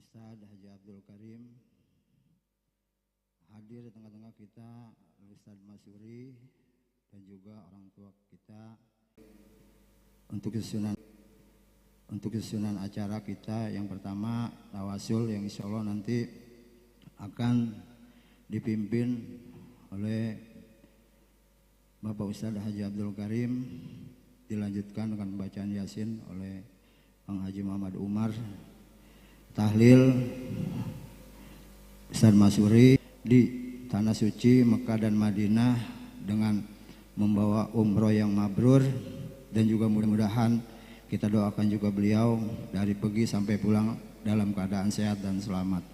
Ustadz Haji Abdul Karim, hadir di tengah-tengah kita Ustadz Masyuri dan juga orang tua kita untuk kesusunan acara kita. Yang pertama tawasul yang insya Allah nanti akan dipimpin oleh Bapak Ustadz Haji Abdul Karim, dilanjutkan dengan bacaan Yasin oleh Bang Haji Muhammad Umar, tahlil Ustadz Masyuri di tanah suci Mekah dan Madinah dengan membawa umroh yang mabrur, dan juga mudah-mudahan kita doakan juga beliau dari pergi sampai pulang dalam keadaan sehat dan selamat.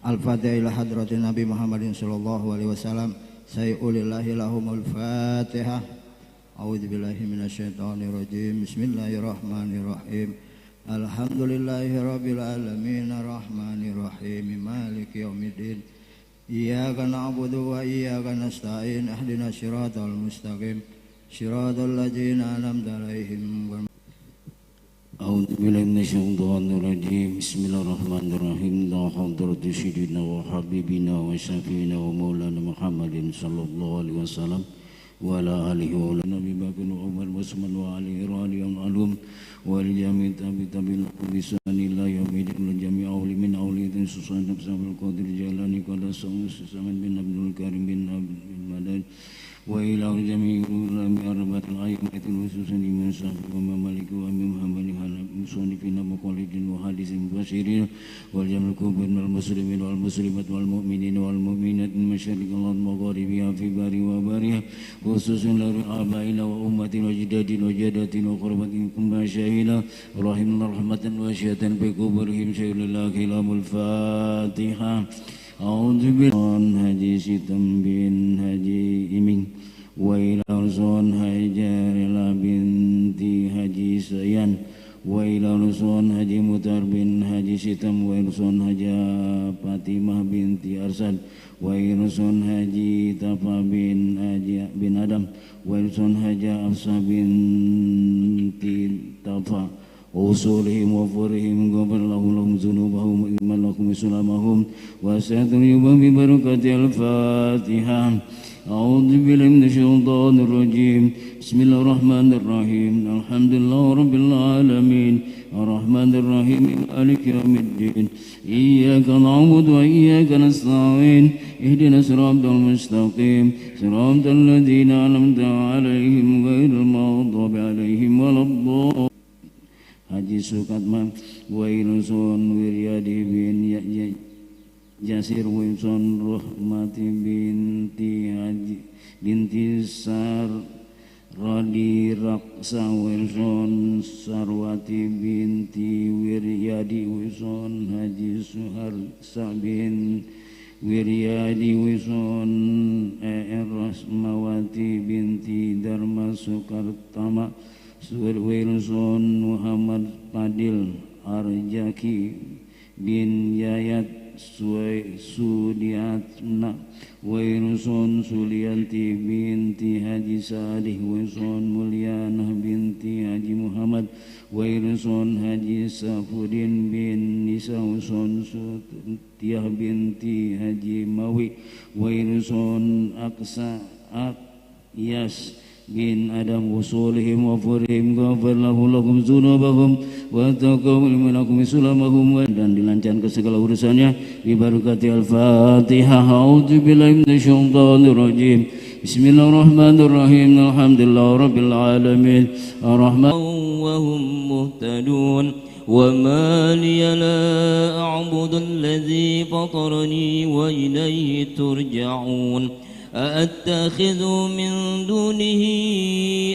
Al-Fatihah ila hadratin Nabi Muhammadin sallallahu alaihi wasallam. Sayyulillahi lahumul Fatihah. A'udzubillahi minasyaitonir rajim. Bismillahirrahmanirrahim. Alhamdulillahi rabbil alamin arrahmanir rahim maliki yaumiddin. Iyyaka na'budu wa iyyaka nasta'in ihdinas siratal mustaqim siratal ladzina an'amta 'alaihim. A'udzu billahi minasyaitonir rajim. Bismillahirrahmanirrahim. La hadratu sayyidina wa habibina wa syafiina wa maulana Muhammadin sallallahu alaihi wasallam wa ala alihi wa ala nabi bakin wa umar wasman wa alihi radiyallahu anhum wa al-jami' tabi'in bisani la yawmidin jami' aulimin auliyatin susan nafsabul qadir jalani qala saman bin Abdul Karim bin Madan wa ila jami' ulama arbatul ayyatin khususan iman sahih wa malik wa muhammadin halal musannifina muqallidin wa hadisin basirin wal jamul kubur wal muslimin wal muslimat wal mu'minin wal mu'minat min masyariqil ardh magharibiha fi bari wa bariha khususan lil abaina wa ummatin wa jidadin wa jadatin wa qurbatin kum syahila rahimna rahmatan wa syatan bi kuburihim syailillahi lamul Fatihah. A'udzu billahi Haji Sitam bin Haji Iming wa ila Rasul Hajarila binti Haji Sayan wa ila Rasul Haji Mutar bin Haji Sitam wa Rasul Haja Fatimah binti Arsad wa Rasul Haji Tafa bin Haji bin Adam wa Rasul Haja Afsa binti Tafa usulihim wa furihim ghafar lahum dzunubahum iman lakum islamahum wa satriyum bi barakatil Fatihah. A'udzu billahi minasyaitonir rajim. Bismillahirrahmanirrahim. Alhamdulillahi rabbil alamin arrahmanir rahim maliki yaumiddin. Iyyaka na'budu wa iyyaka nasta'in ihdinas siratal mustaqim siratal ladzina an'amta 'alaihim ghairil maghdubi 'alaihim waladdallin. Haji Sukatma wa Inusun Wiryadi bin Jasir Winson Rohmati binti Haji binti Sar Radi Raksa Winson Sarwati binti Wiryadi Winson Haji Suhar Sabin Wiryadi Winson Rasmawati binti Dharma Sukartama Wilson Muhammad Fadil Arjaki bin Yayat Sudiatna Wilson Sulianti binti Haji Salih Wilson Mulyana binti Haji Muhammad Wilson Haji Safudin bin Nisa Wilson Sutiah binti Haji Mawi Wilson Aksa Akyas bin Adam usulihim wa furihim ghafar lahum dzunubahum wa taqabbal minhum islamahum, dan dilancarkan ke segala urusannya bi barakatil Fatihah. A'udzu billahi minasyaitonir rajim. Bismillahirrahmanirrahim. Alhamdulillahi rabbil alamin arrahman wa hum muhtadun wa ma liya la a'budu alladhi fatarani wa ilayhi turja'un. أأتخذ من دونه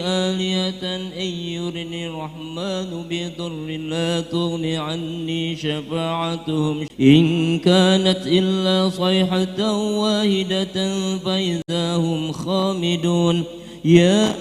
آلهة إن يردني الرحمن بضر لا تغن عني شفاعتهم إن كانت إلا صيحة واحدة فإذا هم خامدون. يا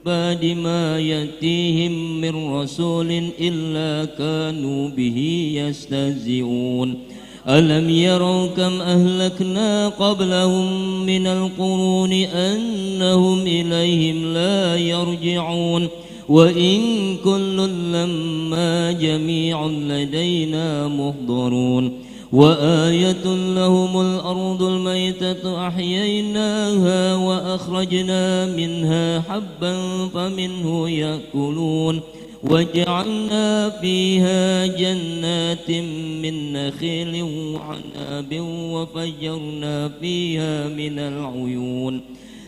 عباد ما يأتيهم من رسول إلا كانوا به يستهزئون. ألم يروا كم أهلكنا قبلهم من القرون أنهم إليهم لا يرجعون. وإن كل لما جميع لدينا محضرون وآية لهم الأرض الميتة أحييناها وأخرجنا منها حبا فمنه يأكلون وجعلنا فيها جنات من نخيل وعناب وفجرنا فيها من العيون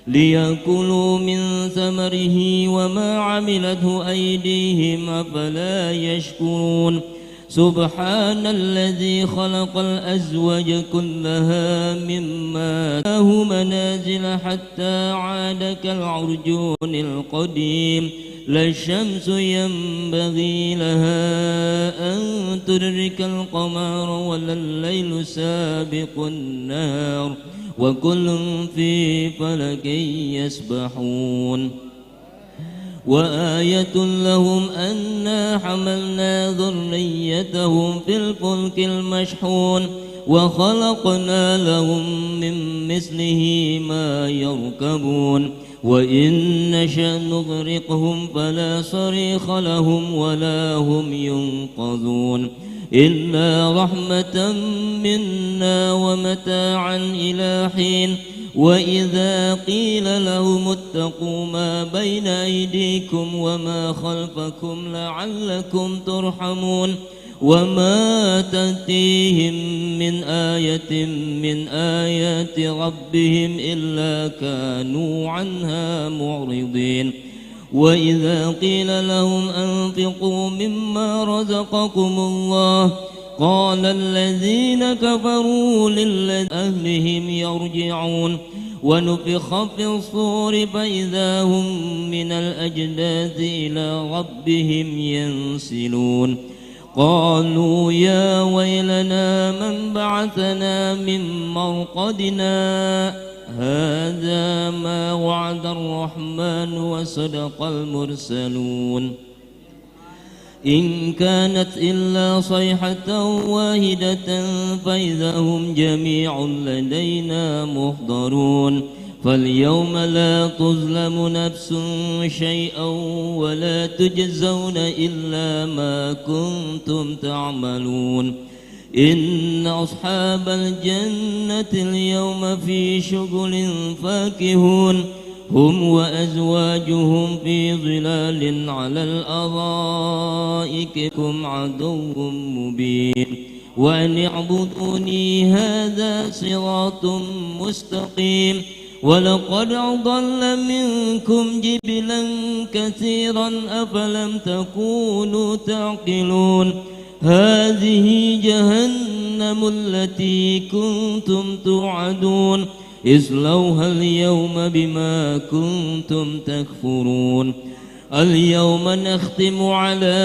ليأكلوا من ثمره وما عملته أيديهم أفلا يشكرون سبحان الذي خلق الأزواج كلها مما له منازل حتى عاد كالعرجون القديم لا الشمس ينبغي لها أن تدرك القمر ولا الليل سابق النهار وكل في فلك يسبحون وآية لهم أنا حملنا ذريتهم في الفلك المشحون وخلقنا لهم من مثله ما يركبون وإن نشأ نغرقهم فلا صريخ لهم ولا هم ينقذون إلا رحمة منا ومتاعا إلى حين وإذا قيل لهم اتقوا ما بين أيديكم وما خلفكم لعلكم ترحمون وما تأتيهم من آية من آيات ربهم إلا كانوا عنها معرضين وإذا قيل لهم أنفقوا مما رزقكم الله قال الذين كفروا للذين أهلهم يرجعون ونفخ في الصور فإذا هم من الأجداث إلى ربهم ينسلون قالوا يا ويلنا من بعثنا من مرقدنا هذا ما وعد الرحمن وصدق المرسلون إن كانت إلا صيحة واحدة فإذا هم جميع لدينا محضرون فاليوم لا تظلم نفس شيئا ولا تجزون إلا ما كنتم تعملون إن أصحاب الجنة اليوم في شغل فاكهون هم وأزواجهم في ظلال على الأرائك هم عدو مبين وأن اعبدوني هذا صراط مستقيم ولقد أضل منكم جبلا كثيرا أفلم تكونوا تعقلون هذه جهنم التي كنتم توعدون اصلوها اليوم بما كنتم تكفرون اليوم نختم على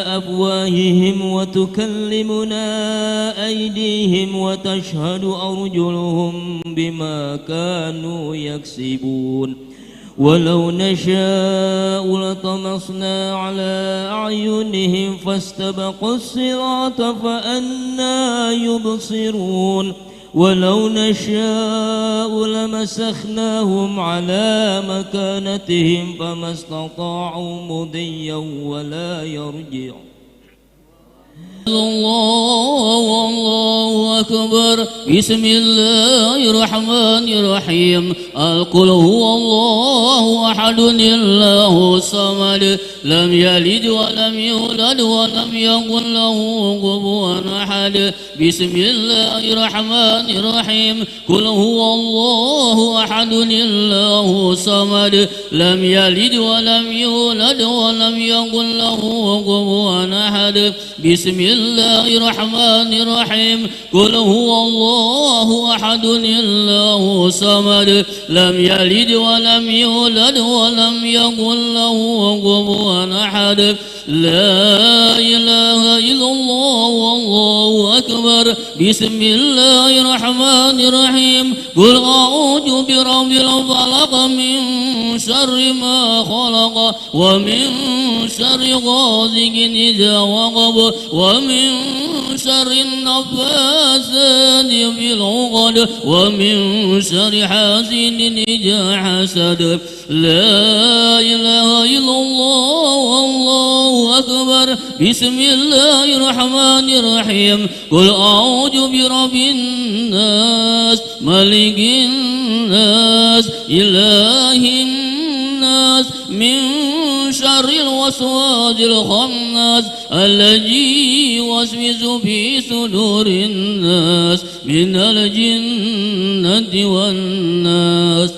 أفواههم وتكلمنا أيديهم وتشهد أرجلهم بما كانوا يكسبون ولو نشاء لطمسنا على أعينهم فاستبقوا الصراط فأنى يبصرون ولو نشاء لمسخناهم على مكانتهم فما استطاعوا مضيا ولا يرجع الله أكبر بسم الله الرحمن الرحيم قل هو الله أحد الله الصمد لم يلد ولم يولد ولم يكن له كفوا أحد بسم الله الرحمن الرحيم قل هو الله أحد الله الصمد لم يلد ولم يولد ولم يكن له كفوا أحد بسم الله الرحمن الرحيم قل هو الله أحد الله الصمد لم يلد ولم يولد ولم يكن له كفوا أحد لا إله إلا الله والله أكبر بسم الله الرحمن الرحيم قل أعوذ برب الفلق من شر ما خلق ومن شر غاسق إذا وقب ومن شر النفاثات في العقد ومن شر حاسد إذا حسد لا إله إلا الله والله أكبر بسم الله الرحمن الرحيم قل أعوذ برب الناس ملك الناس إله الناس من شر الوسواس الخناس الذي يوسوس في صدور الناس من الجنة والناس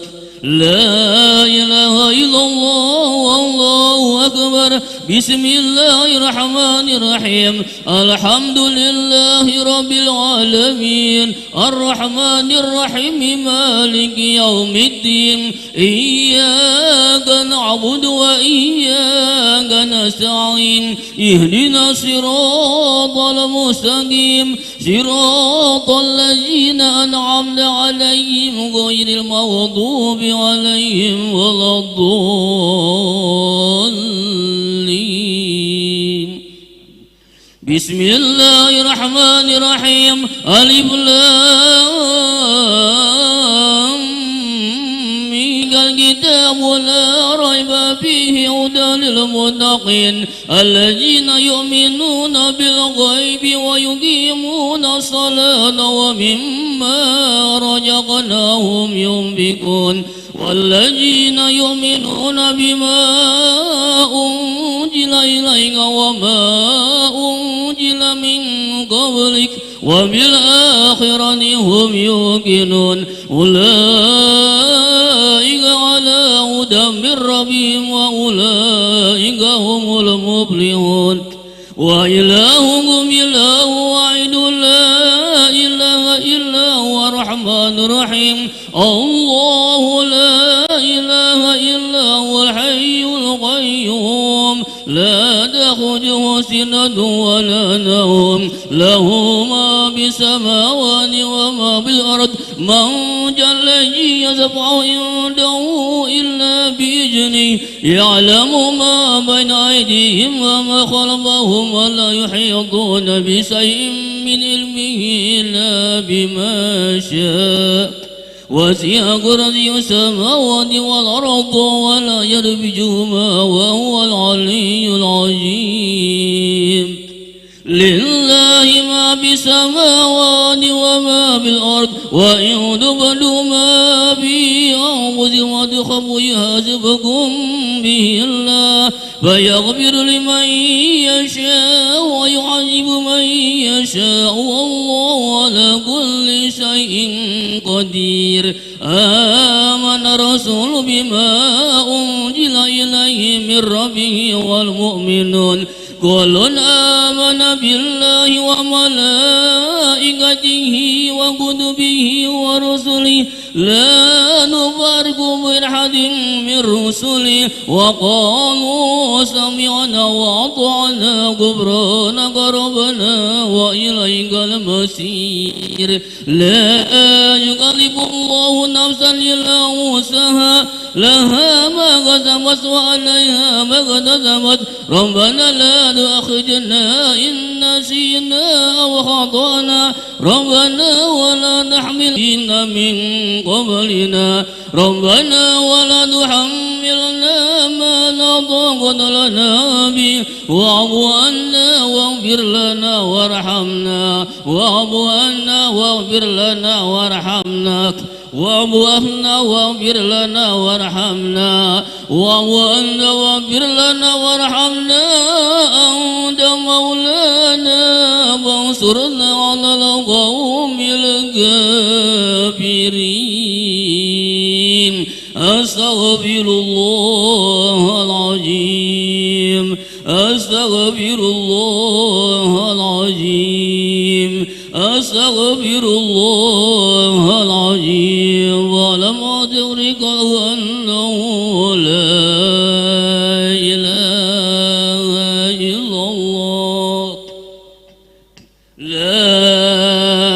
لا إله إلا الله والله أكبر بسم الله الرحمن الرحيم الحمد لله رب العالمين الرحمن الرحيم مالك يوم الدين إياك نعبد وإياك نستعين اهدنا الصراط المستقيم صراط الذين أنعمت عليهم غير المغضوب عليهم ولا الضالين بسم الله الرحمن الرحيم ألف لام ميم الكتاب لا ريب فيه هدى للمتقين الذين يؤمنون بالغيب ويقيمون الصلاة ومما رزقناهم ينفقون والذين يؤمنون بما أنزل إليك وما أنزل من قبلك وبالآخرة هم يوقنون أولئك على هدى من ربهم وأولئك هم المفلحون وإلهكم إله واحد لا إله إلا هو الرحمن الرحيم الله لا إله إلا هو الحي القيوم لا تأخذه سنة ولا نوم له ما بالسماوات وما بالأرض من ذا الذي يشفع عنده إلا بإذنه يعلم ما بين أيديهم وما خلفهم ولا يحيطون بشيء من علمه إلا بما شاء وسع كرسي السماوات والأرض ولا يربجهما وهو العلي العظيم لله ما بالسماوات وما بالأرض وإن تبدوا ما في أنفسكم وتخفوا يحاسبكم به الله فيغفر لمن يشاء ويعذب من يشاء والله على كل شيء قدير آمن الرسول بما أنزل إليه من ربه والمؤمنون كل آمن بالله وملائكته وكتبه ورسله لا نفرق بين أحد من رسله وقالوا سمعنا وأطعنا غفرانك ربنا وإليك المصير لا يكلف الله نفسا إلا وسعها لها ما كسبت وعليها ما اكتسبت ربنا لا تؤاخذنا إن نسينا أو خطأنا ربنا ولا تحملنا من قبلنا ربنا ولا تحملنا ما لا طاقة لنا به واعف عنا واغفر لنا وارحمنا واعف عنا واغفر لنا وارحمنا واعف عنا واغفر لنا وارحمنا واعف عنا واغفر لنا وارحمنا أنت مولانا فانصرنا على القوم الكافرين أستغفر الله العظيم أستغفر الله العظيم أستغفر الله العظيم ولم أدرك أنه لا إله إلا الله لا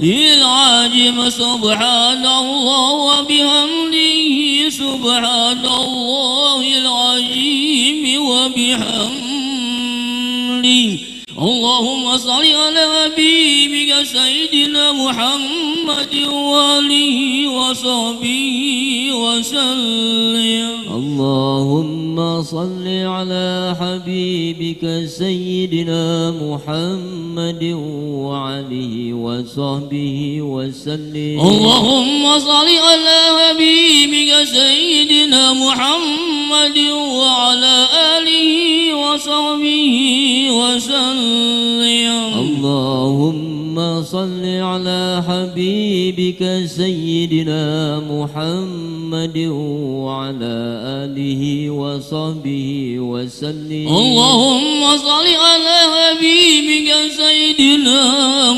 العظيم سبحان الله وبحمده سبحان الله العظيم وبحمده. اللهم صل على حبيبك سيدنا محمد وآله وصحبه وسلم. اللهم صل على حبيبك سيدنا محمد وعليه وصحبه وسلم. اللهم صل على حبيبك سيدنا محمد وعلى آله وصحبه وسلم. اللهم صل على حبيبك سيدنا محمد وعلى آله وصحبه وسلم. اللهم صل على حبيبك سيدنا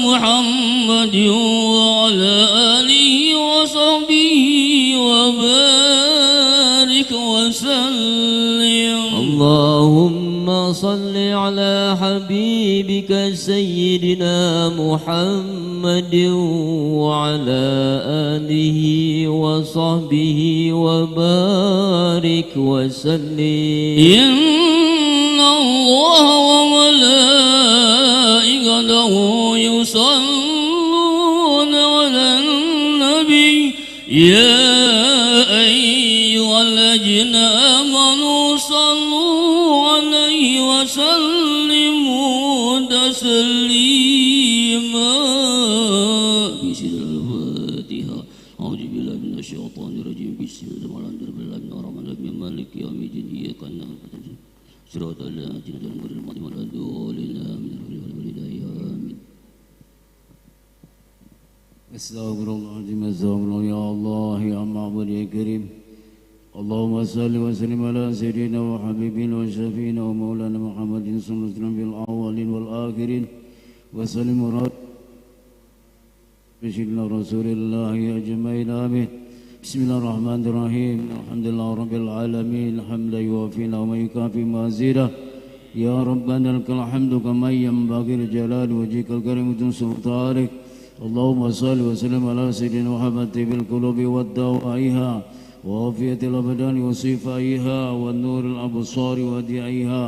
محمد وعلى آله وصحبه وبارك وسلم. اللهم صل على حبيبك سيدنا محمد وعلى آله وصحبه وبارك وسلم. إن الله وملائكته يصلون على النبي يا أيها الذين آمنوا صلوا عليه وسلموا تسليما. بسم الفاتحة. أعوذ بالله من الشيطان الرجيم. بسم الله الرحمن الرحيم. مالك يوم الدين إياك نعبد صراط الذين أنعمت عليهم غير المغضوب عليهم. استغفر الله العظيم. استغفر الله يا الله يا معبود يا كريم. اللهم صل وسلم على سيدنا وحبيبنا وشفينا ومولانا محمد صلى الله عليه وسلم في الأولين والآخرين وسلم بسيدنا رسول الله أجمعين آمين. بسم الله الرحمن الرحيم. الحمد لله رب العالمين حمدا يوافينا وما يكافي مزيدا. يا ربنا لك الحمد كما ينبغي لجلال وجهك الكريم سلطانك. اللهم صل وسلم على سيدنا محمد في القلوب والدوائها وعافية الأبدان وصفائها والنور الأبصار وديعها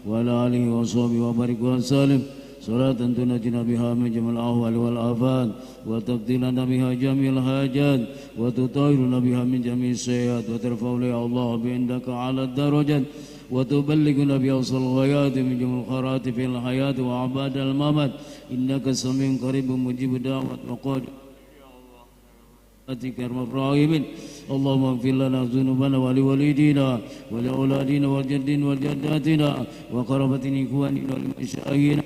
وعلى آله وصحبه وبارك وسلم صلاة تنجينا بها من جميع الأهوال والآفات وتقضينا بها جميع الحاجات وتطهرنا بها من جميع السيئات وترفع لي الله عندك على الدرجات وتبلغنا بأوصى الغايات من جميع الخيرات في الحياة وعباد الممات. إنك سميع قريب مجيب الدعوة وقد كرم الراحمين. اللهم اغفر لنا ذنوبنا ولوالدينا ولأولادنا والجدين والجداتنا وقرابة إخواننا والمشايخنا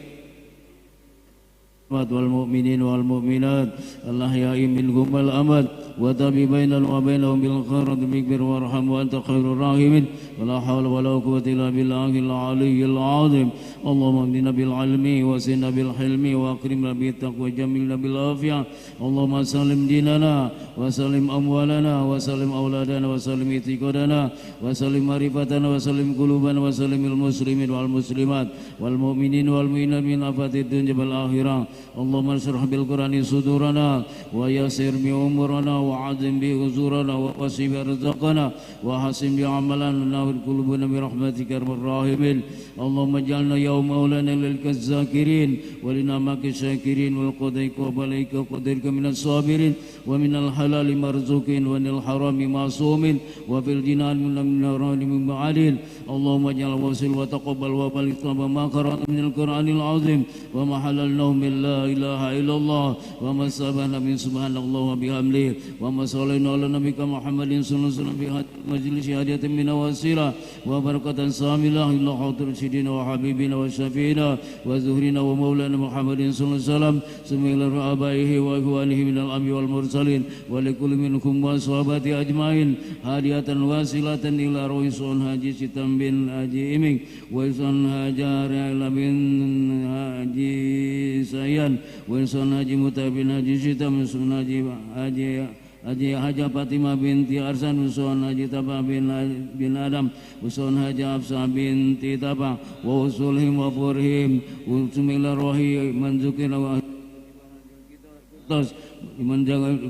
والمؤمنين والمؤمنات الأحياء منهم والأموات وتابع بيننا وبينهم بالخيرات بكبر وارحم وأنت خير الراحمين. ولا حول ولا قوة إلا بالله العلي العظيم. اللهم اهدنا بالعلم وزدنا بالحلم وأكرمنا بالتقوى وجملنا بالعافية. اللهم سلم ديننا وسلم أموالنا وسلم أولادنا وسلم اعتقادنا وسلم معرفتنا وسلم قلوبنا وسلم المسلمين والمسلمات والمؤمنين والمؤمنات من آفات الدنيا والآخرة. اللهم اشرح بالقرآن صدورنا ويسر بأمورنا وعظم بأجورنا ووسع برزقنا وحسن بعملنا ونور قلوبنا برحمتك يا أرحم الراحمين. اللهم اجعلنا يوم مولانا لك الذاكرين ولنعمك الشاكرين والقضيك وبليك وقدرك من الصابرين ومن الحلال مرزوقين ومن الحرام معصومين وفي الجنان من النار من بعدين. اللهم اجعل وصل وتقبل وبلغ ما قرأنا من القرآن العظيم وما حللناه من لا إله إلا الله وما سبحنا من سبحان الله وبحمده وما صلينا على نبيك محمد صلى الله عليه وسلم في مجلس شهادة من وسيلة وبركة ساملة إلى حضرة سيدنا وحبيبنا وشفينا وزهرنا ومولانا محمد صلى الله عليه وسلم ثم إلى آبائه وإخوانه من الأنبياء والمرسلين ولكل منكم وصحابته أجمعين هادية واصلة إلى روح صون حاجي ستم بن حاجي إمين وإنسان هاجر بن حاجي سيان وإنسان حاجي متابين حاجي ستم وإنسان حاجي Haja Fatimah binti Arsan usul Haji Tabah bin Adam usul Haji Hafsah binti Tabah wa usulhim wa furhim usmila rohi manzukina wa atas liman jangan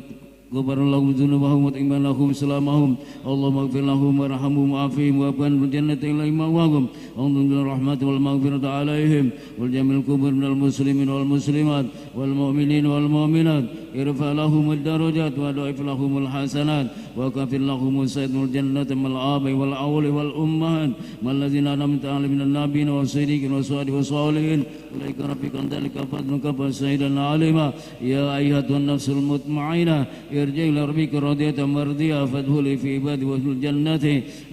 غفر لهم ذنوبهم وتقبل لهم سلامهم اللهم اغفر لهم وارحمهم وعافهم وابقهم بالجنة إلى مأواهم انظر بالرحمة والمغفرة عليهم والجميع الكبر من المسلمين والمسلمات والمؤمنين والمؤمنات ارفع لهم الدرجات وضاعف لهم الحسنات وكفر لهم سيد الجنة من الآب والأول والأمهات من الذين أنعمت عليهم من النبيين والصديقين والصالحين والصالحين أولئك ربك أن ذلك فضلك فسيدا عليما يا أيها النفس المطمئنة ارجعي إلى ربك راضية مرضية فادخلي في عبادي وادخلي الجنة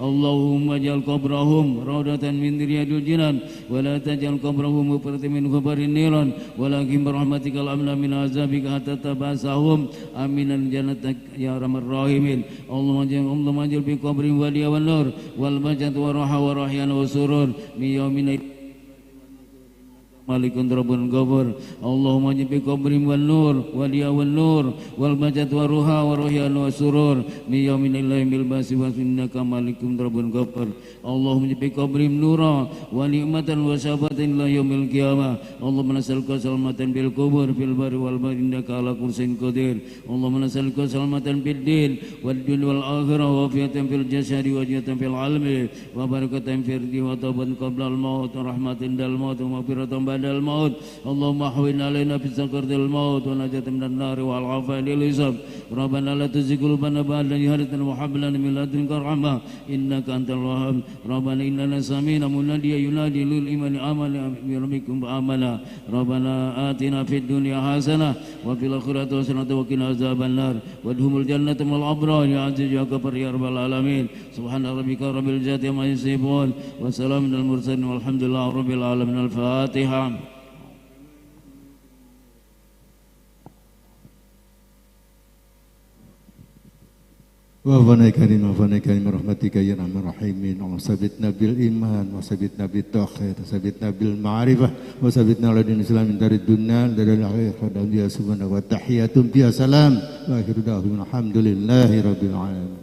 اللهم اجعل قبرهم روضة من رياض الجنان ولا تجعل قبرهم مفرط من غبار النيران ولكن برحمتك الأمن من عذابك حتى تبعثهم آمين الجنة يا أرحم الراحمين اللهم اجعل في قبرهم وليا والنور والبهجة والراحة والرحيان والسرور من يومنا مالك رب غفور اللهم اجعل في قبرهم والنور وليا والنور والبهجة والروحة والرحيان والسرور من يوم الله بالباس وإنك مالك رب غفور اللهم اجعل في قبرهم نورا ونعمة وشفاعة إلى يوم القيامة اللهم نسألك سلامة في القبور في البر والبحر إنك على كل شيء قدير اللهم نسألك سلامة في الدين والدنيا والآخرة وعافية في الجسد وجنة في العلم وبركة في الرزق وتوبة قبل الموت ورحمة عند الموت ومغفرة بعد الموت اللهم احونا علينا في سكرة الموت ونجاة من النار والعافية للحساب ربنا لا تزغ قلوبنا بعد إذ هديتنا وهب لنا من لدنك رحمة إنك أنت الوهاب ربنا إننا سمعنا مناديا ينادي للإيمان آمنا بربكم فآمنا ربنا آتنا في الدنيا حسنة وفي الآخرة حسنة وقنا عذاب النار وادخلوا الجنة مع الأبرار يا عزيز يا غفار يا رب العالمين سبحان ربك رب العزة عما يصفون وسلام على المرسلين والحمد لله رب العالمين الفاتحة Wafana karim rahmatika ya rahman rahimin wa sabitna bil iman wa sabitna bit tauhid wa sabitna bil ma'rifah wa sabitna ala din islamin dari dunya dari akhirah dan dia subhanahu wa tahiyatum biya salam wa akhiru da'wana alhamdulillahi rabbil alamin.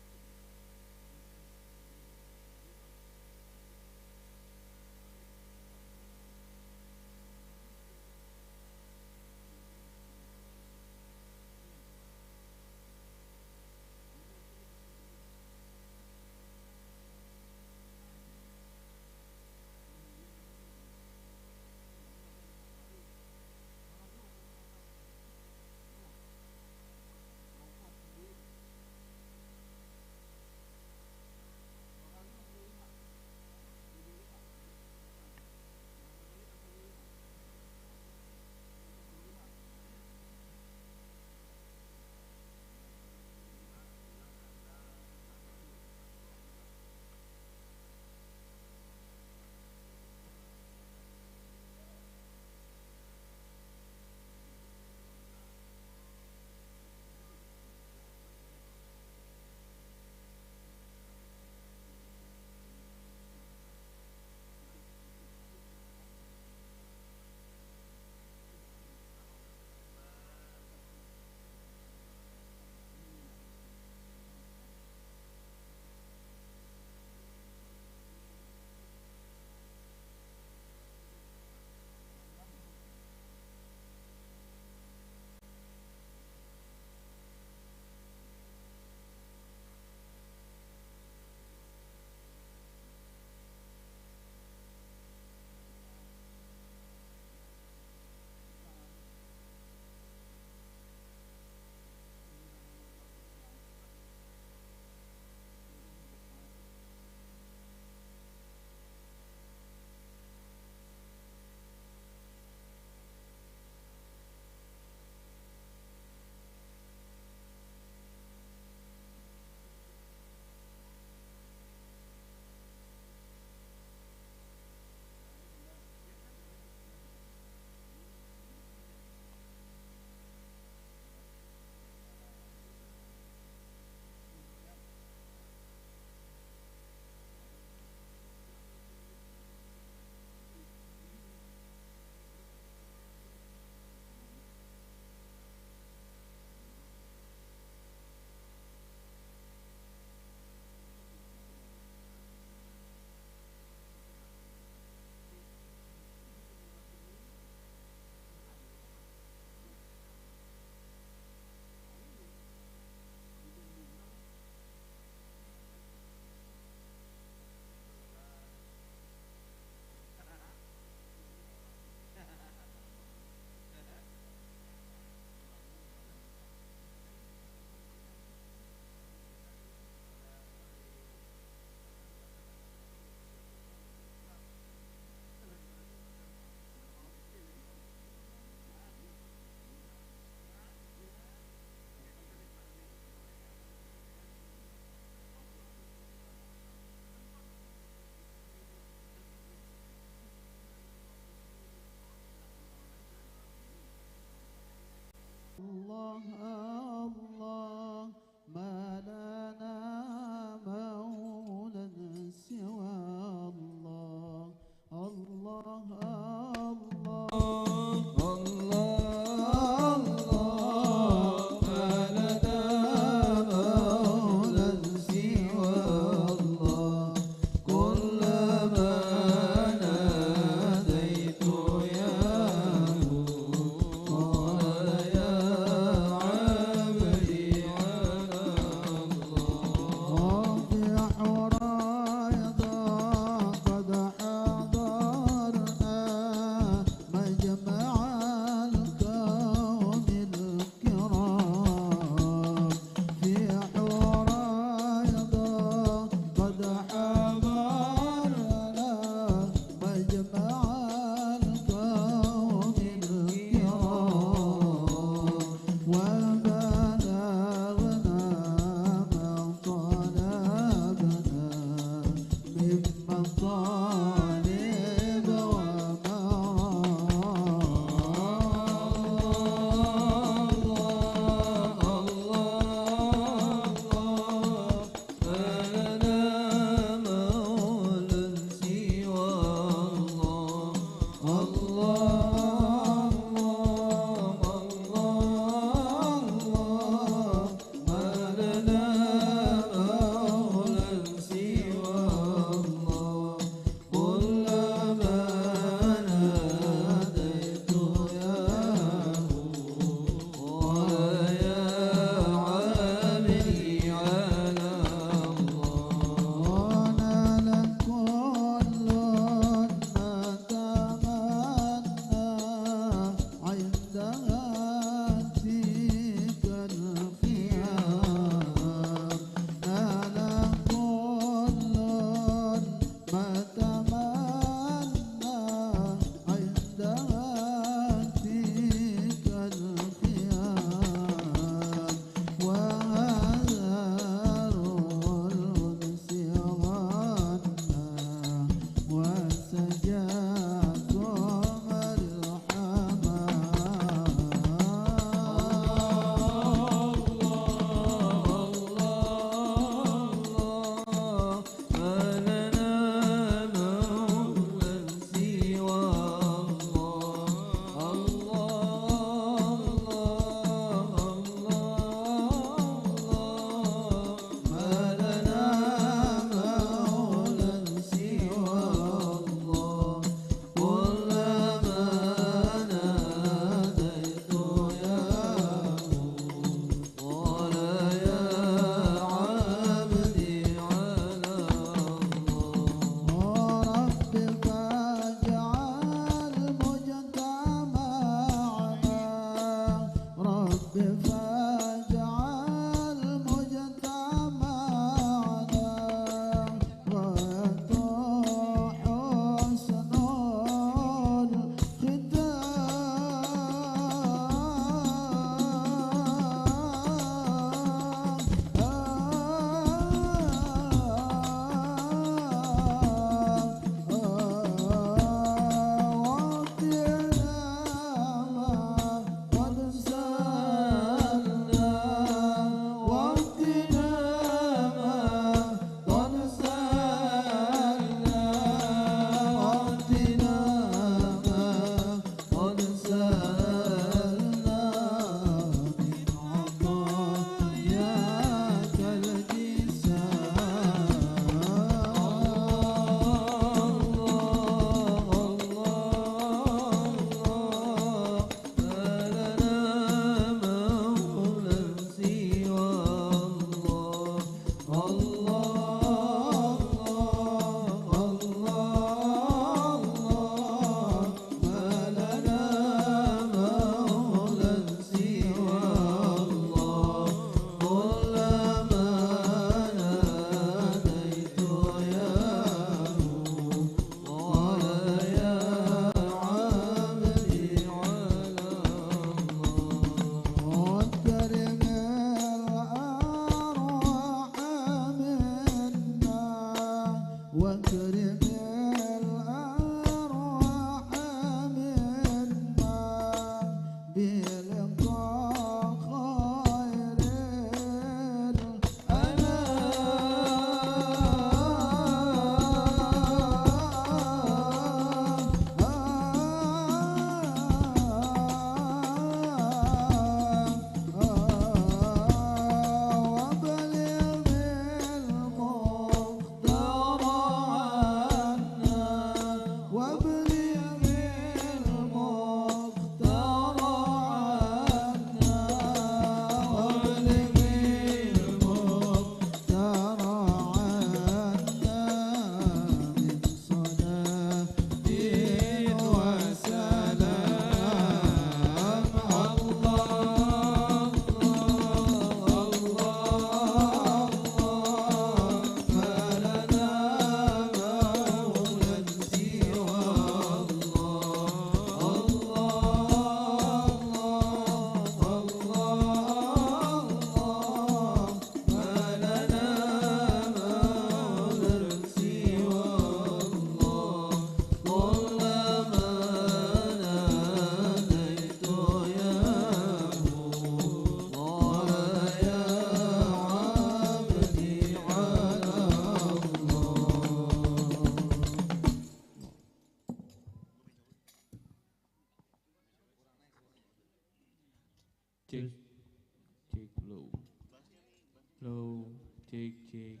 Low, cek, cek,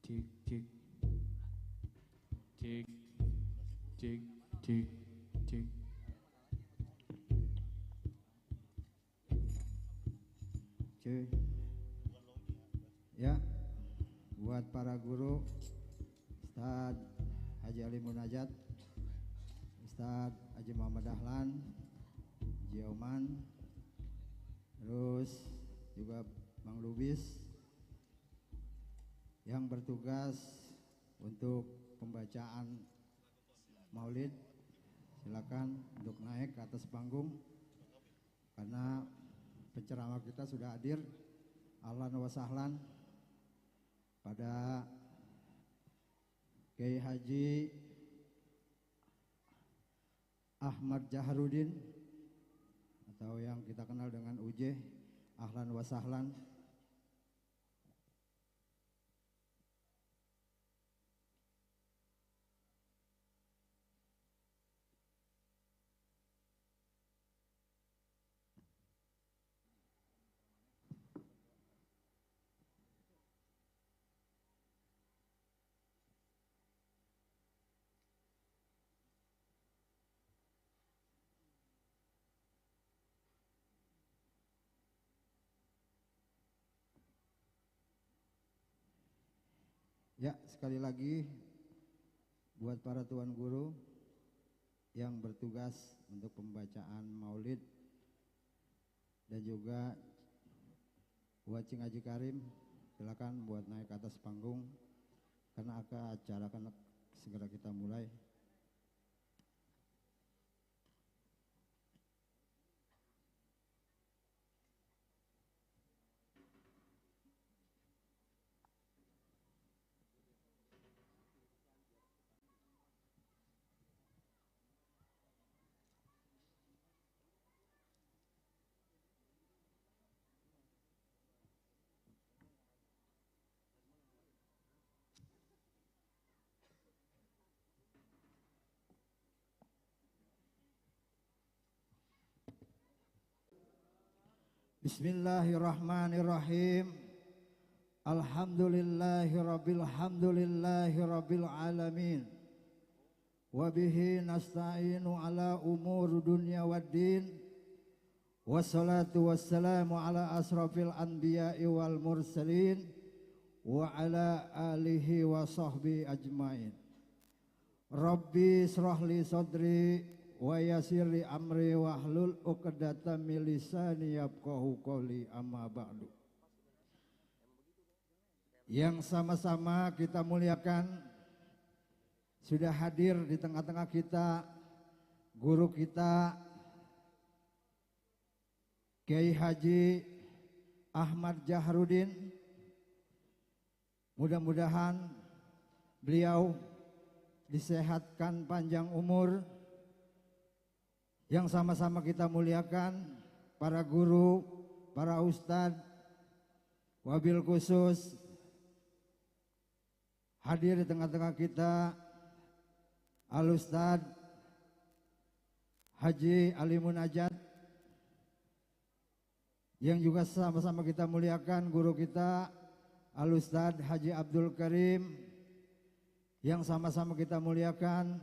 cek, cek, cek, cek, cek, cek. Cuy. Ya, buat para guru, Ustadz Haji Ali Munajat, Ustadz Haji Muhammad Dahlan, Haji Oman, terus juga Bang Lubis yang bertugas untuk pembacaan Maulid, silakan untuk naik ke atas panggung karena penceramah kita sudah hadir. Ahlan wa sahlan pada Kiai Haji Ahmad Jaharudin atau yang kita kenal dengan UJ. Ahlan wa sahlan. Ya, sekali lagi buat para tuan guru yang bertugas untuk pembacaan Maulid dan juga buat Cing Haji Karim, silakan buat naik ke atas panggung karena acara akan segera kita mulai. Bismillahirrahmanirrahim. Alhamdulillahirabbil alamin. Wa bihi nasta'inu ala umur dunya waddin. Wassalatu wassalamu ala asrafil anbiya'i wal mursalin wa ala alihi wa sahbihi ajmain. Rabbi israhli sadri wa yassirli amri wahlul 'uqdatam min lisani yafqahu qawli, amma ba'du. Yang sama-sama kita muliakan, sudah hadir di tengah-tengah kita guru kita Kiai Haji Ahmad Jaharudin. Mudah-mudahan beliau disehatkan panjang umur. Yang sama-sama kita muliakan para guru, para ustadz, wabil khusus hadir di tengah-tengah kita Al-Ustadz Haji Ali Munajat, yang juga sama-sama kita muliakan guru kita Al-Ustadz Haji Abdul Karim, yang sama-sama kita muliakan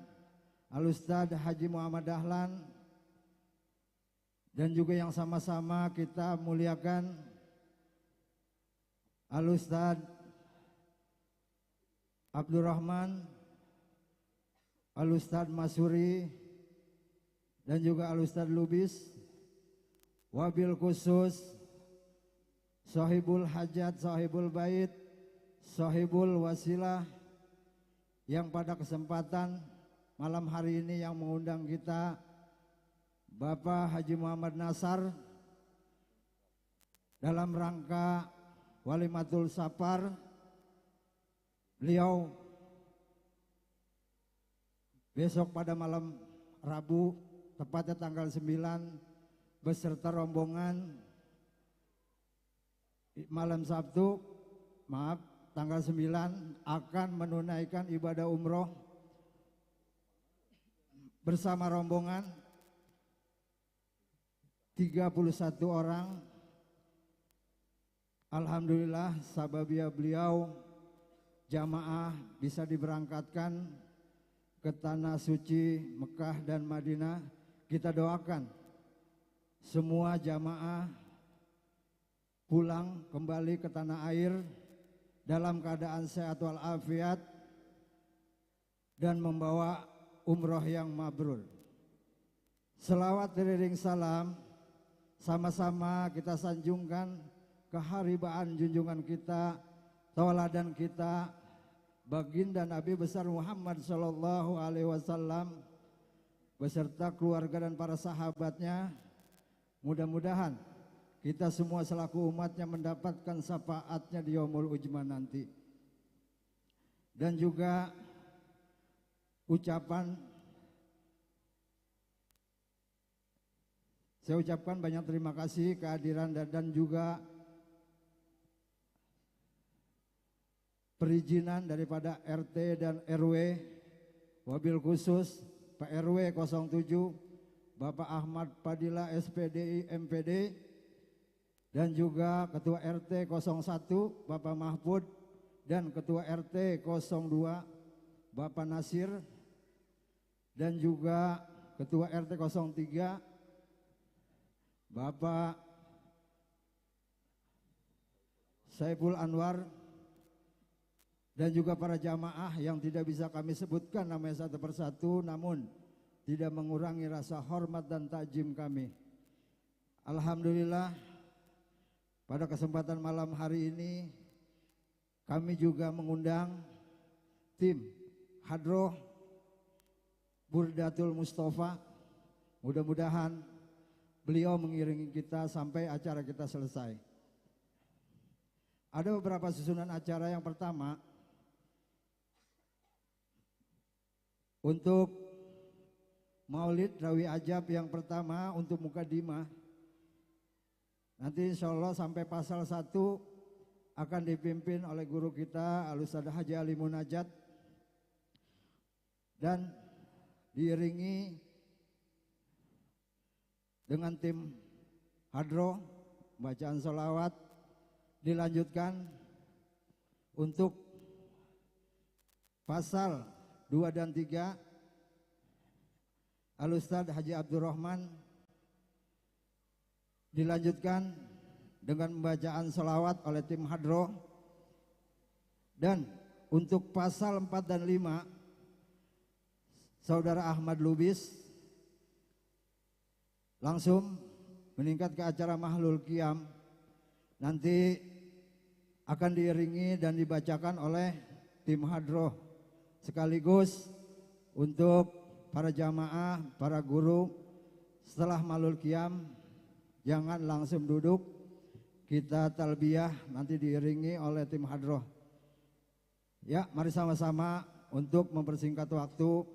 Al-Ustadz Haji Muhammad Dahlan, dan juga yang sama-sama kita muliakan Al-Ustadz Abdurrahman, Al-Ustadz Masuri, dan juga Al-Ustadz Lubis. Wabil khusus Sahibul Hajat, Sahibul Bait, Sahibul Wasilah, yang pada kesempatan malam hari ini yang mengundang kita Bapak Haji Muhammad Nasar dalam rangka Walimatul Safar. Beliau besok pada malam Rabu, tepatnya tanggal 9, beserta rombongan malam Sabtu, tanggal 9 akan menunaikan ibadah umroh bersama rombongan 31 orang alhamdulillah sababia beliau jamaah bisa diberangkatkan ke tanah suci Mekah dan Madinah. Kita doakan semua jamaah pulang kembali ke tanah air dalam keadaan sehat walafiat dan membawa umroh yang mabrur. Selawat beriring salam sama-sama kita sanjungkan keharibaan junjungan kita, tauladan kita, baginda Nabi besar Muhammad sallallahu alaihi wasallam beserta keluarga dan para sahabatnya. Mudah-mudahan kita semua selaku umatnya mendapatkan syafaatnya di yaumul ujma nanti. Dan juga saya ucapkan banyak terima kasih kehadiran dan juga perizinan daripada RT dan RW, wabil khusus Pak RW 07 Bapak Ahmad Padilla SPDI MPD, dan juga Ketua RT 01 Bapak Mahfud dan Ketua RT 02 Bapak Nasir, dan juga Ketua RT 03 Bapak Saiful Anwar, dan juga para jamaah yang tidak bisa kami sebutkan namanya satu persatu, namun tidak mengurangi rasa hormat dan takjim kami. Alhamdulillah pada kesempatan malam hari ini kami juga mengundang tim Hadroh Burdatul Mustafa. Mudah-mudahan beliau mengiringi kita sampai acara kita selesai. Ada beberapa susunan acara. Yang pertama, untuk Maulid Rawi Ajab yang pertama untuk mukadimah, nanti insya Allah sampai pasal 1 akan dipimpin oleh guru kita Al-Ustaz Haji Ali Munajat, dan diiringi dengan tim hadroh bacaan sholawat. Dilanjutkan untuk pasal 2 dan 3 Al-Ustaz Haji Abdurrahman, dilanjutkan dengan pembacaan sholawat oleh tim hadroh. Dan untuk pasal 4 dan 5 Saudara Ahmad Lubis langsung meningkat ke acara Mahlul Qiyam, nanti akan diiringi dan dibacakan oleh tim hadroh. Sekaligus untuk para jamaah, para guru, setelah Mahlul Qiyam jangan langsung duduk, kita talbiyah nanti diiringi oleh tim hadroh. Ya, mari sama-sama untuk mempersingkat waktu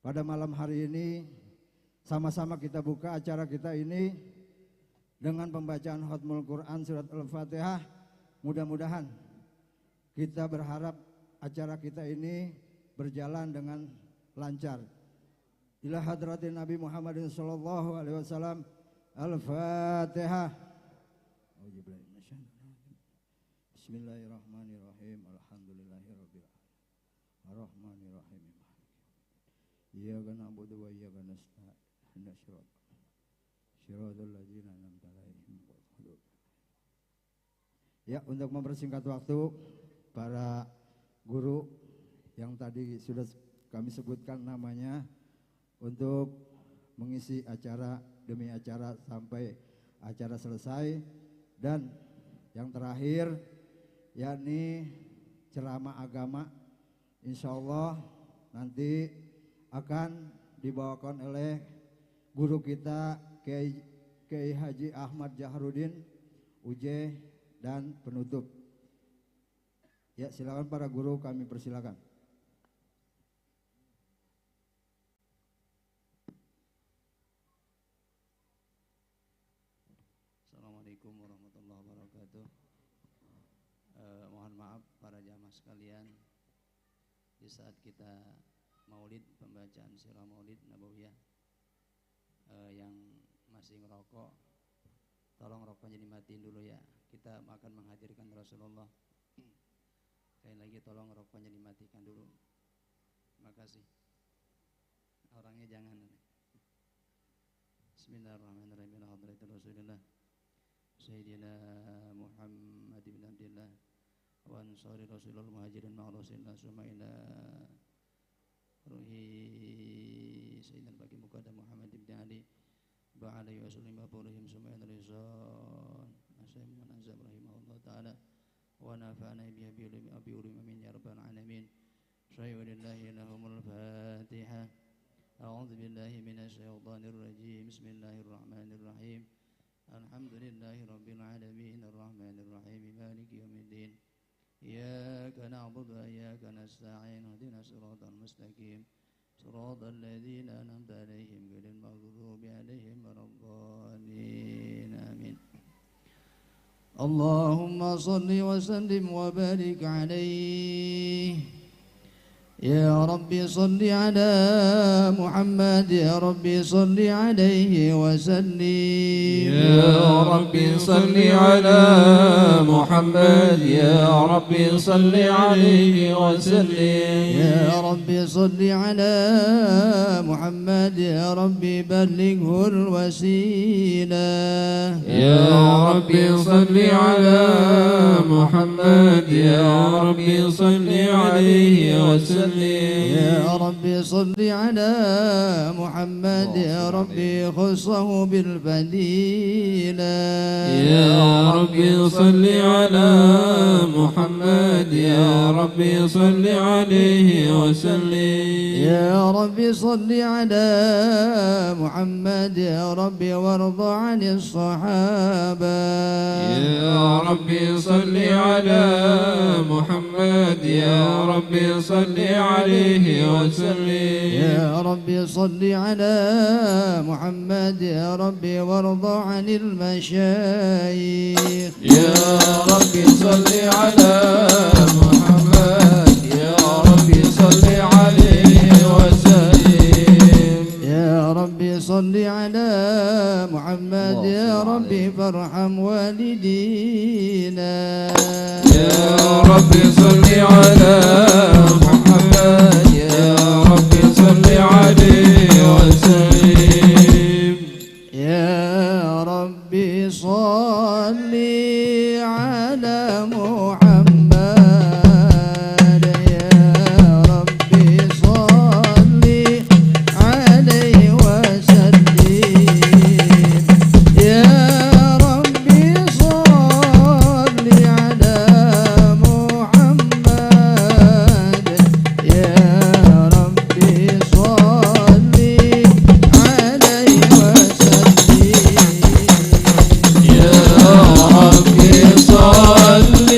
pada malam hari ini, sama-sama kita buka acara kita ini dengan pembacaan Khatmul Quran surat Al-Fatihah. Mudah-mudahan kita berharap acara kita ini berjalan dengan lancar. Ila hadratin Nabi Muhammadin sallallahu alaihi wasallam. Al-Fatihah. Bismillahirrahmanirrahim. Alhamdulillahirabbil alamin. Arrahmanirrahim. Iyyaka na'budu wa iyyaka nasta'in. Ihdinas siratal ladzina an'amta 'alaihim. Ya, untuk mempersingkat waktu, para guru yang tadi sudah kami sebutkan namanya untuk mengisi acara demi acara sampai acara selesai. Dan yang terakhir yakni ceramah agama, insya Allah nanti akan dibawakan oleh guru kita Kiai Haji Ahmad Jahrudin UJ, dan penutup. Ya, silakan para guru, kami persilakan. Assalamualaikum warahmatullahi wabarakatuh. Mohon maaf para jamaah sekalian, di saat kita maulid, pembacaan sirah maulid nabawiyah, yang masih ngerokok Tolong rokoknya dimatiin dulu ya. Kita akan menghadirkan Rasulullah. Sekali lagi tolong rokoknya dimatikan dulu. Makasih. Orangnya jangan. Bismillahirrahmanirrahim. Hadratul Rasulullah Sayyidina Muhammad bin Abdullah wa ansari Rasulullah muhajirin ma'a Rasulillah summa ila ruhi Sayyidina Baqi Muqaddam Muhammad bin Ali ba'ala yusallim ba'urihim summa ila rizal asyam wa nazab rahimahullah ta'ala wa nafa'ana bi urim amin ya rabbal alamin syai'ulillahi lahumul fatihah. A'udzu billahi minasy syaithanir rajim. Bismillahirrahmanirrahim. Alhamdulillahi rabbil alamin arrahmanir rahim maliki yaumiddin. Iyyaka na'budu wa iyyaka nasta'in ihdinas siratal mustaqim siratal ladzina an'amta 'alaihim ghairil maghdubi 'alaihim waladdallin. Amin. Allahumma shalli wa sallim wa barik 'alaihi. Ya Rabbi salli ala Muhammad. Ya Rabbi salli alaihi wa sallim. Ya Rabbi salli ala Muhammad. Ya Rabbi salli alaihi wa sallim. Ya Rabbi salli ala Muhammad. Ya Rabbi ballighu al-wasilah. Ya Rabbi salli ala Muhammad. Ya Rabbi salli alaihi wa sallim. يا ربي صل على محمد. يا ربي خصه بالفضيلة. يا ربي صل على محمد. يا ربي صل عليه وسلم. يا ربي صل على محمد. يا ربي وارض عن الصحابة. يا ربي صل على محمد. يا ربي صل عليه وسلم. يا ربي صل على محمد. يا ربي وارض عن المشايخ. يا ربي صل على محمد. يا ربي صل عليه وسلم. يا ربي صل على محمد. يا ربي فارحم والدينا. يا ربي صل على محمد. يا ربي صل عليه وسلم. يا ربي صل على محمد. يا ربي صل عليه وسلم. يا ربي صل على محمد. يا ربي صل عليه وسلم. يا ربي صل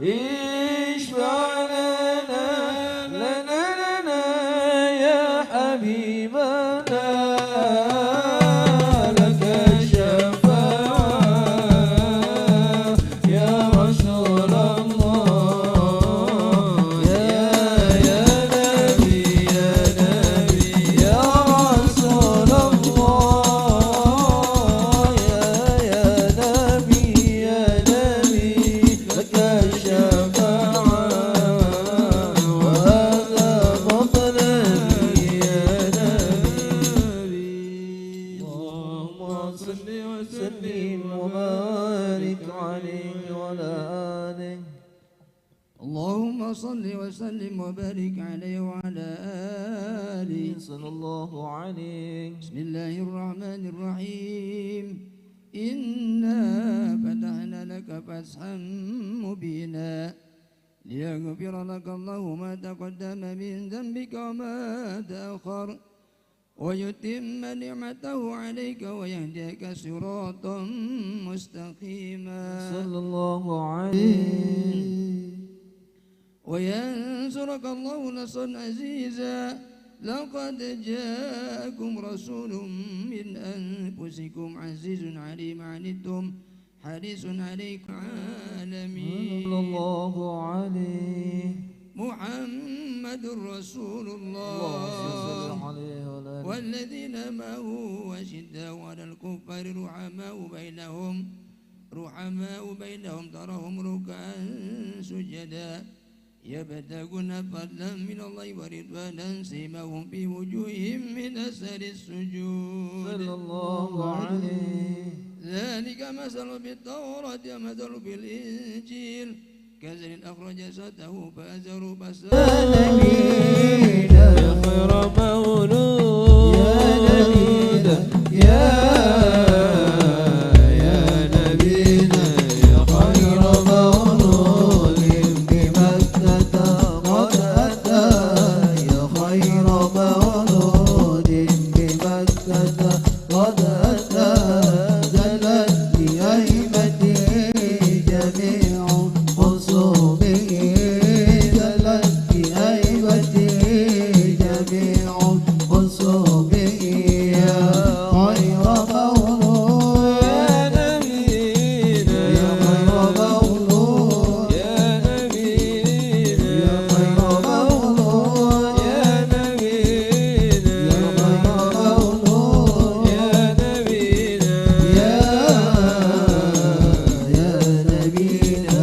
اشفع لنا لنا لنا يا حبيبنا لك الشفاعة يا رسول الله يا نبي يا نبي يا رسول الله يا نبي يا نبي لك الشفاعة وهذا مطلبي يا نبي اللهم صل وسلم وبارك عليه وعلى آله اللهم صل وسلم وبارك عليه وعلى آله صلى الله عليه بسم الله الرحمن الرحيم إنا فتحنا لك فتحا مبينا ليغفر لك الله ما تقدم من ذنبك وما تأخر ويتم نعمته عليك ويهديك صراطا مستقيما صلى الله عليه وينصرك الله نصرا عزيزا لقد جاءكم رسول من أنفسكم عزيز عليه ما عنتم حريص عليكم عالمين صلى الله عليه محمد رسول الله والذين معه أشداء على الكفار رحماء بينهم تراهم ركعا سجدا يبتغون فضلا من الله ورضوانا سيماهم في وجوههم من أثر السجود صلى الله عليه ذلك مثل بالتوراة ومثل بالإنجيل كزر أخرج شطه فأزره فاستغلظ يا خير مولود يا نبينا يا نبينا يا خير مولود بمكة قد أتى يا خير مولود بمكة قد أتى دلت بهيبته جميع خصومه دلت بهيبته جميع خصومه يا خير مولود يا نبينا يا خير مولود يا نبينا يا خير مولود يا نبينا يا خير مولود يا نبينا يا نبينا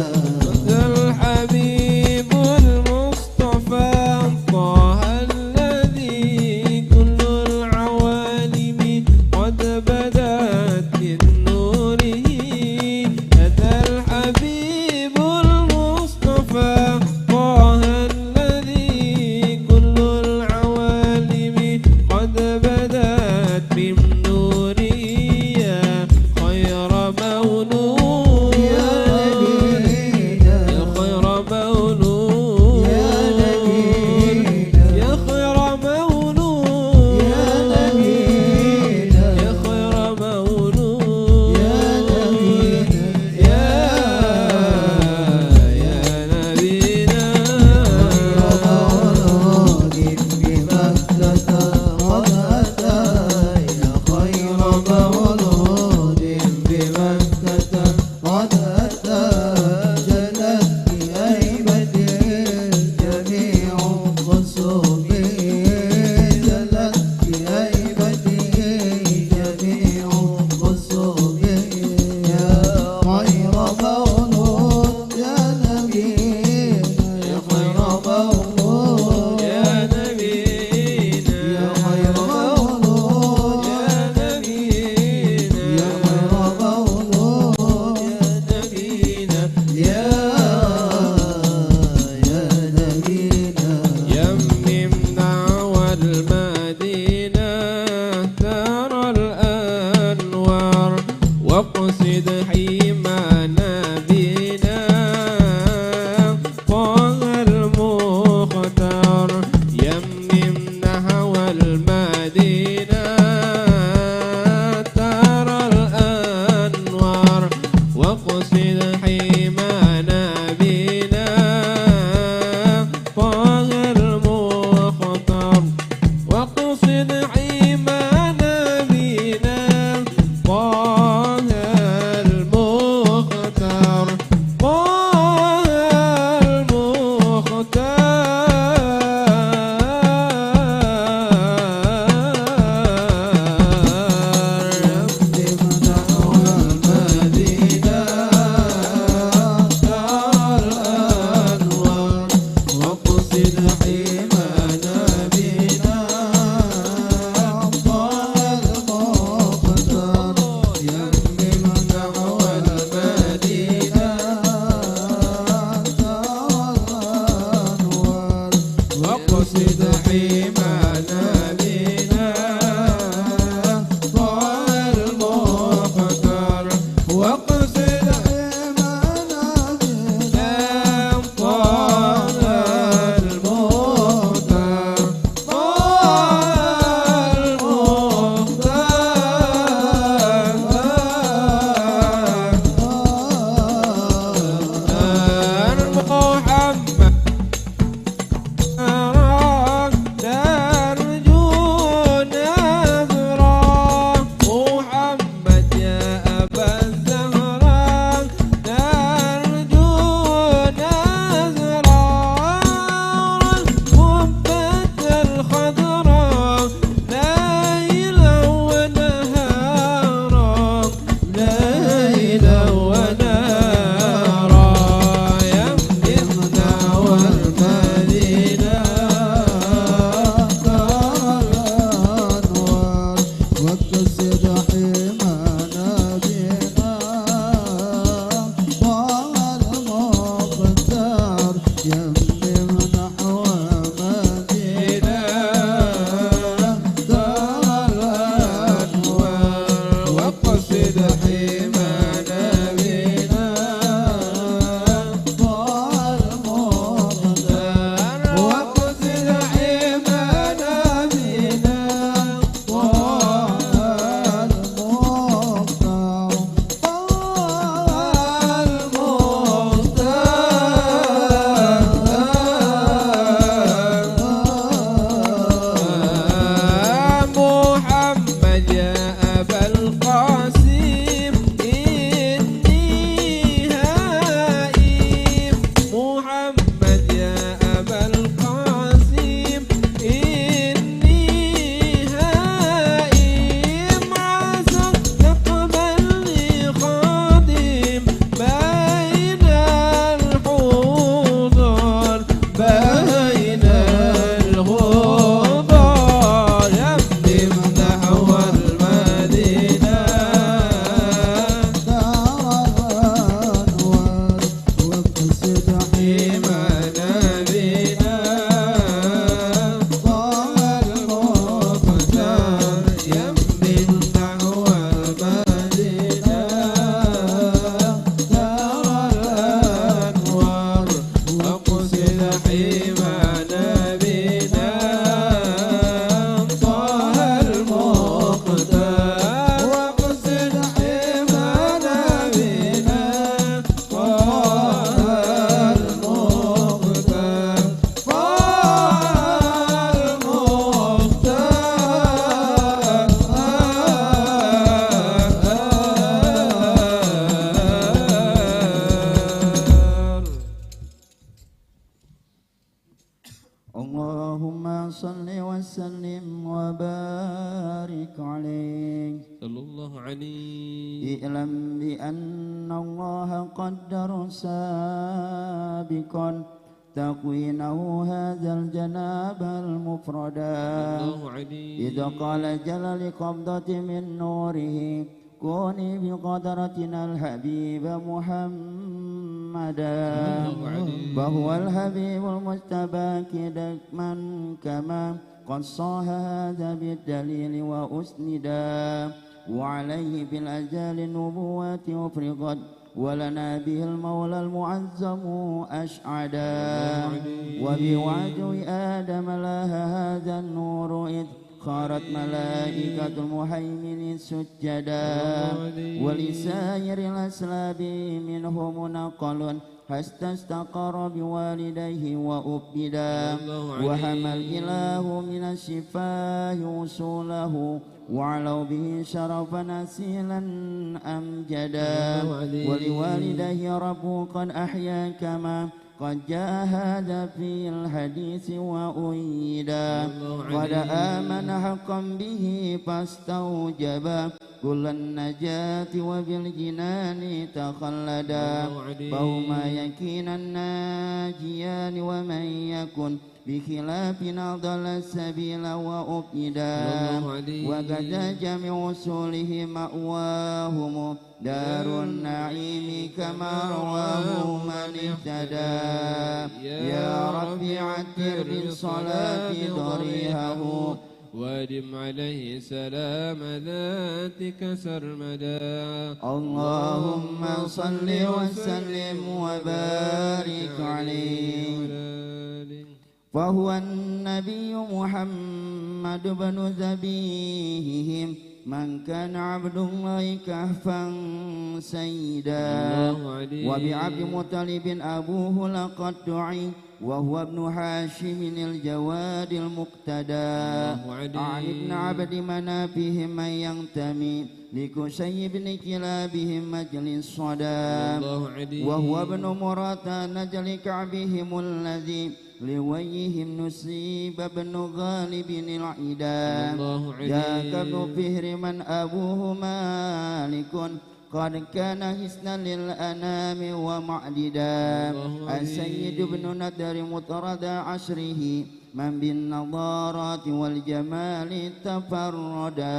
صل وسلم وبارك عليه صلى الله عليه. اعلم بأن الله قدر سابقا تكوينه هذا الجناب المفردا إذ قال جل لقبضة من نوره كوني بقدرتنا الحبيب محمدا فهو الحبيب المجتبى كدكما كما قصها هذا بالدليل وأسندا وعليه بالأجال النبوات أفرغت ولنا به المولى المعظم أشعدا وبوعده آدم لها هذا النور إذ خارت ملائكة المهيمن سجدا ولسائر الأسلاب منهم نقل حتى استقر بوالديه وأبدا وحمى الإله من الشفاء وصوله وعلوا به شرفا أسيلا أمجدا ولوالديه رب قد أحيا كما قد جاء هذا في الحديث وأيدا قد آمن حقا به فاستوجبا كل النجاة وبالجنان تخلدا فهما يكين الناجيان ومن يكن بخلافنا ضل السبيل وأبدا وقد جميع وصوله مأواهم دار النعيم كما رواه من اهتدى يا رب عتر بالصلاة ضريحه وادم عليه سلام ذاتك سرمدا اللهم صل وسلم وبارك عليه فهو النبي محمد بن ذبيحهم من كان عبد الله كهفا سيدا وبعبد مطلب أبوه لقد دعي وهو ابن هاشم الجواد المقتدى عن ابن عبد منافهم من ينتمي لكسي بن كلابهم مجلس الصدى وهو ابن مرات نجل كعبهم الذي لويهم نسيب بن غالب العدا جاك ابن فهر من أبوه مالك قد كان حسنا للأنام ومعددا السيد بن ندر مطرد عشره من بالنظارات والجمال تفردا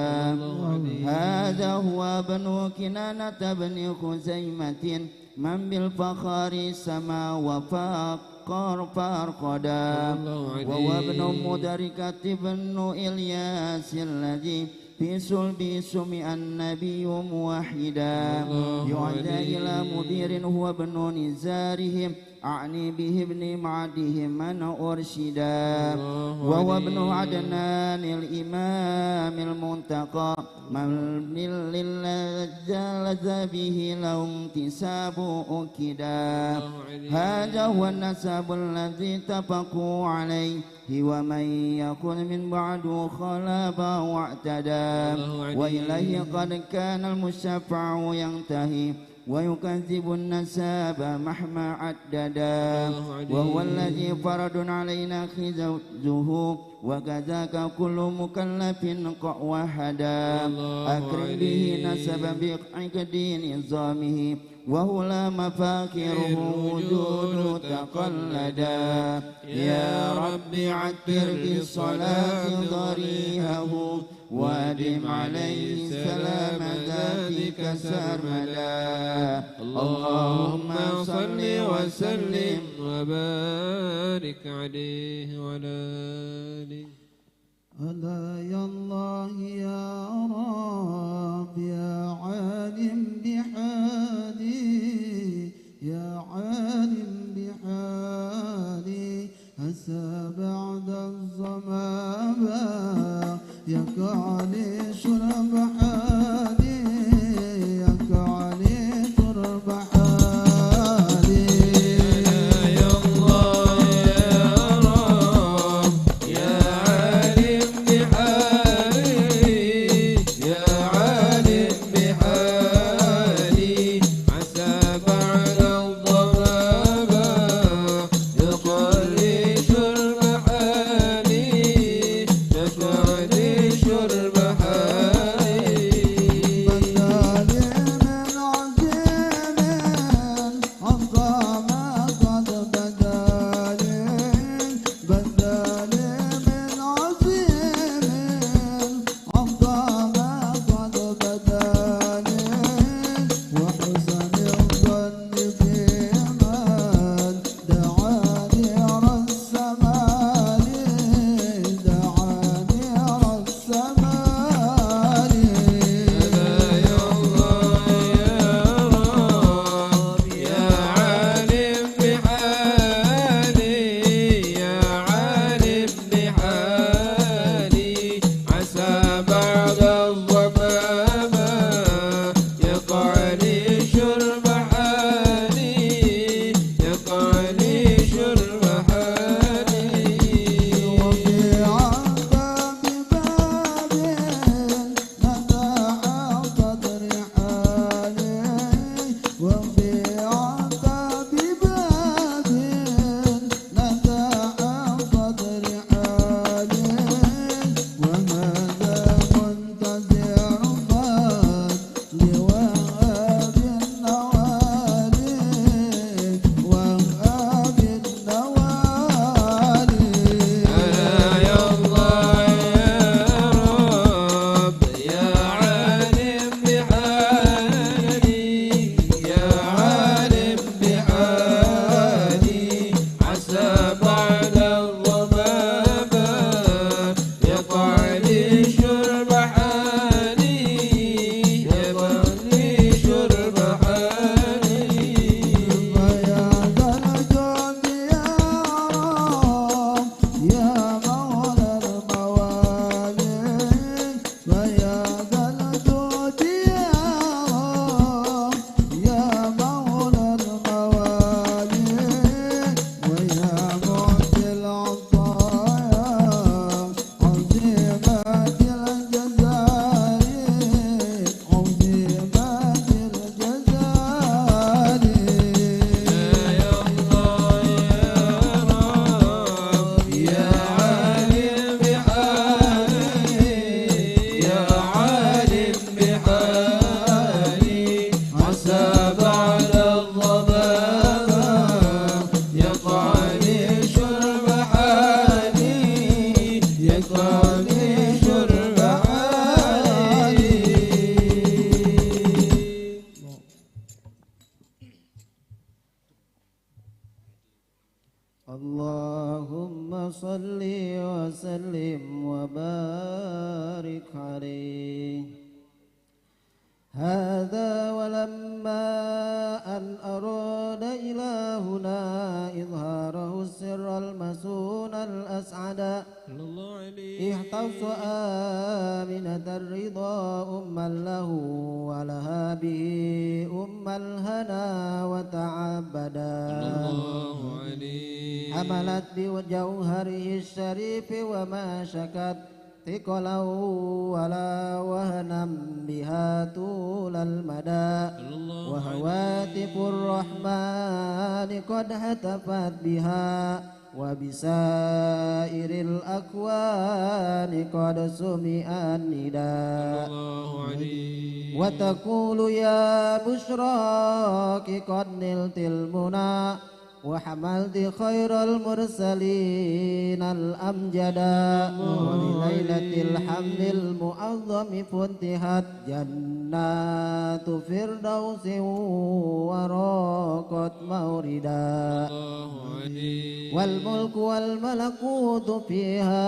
هذا هو بن كنانة بن خزيمة من بالفخار سما وفاقر فارقدا وهو ابن مدركة بن إلياس الذي في صلب سمع النبي موحدا يعدى إلى مدير هو ابن نزارهم أعني به ابن معدهم من أرشدا وهو ابن عدنان الإمام المنتقى من للذ به له انتساب أكدا هذا هو النسب الذي اتفقوا عليه ومن يكن من بعد خلاب واعتدى وإليه قد كان المشفع ينتهي ويكذب النساب مهما عددا وهو الذي فرد علينا خزوه وكذاك كل مكلف وحدا أكرم به نسبا بعقد نظامه وهو لا مفاخره وجود تقلدا يا رب عتر بالصلاة ضريحه وادم عليه سلام ذاتك سرمدا اللهم صل وسلم وبارك عليه وعلى آله ألا يا الله يا رب يا عالم بحالي يا عالم بحالي هسا بعد الظما يكالي شرب حالي يكالي شرب حالي يا الله يا رب يا عالم بحالي يا عالم بحالي عسى بعد الظما اللهم صل وسلم وبارك عليه. هذا ولما أن أراد إلهنا إظهاره السر المسون الأسعد احتفظ آمنة الرضا أما له ولها به أم الهنا وتعبدا. حملت بجوهره الشريف وما شكت ثقلا ولا وهنا بها طول المدى. وهواتف الرحمن قد هتفت بها وبسائر الأكوان قد سمع النداء. وتقول يا بشراك قد نلت المنى وحملت خير المرسلين الأمجدا. ولليلة الحمد المعظم فتحت جنات فردوس وراقت موردا. والملك والملكوت فيها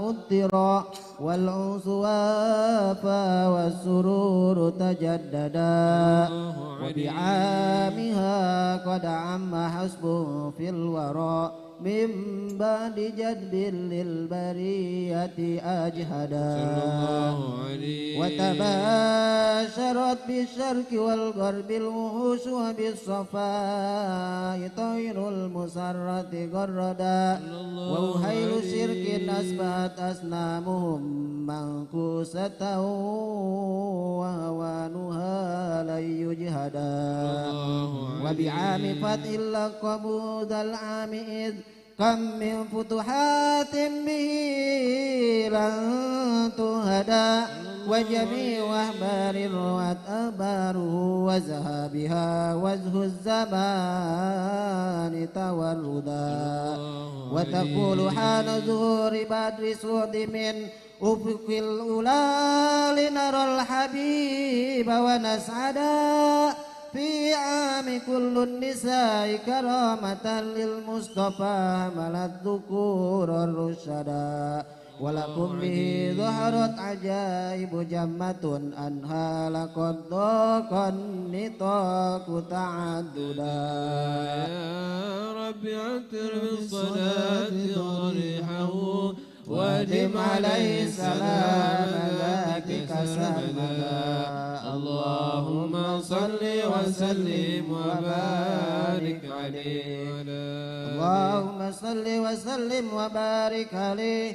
أطرا والأنس وافى والسرور تجددا. وبعامها قد عم حسبه في الورى من بعد جدب للبرية أجهدا. وتباشرت بالشرق والغرب الوحوش وبالصفاء طير المسرة غردا. ووهيل شرك أصبحت أصنامهم منكوسة وهوانها لن يجهدا. وبعام فتح لقبوا ذا العام إذ كم من فتوحات به لن تهدى. وجميع أحبار روت أخباره وذهابها وجه الزمان توردا. وتقول حان ظهور بدر سعد من أفق الأولى لنرى الحبيب ونسعدا. في عام كل النساء كرامة للمصطفى حملت ذكور الرشدا. ولكم به ظهرت عجائب جمة أنها لقد ضاق النطاق تعددا. يا رب عتر بالصلاة ضريحه وادم عليه السلام ذاتك سرمدا. اللهم صل وسلم وبارك عليه. اللهم صل وسلم وبارك عليه.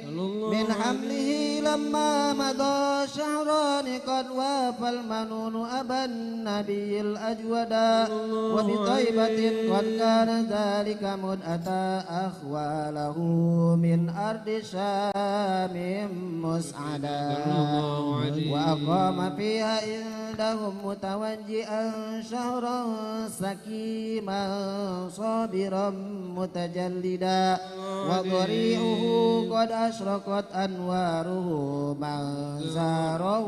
من حمله لما مضى شهران قد وافى المنون أبا النبي الأجودا. وبطيبة قد كان ذلك مذ أتى أخواله من أرض شام مسعدا. وأقام فيها عندهم متوجئا شهرا سكيما صابرا متجلدا. وضريعه قد أشرقت أنواره من زاره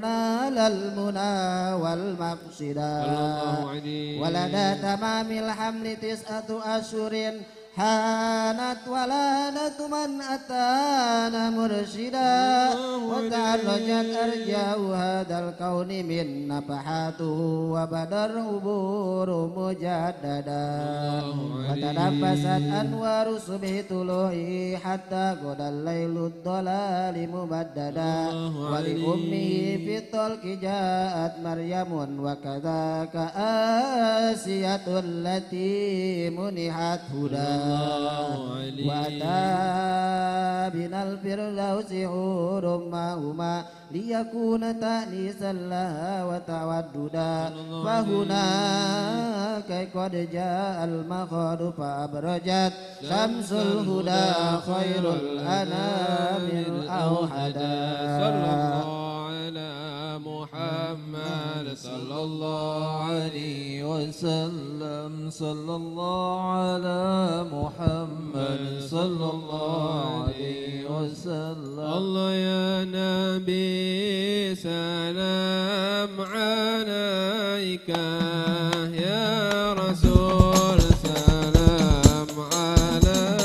نال المنى والمقصدا. ولدى تمام الحمل 9 أشهر حانت ولادة من أتانا مرشدا. وتعرجت أرجاء هذا الكون من نفحاته وبدا العبور مجددا. وتنفست أنوار صبح طلوعه حتى غدا الليل الضلال مبددا. ولأمه في الطلق جاءت مريم وكذاك آسية التي منحت هدى. وأتى بنا الفردوس حور معهما ليكون تأنيسا لها وتوددا. فهناك قد جاء المخاض فأبرجت شمس الهدى خير الأنام الأوحدا. محمد صلى الله عليه وسلم. صلى الله على محمد صلى الله عليه وسلم. الله يا نبي سلام عليك يا رسول سلام عليك.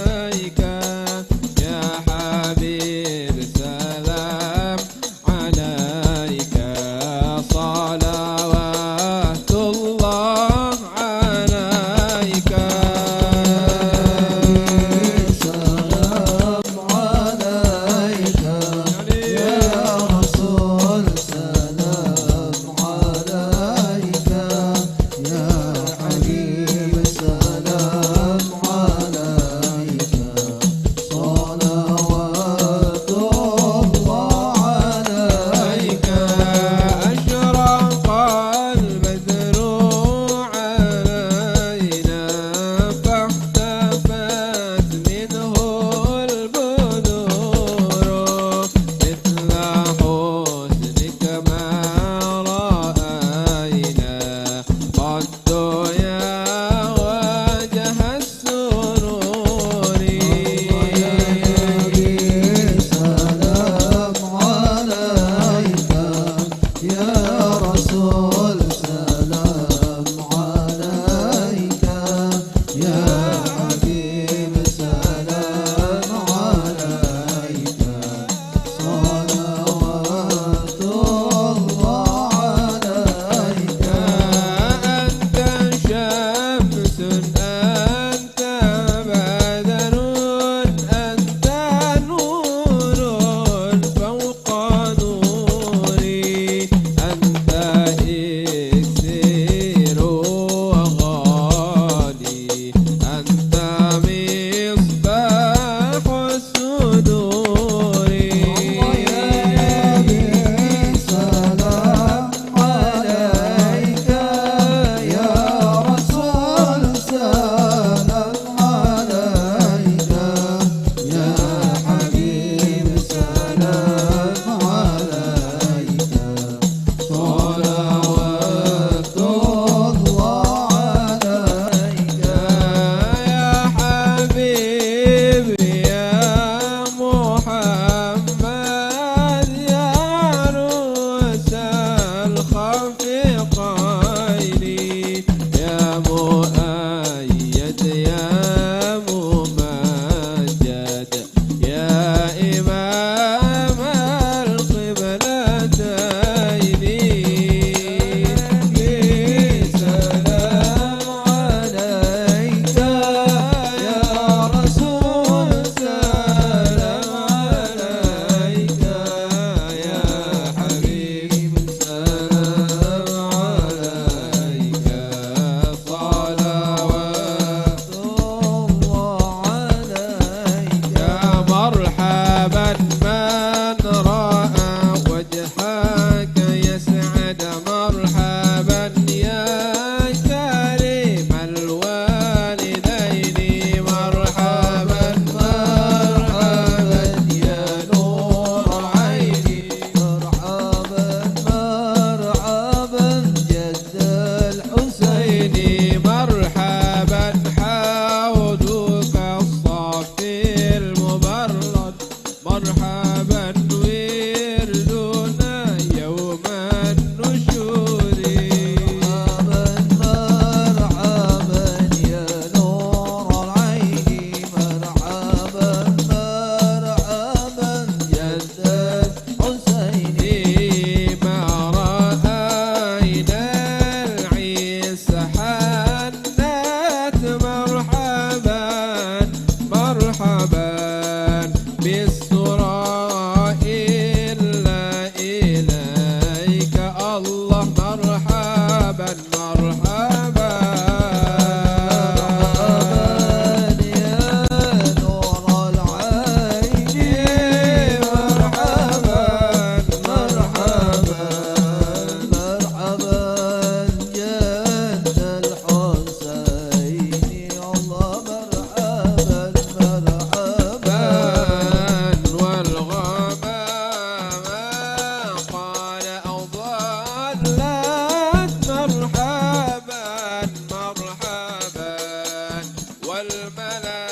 والملا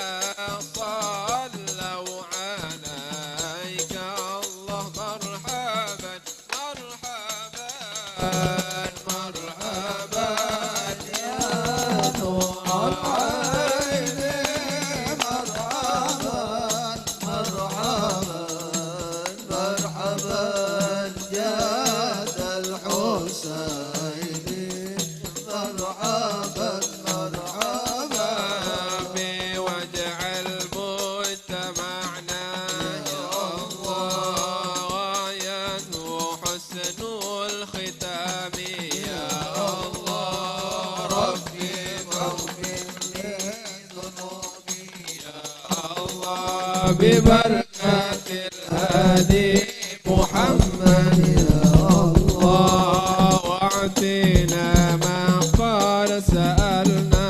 صلوا عليك الله مرحبا مرحبا مرحبا يا نور العين مرحبا مرحبا مرحبا جاد الحسين مرحبا مرحبا بوجع المجتمعنا يا الله غايته حسن الختام يا الله ربي فاغفر لي ذنوبي يا الله ببركة الهادي محمد يا الله واعطينا ما قال سألنا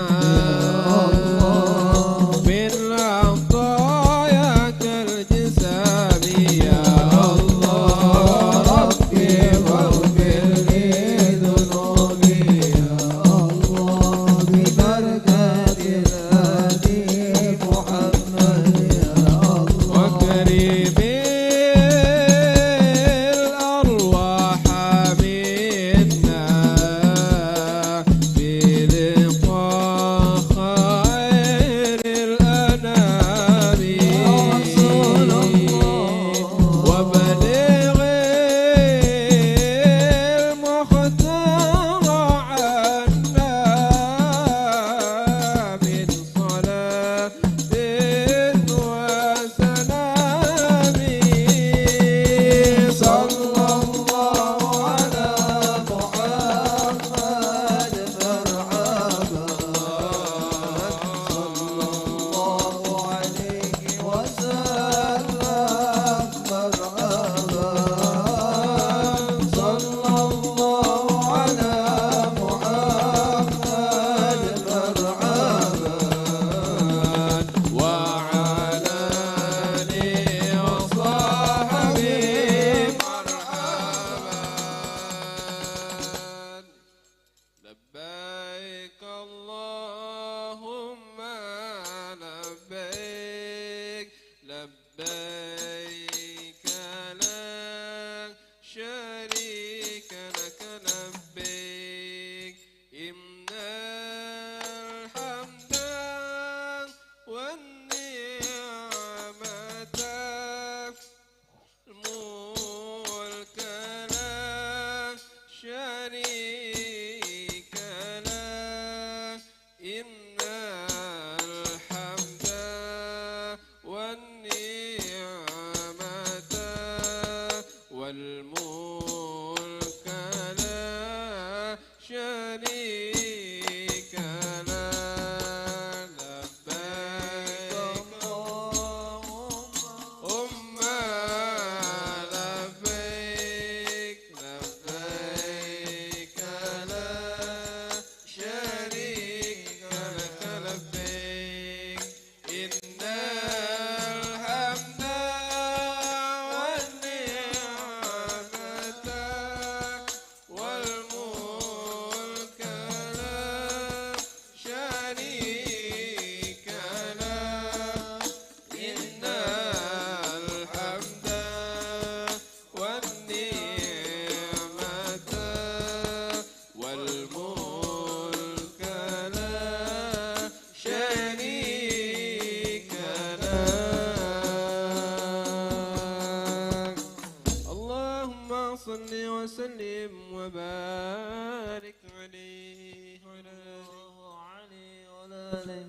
من عطاياك الجسام يا الله ربي واغفر لي ذنوبي يا الله ببركة الهادي محمد يا الله وكريم الأرواح منا بلقاء خير الأنام وبلغ المختار عنا من صلاة وسلام صلى الله على محمد مرحبا صلى الله عليه وسلم مرحبا صلى الله على محمد مرحبا وعلى آله وصحبه مرحبا لبيك اللهم لبيك لبيك لا شريك لك لبيك إن الحمد والنعمة الملك لا شريك له إن الحمد والنعمة والملك لا شريك له لبيك اللهم لبيك لبيك لا شريك لك لبيك إن الحمد والنعمة والملك لا شريك له إن الحمد والنعمة والملك لا شريك له اللهم صل وسلم وبارك عليه وعلى آله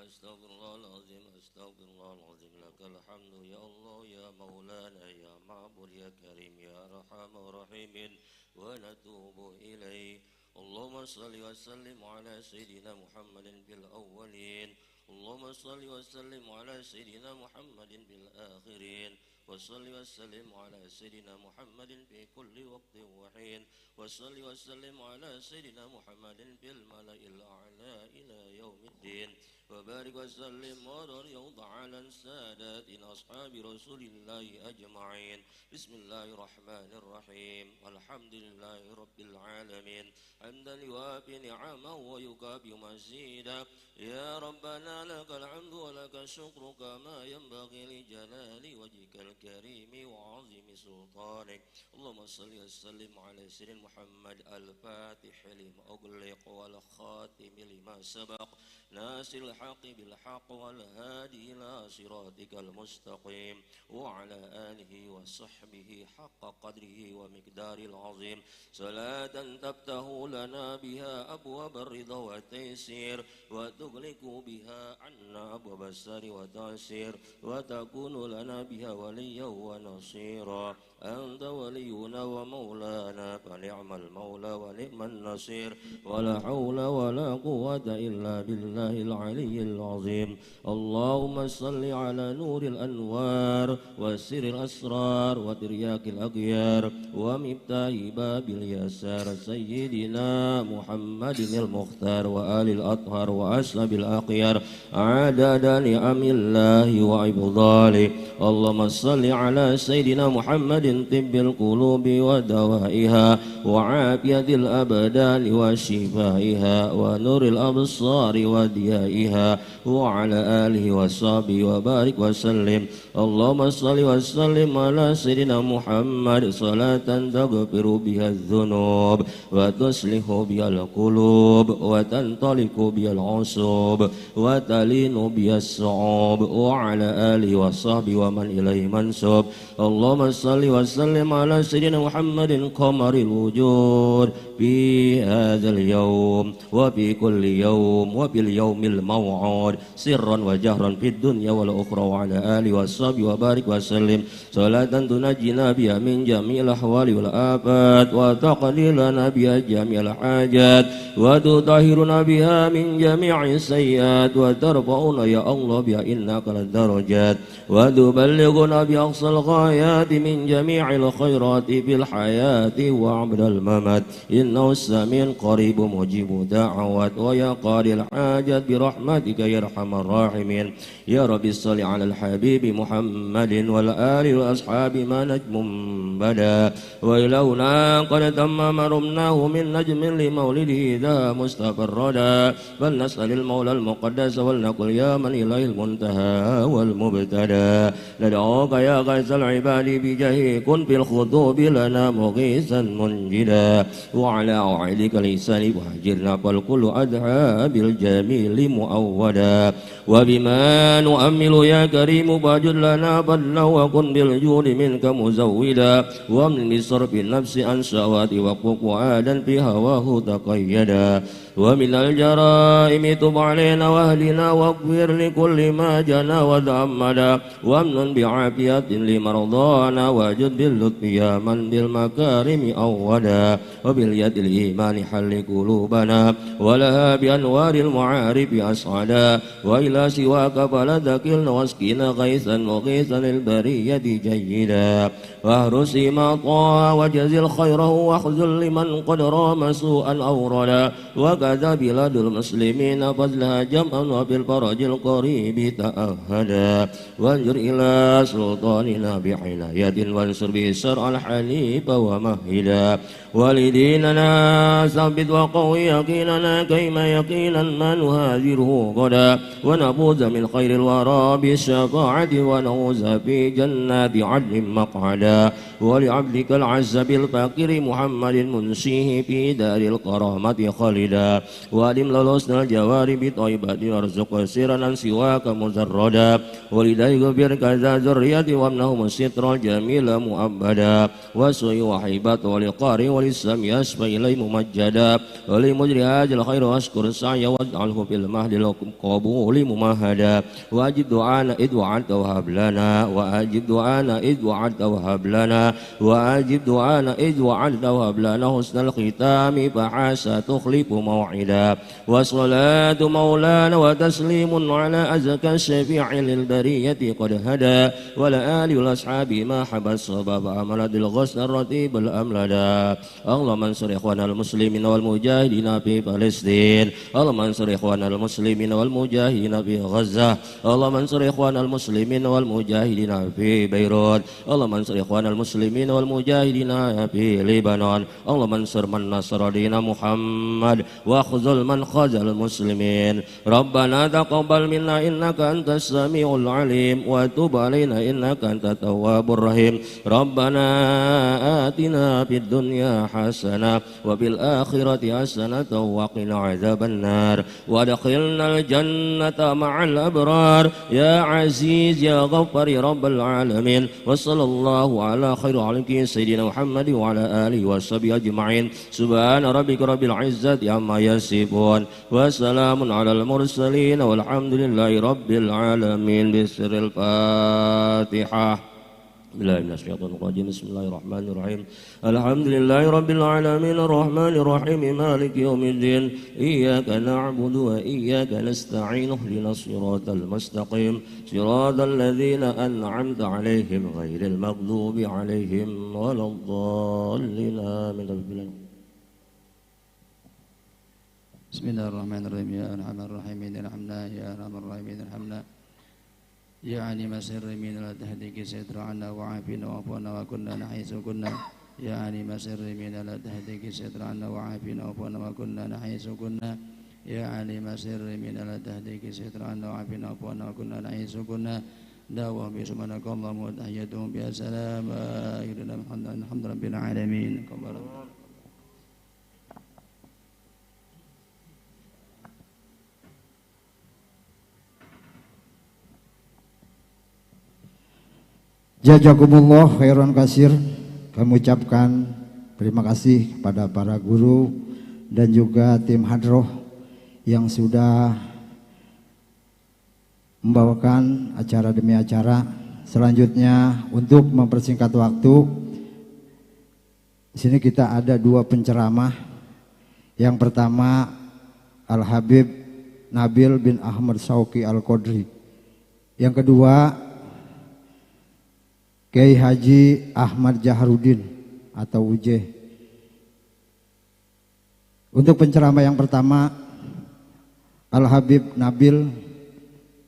أستغفر الله العظيم أستغفر الله العظيم لك الحمد يا الله يا مولانا يا معبود يا كريم يا أرحم الراحمين ونتوب إليه اللهم صل وسلم على سيدنا محمد بالأولين اللهم صل وسلم على سيدنا محمد بالآخرين وصل وسلم على سيدنا محمد في كل وقت وحين وصل وسلم على سيدنا محمد في الملأ الأعلى إلى يوم الدين وبارك وسلم وبارك على السادات أصحاب رسول الله أجمعين بسم الله الرحمن الرحيم الحمد لله رب العالمين حمدا يوافي نعمه ويكافئ مزيدا يا ربنا لك الحمد ولك الشكر كما ينبغي لجلال وجهك الكريم وعظيم سلطانك اللهم صل وسلم على سيدنا محمد الفاتح لما أغلق والخاتم لما سبق ناصر الحق بالحق والهادي إلى صراطك المستقيم وعلى آله وصحبه حق قدره ومقدار العظيم صلاة تفتح لنا بها أبواب الرضا والتيسير وتغلق بها عنا أبواب السر والتعسير وتكون لنا بها وليا ونصيرا أنت ولينا ومولانا فنعم المولى ونعم النصير ولا حول ولا قوة إلا بالله العلي العظيم اللهم صل على نور الأنوار وسر الأسرار وترياك الأغيار ومفتاح باب اليسار سيدنا محمد المختار وآل الأطهار وأصحاب الأخيار عدد نعم الله وإفضاله اللهم صل على سيدنا محمد طب القلوب ودوائها وعافية الأبدان وشفائها ونور الأبصار وديائها وعلى آله وصحبه وبارك وسلم اللهم صل وسلم على سيدنا محمد صلاة تغفر بها الذنوب وتصلح بها القلوب وتنطلق بها العصوب وتلين بها الصعوب وعلى آله وصحبه ومن إليه منسوب اللهم صل وسلم على سيدنا محمد قمر الوجود في هذا اليوم وفي كل يوم وفي اليوم الموعود سرا وجهرا في الدنيا والأخرى وعلى آله وصحبه وبارك وسلم صلاة تنجينا بها من جميع الأحوال والآفات وتقضي لنا بها جميع الحاجات وتطهرنا بها من جميع السيئات وترفعنا يا الله بها إنك للدرجات وتبلغنا بأقصى الغايات من جميع الخيرات في الحياة وعبر الممات إنه السميع قريب مجيب دعوات ويا قاضي الحاجات برحمتك يا أرحم الراحمين يا رب صل على الحبيب محمد والآل والأصحاب ما نجم بدا وإلهنا قد تم ما رمناه من نجم لمولده ذا مصطفى الردى فلنسأل المولى المقدس ولنقل يا من إليه المنتهى والمبتدى ندعوك يا غيث العباد بجاه كن في الخطوب لنا مغيثا منجدا وعلى أوعدك لسان وهجرنا فالكل أدعى بالجميل مؤودا وبما نؤمل يا كريم فاجد لنا فضلا وكن بالجود منك مزودا ومن بصرف النفس عن شهوات وقوق عادا في هواه تقيدا ومن الجرائم تب علينا واهدنا واغفر لكل ما جنى وتعمدا وامن بعافية لمرضانا واجد باللطف يا من بالمكارم أودا وباليد الإيمان حل قلوبنا ولها بأنوار المعارف أسعدا وإلى سواك فلا تكلنا واسقنا غيثا مغيثا البرية جيدا واهرس ما طاع وجزل خيره واخذل لمن قد رام سوءا أوردا وكذا بلاد المسلمين فضلها جمعا وفي الفرج القريب تأهدا وانجر إلى سلطاننا بعناية وانصر به الشرع الحنيف ومهدا ولديننا ثبت وقوي يقيننا كيما يقينا ما نهاجره غدا ونفوز من خير الورى بالشفاعة ونعوذ في جنات عدن مقعدا ولعبدك العز بالفقير محمد منشيه في دار الكرامة خالدا وادم للحسن الجوارب طيبة وارزق سرا سواك مزردا ولديك بركة ذرية وابنهم الستر الجميل مؤبدا وسوء وحيبة ولقار وللسم يشفى إليه ممجدا ولمجري هذا الخير أشكر السعي واجعله في المهد القبول ممهدا وأجب دعانا إذ وعدت وهب لنا وأجب دعانا إذ وعدت وهب لنا وأجب دعانا إذ وعدت وهب لنا حسن الختام فحاسا تخلف موعدا والصلاة مولانا وتسليم على أزكى الشفيع للبرية قد هدى ولا آل والأصحاب ما حبى الصباب عملت الغصن الرتيب الأملدا اللهم انصر إخواننا المسلمين والمجاهدين في فلسطين اللهم انصر إخواننا المسلمين والمجاهدين في غزة اللهم انصر إخواننا المسلمين والمجاهدين في بيروت اللهم انصر إخواننا المسلمين والمجاهدين في لبنان اللهم انصر من نصر دين محمد واخذل من خذل المسلمين ربنا تقبل منا إنك أنت السميع العليم وتب علينا إنك أنت التواب الرحيم ربنا آتنا في الدنيا حسنة وفي الآخرة حسنة وقنا عذاب النار وادخلنا الجنة مع الأبرار يا عزيز يا غفار يا رب العالمين وصلى الله على خير خلقه سيدنا محمد وعلى آله وصحبه أجمعين سبحان ربك رب العزة عما يصفون وسلام على المرسلين والحمد لله رب العالمين بسر الفاتحة بالله من الشيطان الرجيم بسم الله الرحمن الرحيم الحمد لله رب العالمين الرحمن الرحيم مالك يوم الدين إياك نعبد وإياك نستعين اهدنا الصراط المستقيم صراط الذين أنعمت عليهم غير المغضوب عليهم ولا الضالين آمين. بسم الله الرحمن الرحيم يا أرحم الراحمين ارحمنا يا أرحم الراحمين ارحمنا يا عليم سر من لا تهديك ستر عنا وعافنا وعفونا وكنا حيث كنا يا عليم سر من لا تهديك ستر عنا وعافنا وعفونا وكنا حيث كنا يا عليم سر من لا تهديك ستر عنا وعافنا وعفونا وكنا حيث كنا دعوهم بسبحانك اللهم وتحيتهم بها سلام الحمد رب العالمين. Jazakumullah khairan kasir. Kami ucapkan terima kasih kepada para guru dan juga tim hadroh yang sudah membawakan acara demi acara. Selanjutnya untuk mempersingkat waktu, di sini kita ada dua penceramah. Yang pertama Al-Habib Nabil bin Ahmad Sauki Al-Qadri. Yang kedua Kiai Haji Ahmad Jaharudin atau UJ. Untuk penceramah yang pertama Al-Habib Nabil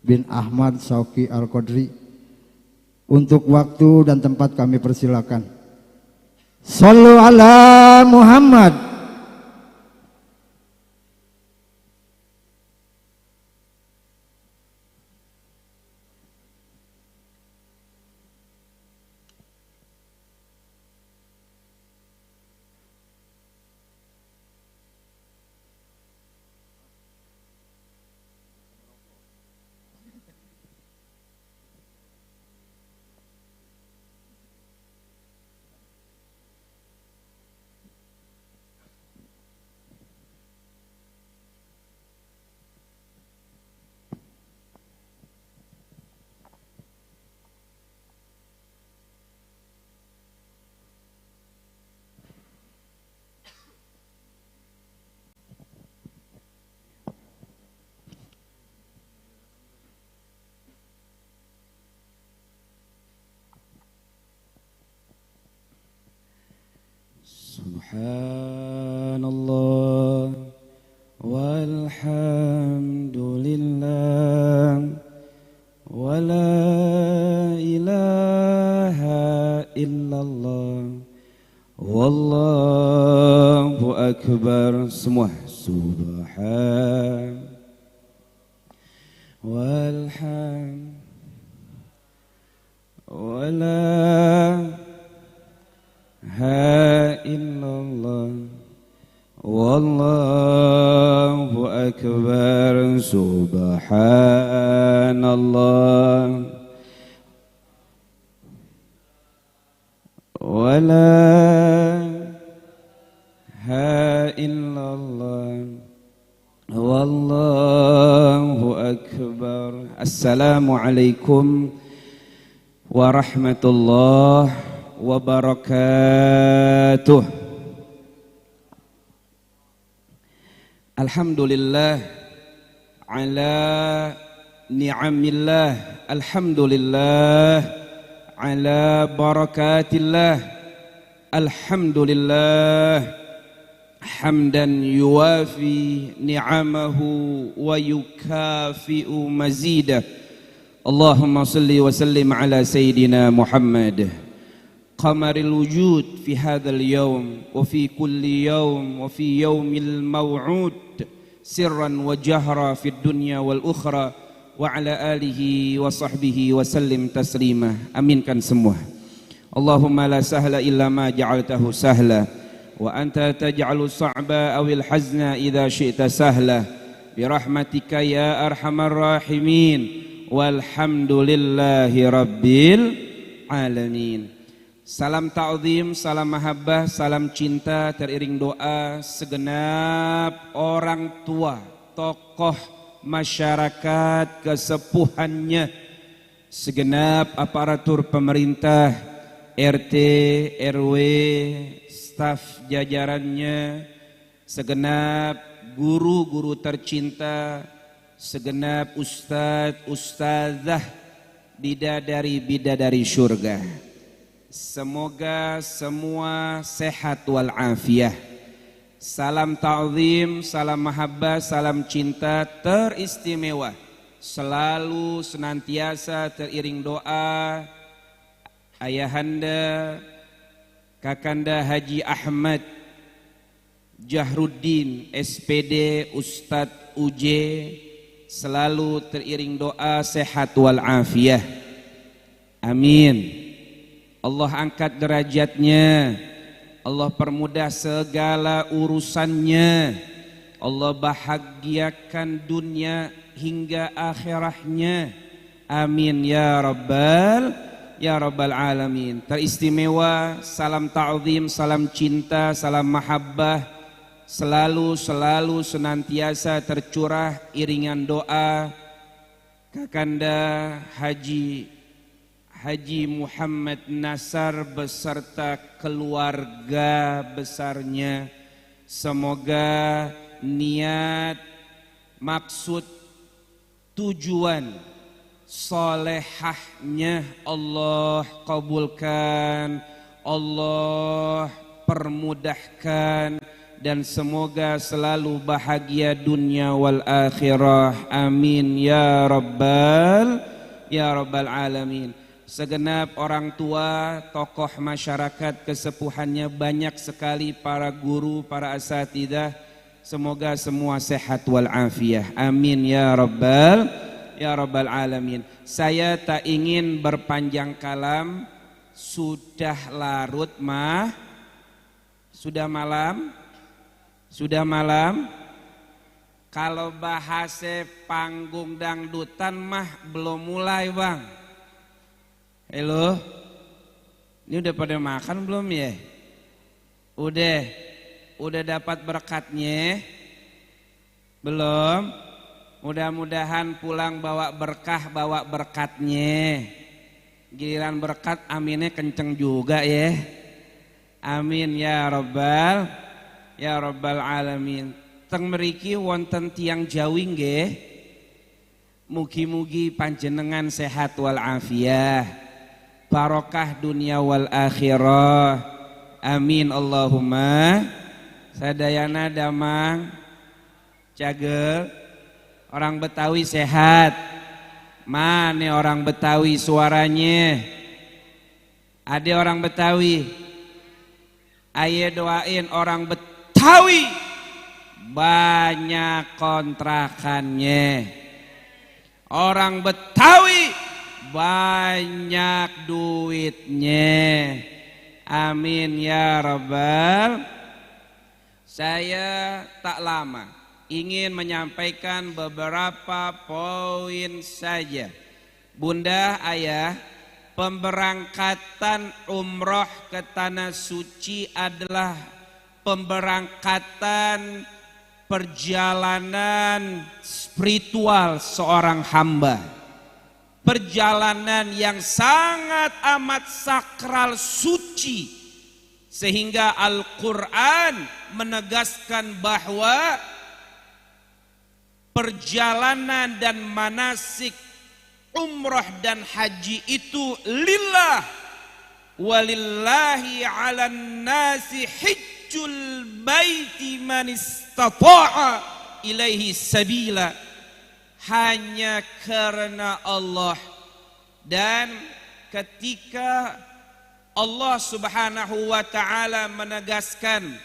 bin Ahmad Sauki Al-Qadri. Untuk waktu dan tempat kami persilakan. Shallu ala Muhammad. Subhanallah walhamdulillah wa la ilaha illallah wallahu akbar. Semua subhan walham wa la ha illallah wallahu akbar. Subhanallah wa la ha illallah Wallahu akbar. Assalamualaikum warahmatullahi wabarakatuh. Alhamdulillah ala ni'amillah. Alhamdulillah ala barakatillah. Alhamdulillah hamdan yuwafi ni'amahu wa yukafi'u mazidah. Allahumma salli wa sallim ala sayyidina Muhammad qamaril wujud fi hadzal yawm wa fi kulli yawm wa fi yawmil maw'ud sirran wa jahra fid dunya wal ukhra wa ala alihi wa sahbihi wa sallim taslima. Aminkan semua. Allahumma la sahla illa ma ja'altahu sahla wa anta taj'alu sa'ba awil hazna idza syi'ta sahla birahmatika ya arhamar rahimin walhamdulillahi rabbil alamin. Salam ta'zim, salam mahabbah, salam cinta teriring doa segenap orang tua, tokoh masyarakat kesepuhannya, segenap aparatur pemerintah, RT, RW, staf jajarannya, segenap guru-guru tercinta, segenap ustadz, ustadzah, bidadari-bidadari syurga. Semoga semua sehat walafiat. Salam ta'zim, salam mahabbah, salam cinta teristimewa selalu senantiasa teriring doa ayahanda Kakanda Haji Ahmad Jahruddin SPD Ustadz UJ, selalu teriring doa sehat walafiat. Amin. Allah angkat derajatnya, Allah permudah segala urusannya, Allah bahagiakan dunia hingga akhirahnya. Amin ya rabbal alamin. Teristimewa salam ta'zim, salam cinta, salam mahabbah selalu senantiasa tercurah iringan doa Kakanda Haji Muhammad Nasar beserta keluarga besarnya. Semoga niat, maksud, tujuan solehahnya Allah kabulkan, Allah permudahkan, dan semoga selalu bahagia dunia wal akhirah. Amin ya rabbal alamin. Segenap orang tua, tokoh masyarakat kesepuhannya, banyak sekali para guru, para asatidzah, semoga semua sehat walafiat. Amin ya rabbal alamin. Saya tak ingin berpanjang kalam, sudah larut sudah malam. Kalau bahasa panggung dangdutan mah belum mulai bang. Halo, ini udah pada makan belum ya? Udah dapat berkatnya? Belum? Mudah-mudahan pulang bawa berkah, bawa berkatnya. Giliran berkat aminnya kenceng juga ya. Amin ya rabbal alamin. Teng mriki wonten tiang Jawi nggih. Mugi-mugi panjenengan sehat walafiat. Barokah dunia wal akhirah. Amin Allahumma. Sadayana damang cagel. Orang Betawi sehat. Mana orang Betawi suaranya? Ada orang Betawi? Ayo doain orang Betawi banyak kontrakannya. Orang Betawi banyak duitnya. Amin ya rabbal. Saya tak lama ingin menyampaikan beberapa poin saja. Bunda, ayah, pemberangkatan umroh ke tanah suci adalah pemberangkatan perjalanan spiritual seorang hamba. Perjalanan yang sangat amat sakral suci, sehingga Al-Quran menegaskan bahwa perjalanan dan manasik umrah dan haji itu lillah, walillahi 'alan nasi hijjul baiti man istata'a ilaihi sabila, hanya karena Allah. Dan ketika Allah Subhanahu wa ta'ala menegaskan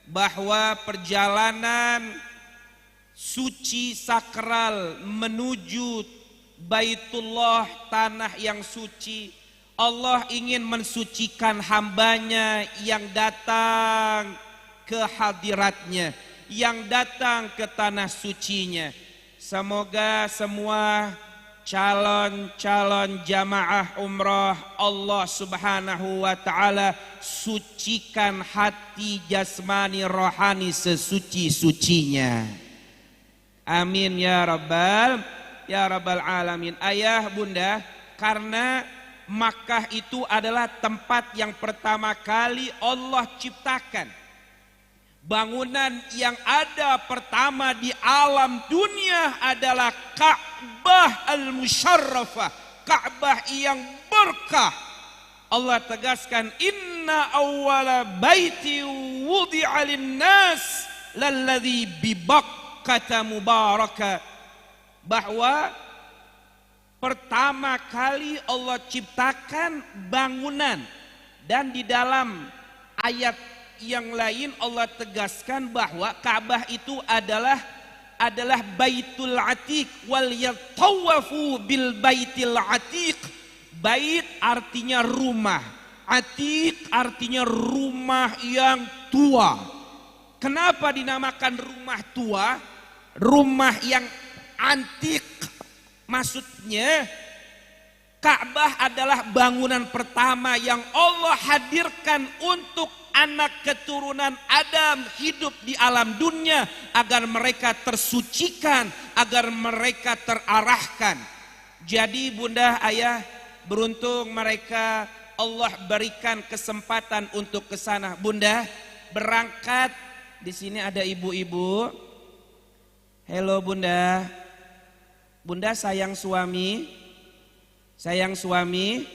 bahwa perjalanan suci sakral menuju Baitullah, tanah yang suci, Allah ingin mensucikan hambanya yang datang ke hadiratnya, yang datang ke tanah sucinya. Semoga semua calon-calon jamaah umrah Allah Subhanahu wa ta'ala sucikan hati jasmani rohani sesuci-sucinya. Amin ya rabbal alamin. Ayah bunda, karena Makkah itu adalah tempat yang pertama kali Allah ciptakan. Bangunan yang ada pertama di alam dunia adalah Ka'bah al-Musyarrafah, Ka'bah yang berkah. Allah tegaskan, inna awwala baiti wudi'a lin-nas lalladzi bi Bakkah mubaraka, bahwa pertama kali Allah ciptakan bangunan, dan di dalam ayat yang lain Allah tegaskan bahwa Ka'bah itu adalah Baitul Atiq, wal yatawafu bil Baitil Atiq. Bait artinya rumah, Atiq artinya rumah yang tua. Kenapa dinamakan rumah tua? Rumah yang antik. Maksudnya Ka'bah adalah bangunan pertama yang Allah hadirkan untuk anak keturunan Adam hidup di alam dunia, agar mereka tersucikan, agar mereka terarahkan. Jadi bunda, ayah, beruntung mereka Allah berikan kesempatan untuk ke sana. Bunda berangkat, di sini ada ibu-ibu. Halo bunda. Bunda sayang suami? Sayang suami?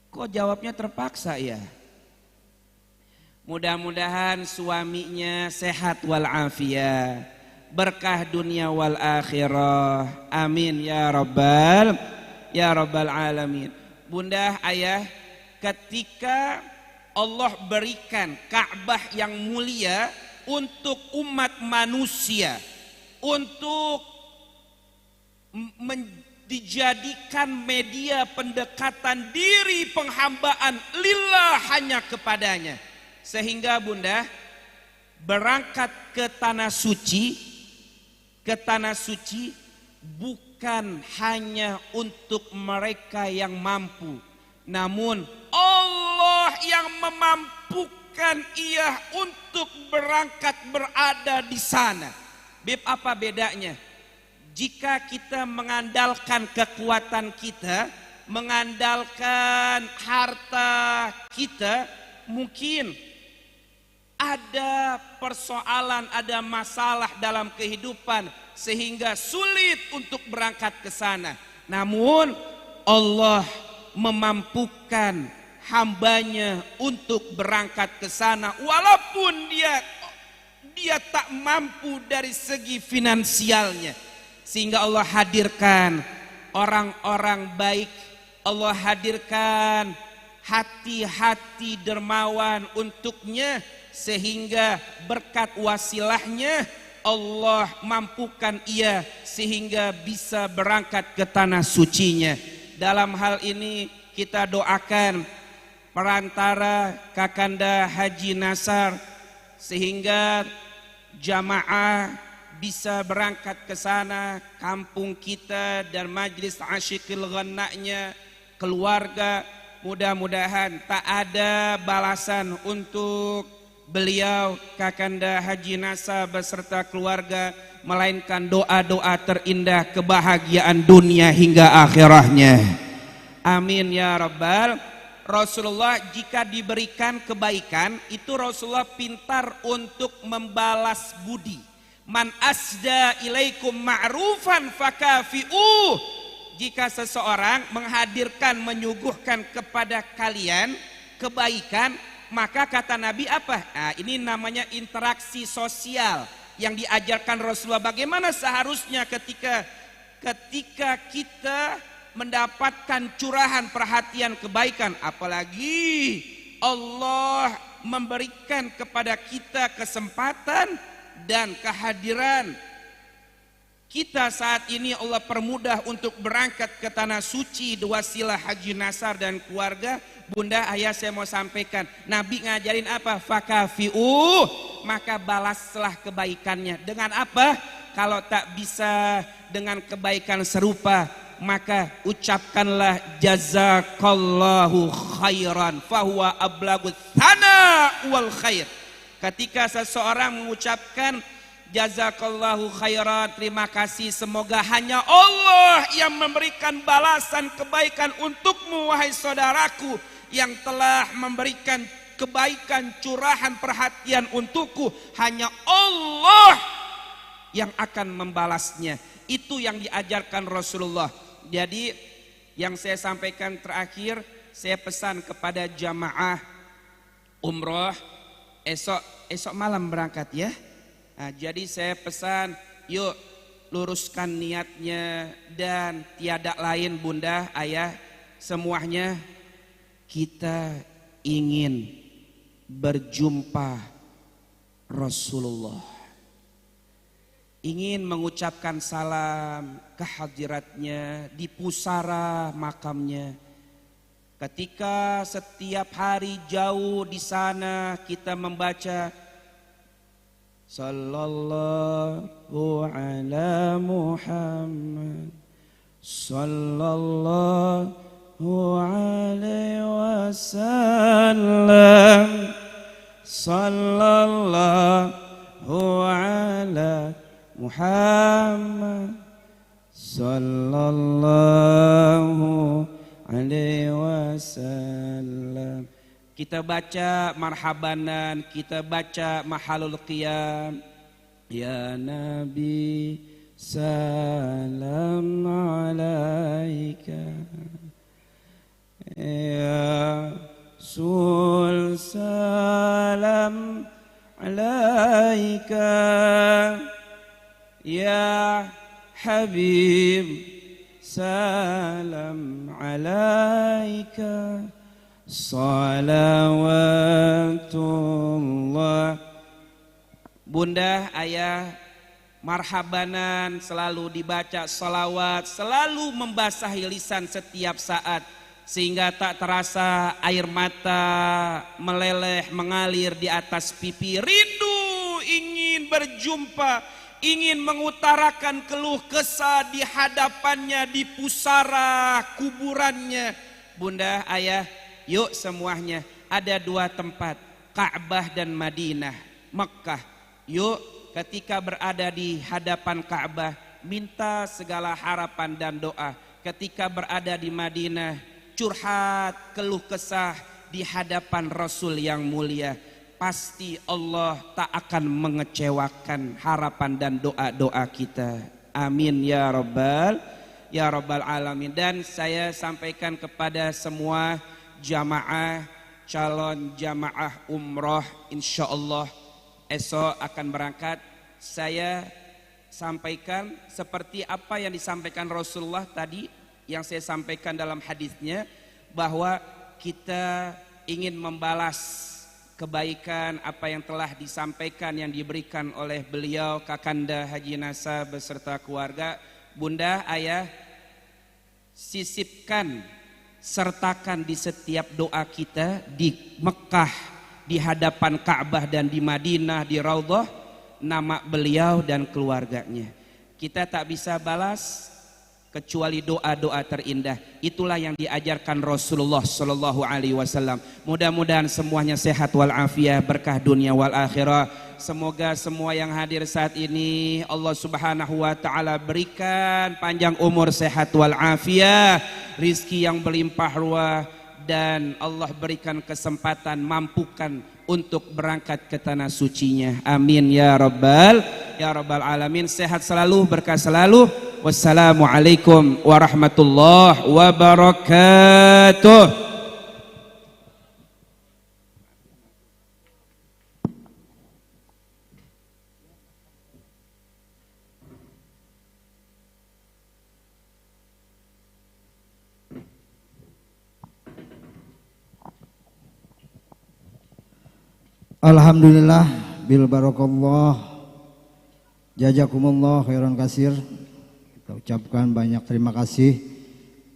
Kok jawabnya terpaksa ya? Mudah-mudahan suaminya sehat walafiat, berkah dunia wal akhirah. Amin ya rabbal alamin. Bunda, ayah, ketika Allah berikan Ka'bah yang mulia untuk umat manusia, untuk dijadikan media pendekatan diri penghambaan lillah, hanya kepadanya, sehingga bunda berangkat ke tanah suci bukan hanya untuk mereka yang mampu, namun Allah yang memampukan ia untuk berangkat berada di sana. Apa bedanya? Jika kita mengandalkan kekuatan kita, mengandalkan harta kita, mungkin ada persoalan, ada masalah dalam kehidupan sehingga sulit untuk berangkat ke sana. Namun Allah memampukan hambanya untuk berangkat ke sana, walaupun dia tak mampu dari segi finansialnya. Sehingga Allah hadirkan orang-orang baik, Allah hadirkan hati-hati dermawan untuknya, sehingga berkat wasilahnya Allah mampukan ia sehingga bisa berangkat ke tanah sucinya. Dalam hal ini kita doakan perantara Kakanda Haji Nasar, sehingga jamaah bisa berangkat ke sana, kampung kita dan majlis asyikil ghanaknya, keluarga. Mudah-mudahan tak ada balasan untuk beliau Kakanda Haji Nasa beserta keluarga, melainkan doa-doa terindah kebahagiaan dunia hingga akhirahnya. Amin ya Rabbal. Rasulullah jika diberikan kebaikan itu Rasulullah pintar untuk membalas budi. Man asda ilaikum ma'rufan fakafi'uh. Jika seseorang menghadirkan, menyuguhkan kepada kalian kebaikan, maka kata Nabi apa? Nah, ini namanya interaksi sosial yang diajarkan Rasulullah. Bagaimana seharusnya ketika kita mendapatkan curahan perhatian kebaikan, apalagi Allah memberikan kepada kita kesempatan dan kehadiran kita saat ini. Allah permudah untuk berangkat ke tanah suci wasilah Haji Nasar dan keluarga. Bunda, ayah, saya mau sampaikan, Nabi ngajarin apa? Fakafi'u, maka balaslah kebaikannya. Dengan apa? Kalau tak bisa dengan kebaikan serupa, maka ucapkanlah jazakallahu khairan fahuwa ablagu thana wal khair. Ketika seseorang mengucapkan jazakallahu khairan, terima kasih, semoga hanya Allah yang memberikan balasan kebaikan untukmu wahai saudaraku, yang telah memberikan kebaikan curahan perhatian untukku, hanya Allah yang akan membalasnya. Itu yang diajarkan Rasulullah. Jadi yang saya sampaikan terakhir, saya pesan kepada jamaah umroh, esok malam berangkat ya. Nah, jadi saya pesan, yuk luruskan niatnya, dan tiada lain bunda, ayah, semuanya kita ingin berjumpa Rasulullah, ingin mengucapkan salam kehadiratnya di pusara makamnya. Ketika setiap hari jauh di sana kita membaca sallallahu ala Muhammad sallallahu alaihi wasallam sallallahu ala Muhammad sallallahu alaihi wasallam. Kita baca marhabanan, kita baca mahalul qiyam. Ya Nabi salam alaika, ya Rasul salam alaika, ya Habib salam alaika, salawatullah. Bunda, ayah, marhabanan selalu dibaca, salawat selalu membasahi lisan setiap saat, sehingga tak terasa air mata meleleh mengalir di atas pipi. Rindu ingin berjumpa, ingin mengutarakan keluh kesah di hadapannya, di pusara kuburannya. Bunda, ayah, yuk semuanya, ada dua tempat, Ka'bah dan Madinah, Mekah. Yuk ketika berada di hadapan Ka'bah, minta segala harapan dan doa. Ketika berada di Madinah, curhat keluh kesah di hadapan Rasul yang mulia. Pasti Allah tak akan mengecewakan harapan dan doa-doa kita. Amin ya Rabbal alamin. Dan saya sampaikan kepada semua jamaah, calon jamaah umroh, insya Allah esok akan berangkat. Saya sampaikan seperti apa yang disampaikan Rasulullah tadi, yang saya sampaikan dalam hadisnya, bahwa kita ingin membalas kebaikan apa yang telah disampaikan, yang diberikan oleh beliau Kakanda Haji Nasa beserta keluarga. Bunda, ayah, sisipkan, sertakan di setiap doa kita di Mekah, di hadapan Ka'bah, dan di Madinah, di Raudhah, nama beliau dan keluarganya. Kita tak bisa balas kecuali doa-doa terindah. Itulah yang diajarkan Rasulullah Shallallahu Alaihi Wasallam. Mudah-mudahan semuanya sehat walafiat, berkah dunia wal akhirah. Semoga semua yang hadir saat ini Allah Subhanahu wa taala berikan panjang umur, sehat walafiat, rizki yang berlimpah ruah, dan Allah berikan kesempatan, mampukan untuk berangkat ke tanah sucinya. Amin ya rabbal alamin. Sehat selalu, berkah selalu. Wassalamualaikum warahmatullahi wabarakatuh. Alhamdulillah bil barakallah, jazakumullah khairan kasir. Kita ucapkan banyak terima kasih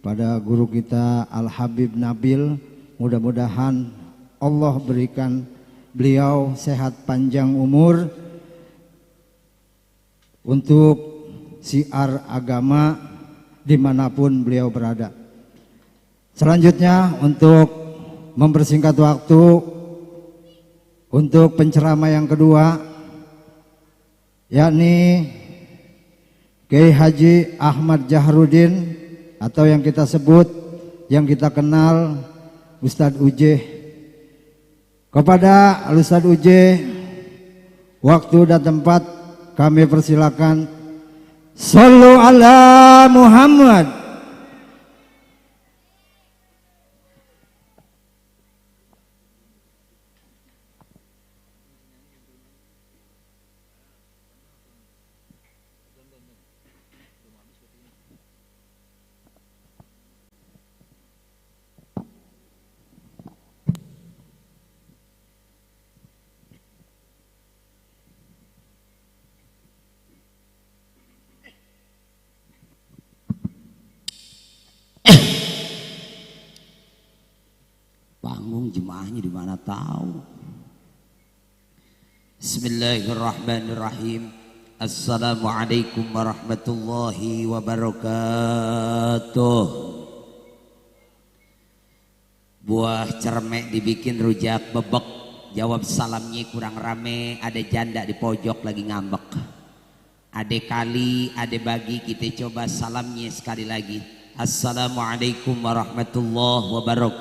pada guru kita Al Habib Nabil. Mudah-mudahan Allah berikan beliau sehat panjang umur untuk siar agama dimanapun beliau berada. Selanjutnya untuk mempersingkat waktu, untuk penceramah yang kedua, yakni Kiai Haji Ahmad Jahrudin, atau yang kita sebut, yang kita kenal Ustadz Uje. Kepada Ustadz Uje, waktu dan tempat kami persilakan. Shallu ala Muhammad. Panggung jemaahnya di mana tahu. Bismillahirrahmanirrahim. Assalamualaikum warahmatullahi wabarakatuh. Buah cermek dibikin rujak bebek, jawab salamnya kurang rame, ada janda di pojok lagi ngambek. Ade kali, ade bagi, kita coba salamnya sekali lagi. Assalamualaikum warahmatullahi wabarakatuh.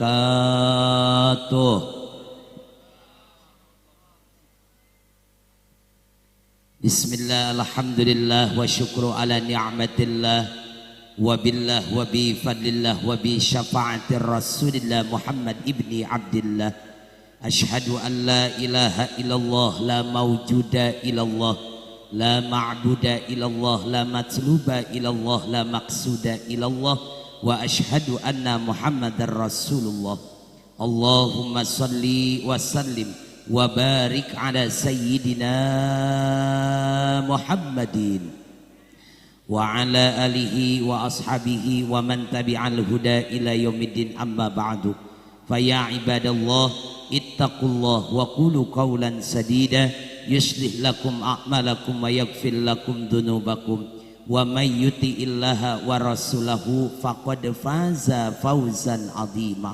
Bismillah, alhamdulillah, wa syukru ala ni'matillah, wa billah, wa bi fadlillah, wa bi syafa'atir rasulillah Muhammad ibni Abdillah. Ashhadu an la ilaha illallah, la mawjuda illallah, la ma'buda illallah, la matluba illallah, la maqsuda illallah, wa ashhadu anna Muhammadar Rasulullah. Allahumma salli wa sallim wa barik ala sayyidina Muhammadin wa ala alihi wa ashabihi wa man tabi'al huda ila yaumiddin, amma ba'du. Fa ya ibadallah ittaqullah wa qulu qawlan sadida yuslih lakum a'malakum wa yaghfir lakum dhunubakum wa may yuti'illaha wa rasulahu faqad faza fawzan 'azima.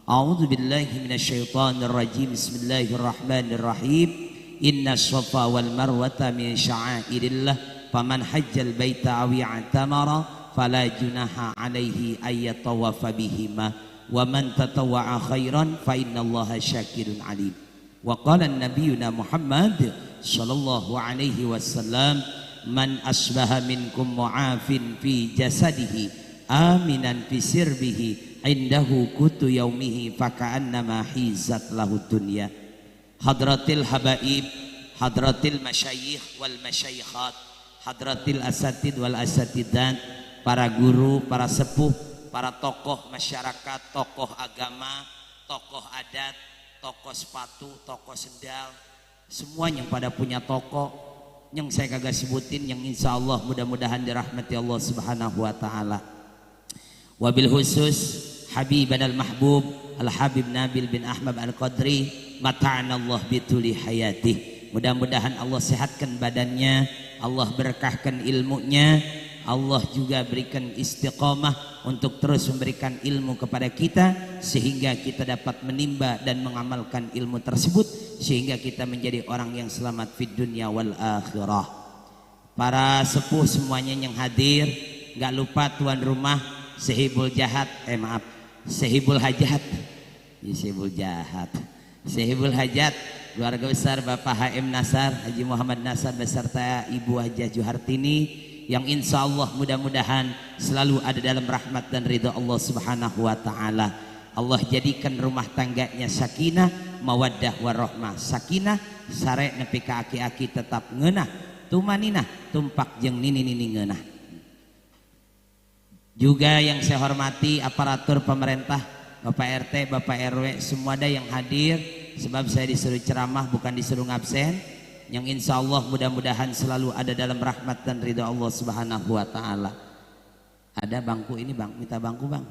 A'udzu billahi minasyaitonir rajim. Bismillahirrahmanirrahim. Innas safa wal marwata min sya'airillah faman hajjal baita aw i'tamara fala junaha 'alaihi ay yatawafa bihima wa man tatawwa'a khairan fa innallaha syakirun 'alim. Wa qala nabiyuna Muhammad sallallahu alaihi wasallam, man asbaha minkum mu'afin fi jasadihi aminan fi sirbihi indahu kutu yaumihi faka'annama hizat lahu dunya. Hadratil habaib, hadratil masyayikh wal masyayikhat, hadratil asatid wal asatidat, para guru, para sepuh, para tokoh masyarakat, tokoh agama, tokoh adat, tokoh sepatu, tokoh sendal, semuanya yang pada punya toko yang saya kagak sebutin, yang insya Allah mudah-mudahan dirahmati Allah subhanahu wa ta'ala. Wabil khusus Habiban al-Mahbub Al-Habib Nabil bin Ahmad Al-Qadri, mata'ana Allah bituli hayatih. Mudah-mudahan Allah sehatkan badannya, Allah berkahkan ilmunya, Allah juga berikan istiqomah untuk terus memberikan ilmu kepada kita sehingga kita dapat menimba dan mengamalkan ilmu tersebut sehingga kita menjadi orang yang selamat fid dunya wal akhirah. Para sepuh semuanya yang hadir, gak lupa tuan rumah Sehibul Hajat, keluarga besar Bapak HM Nasar, Haji Muhammad Nasar beserta Ibu Hajah Juhartini yang insya Allah mudah-mudahan selalu ada dalam rahmat dan ridha Allah Subhanahu wa Ta'ala. Allah jadikan rumah tangganya sakinah, mawaddah warahmah. Sakinah sare nepi ka aki-aki tetap ngeunah, tumaninah tumpak jeung nini-nini ngeunah. Juga yang saya hormati aparatur pemerintah, Bapak RT, Bapak RW, semua ada yang hadir sebab saya disuruh ceramah bukan disuruh ngabsen. Yang insya Allah mudah-mudahan selalu ada dalam rahmat dan ridha Allah Subhanahu wa Ta'ala. Ada bangku ini bang, minta bangku bang.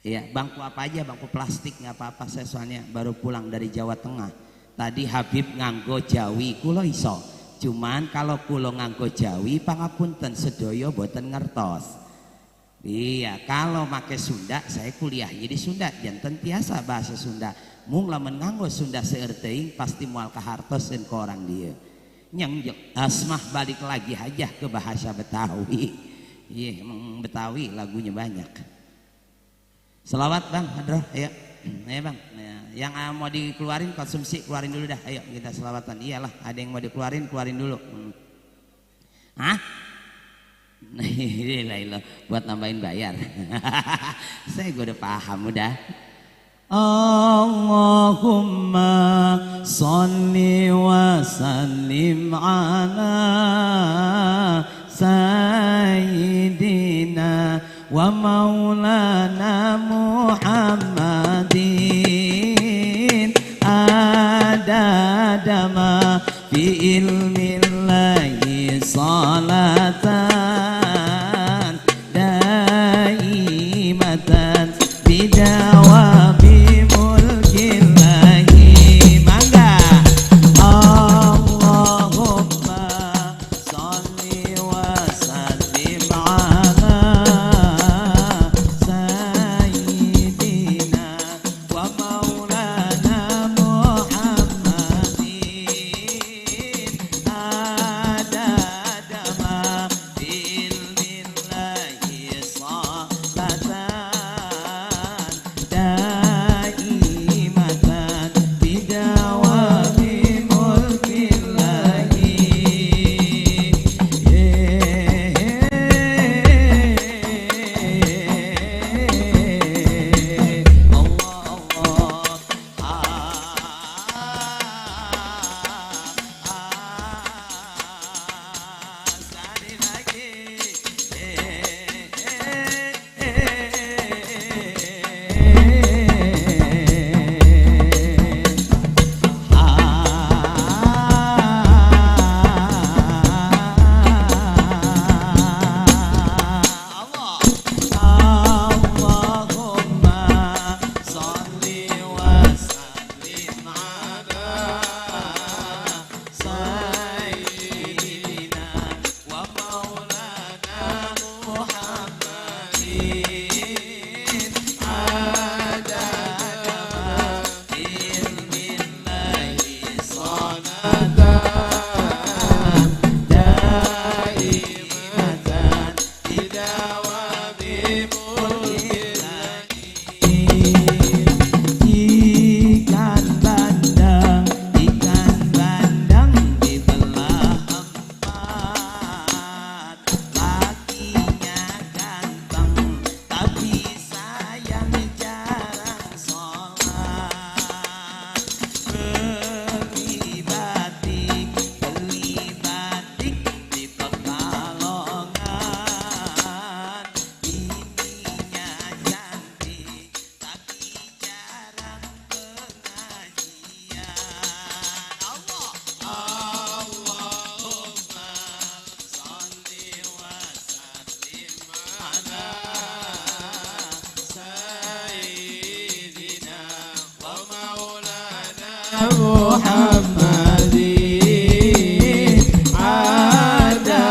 Ya bangku apa aja, bangku plastik nggak apa-apa. Saya soalnya baru pulang dari Jawa Tengah. Tadi Habib nganggo Jawi, kulo iso. Cuman kalau kulo nganggo Jawi, pangapunten sedoyo boten ngertos. Iya, kalau make Sunda, saya kuliahnya di Sunda, janten tiasa bahasa Sunda. Mung lamun nganggo Sunda seueur teuing pasti moal kahartoseun ka orang dieu. Nyang asmah balik lagi aja ke bahasa Betawi. Iya, Betawi lagunya banyak. Selawat Bang, hadroh, ayo. Ayo Bang. Nah, yang mau dikeluarin konsumsi keluarin dulu dah. Ayo kita selawatan. Iyalah, ada yang mau dikeluarin keluarin dulu. Hah? Nah, ini buat nambahin bayar. Saya udah paham udah. Allahumma salli wa sallim ala sayyidina wa maulana Muhammadin adadama fi ilmillahi salatan daimatan bidawam Muhammadin adadama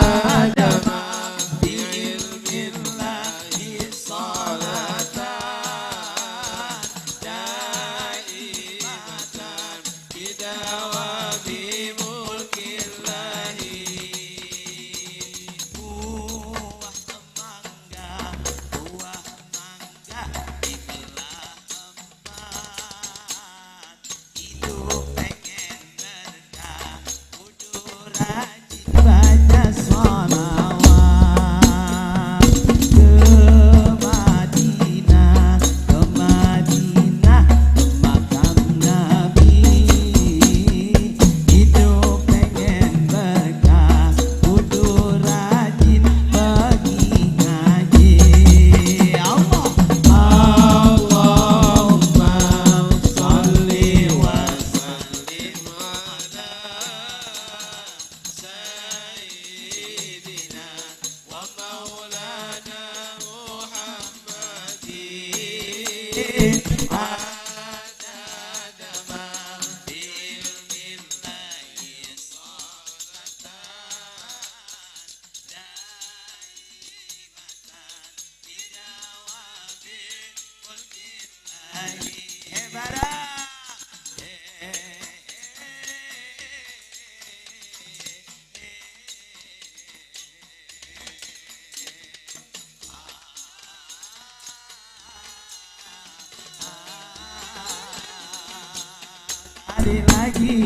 lagi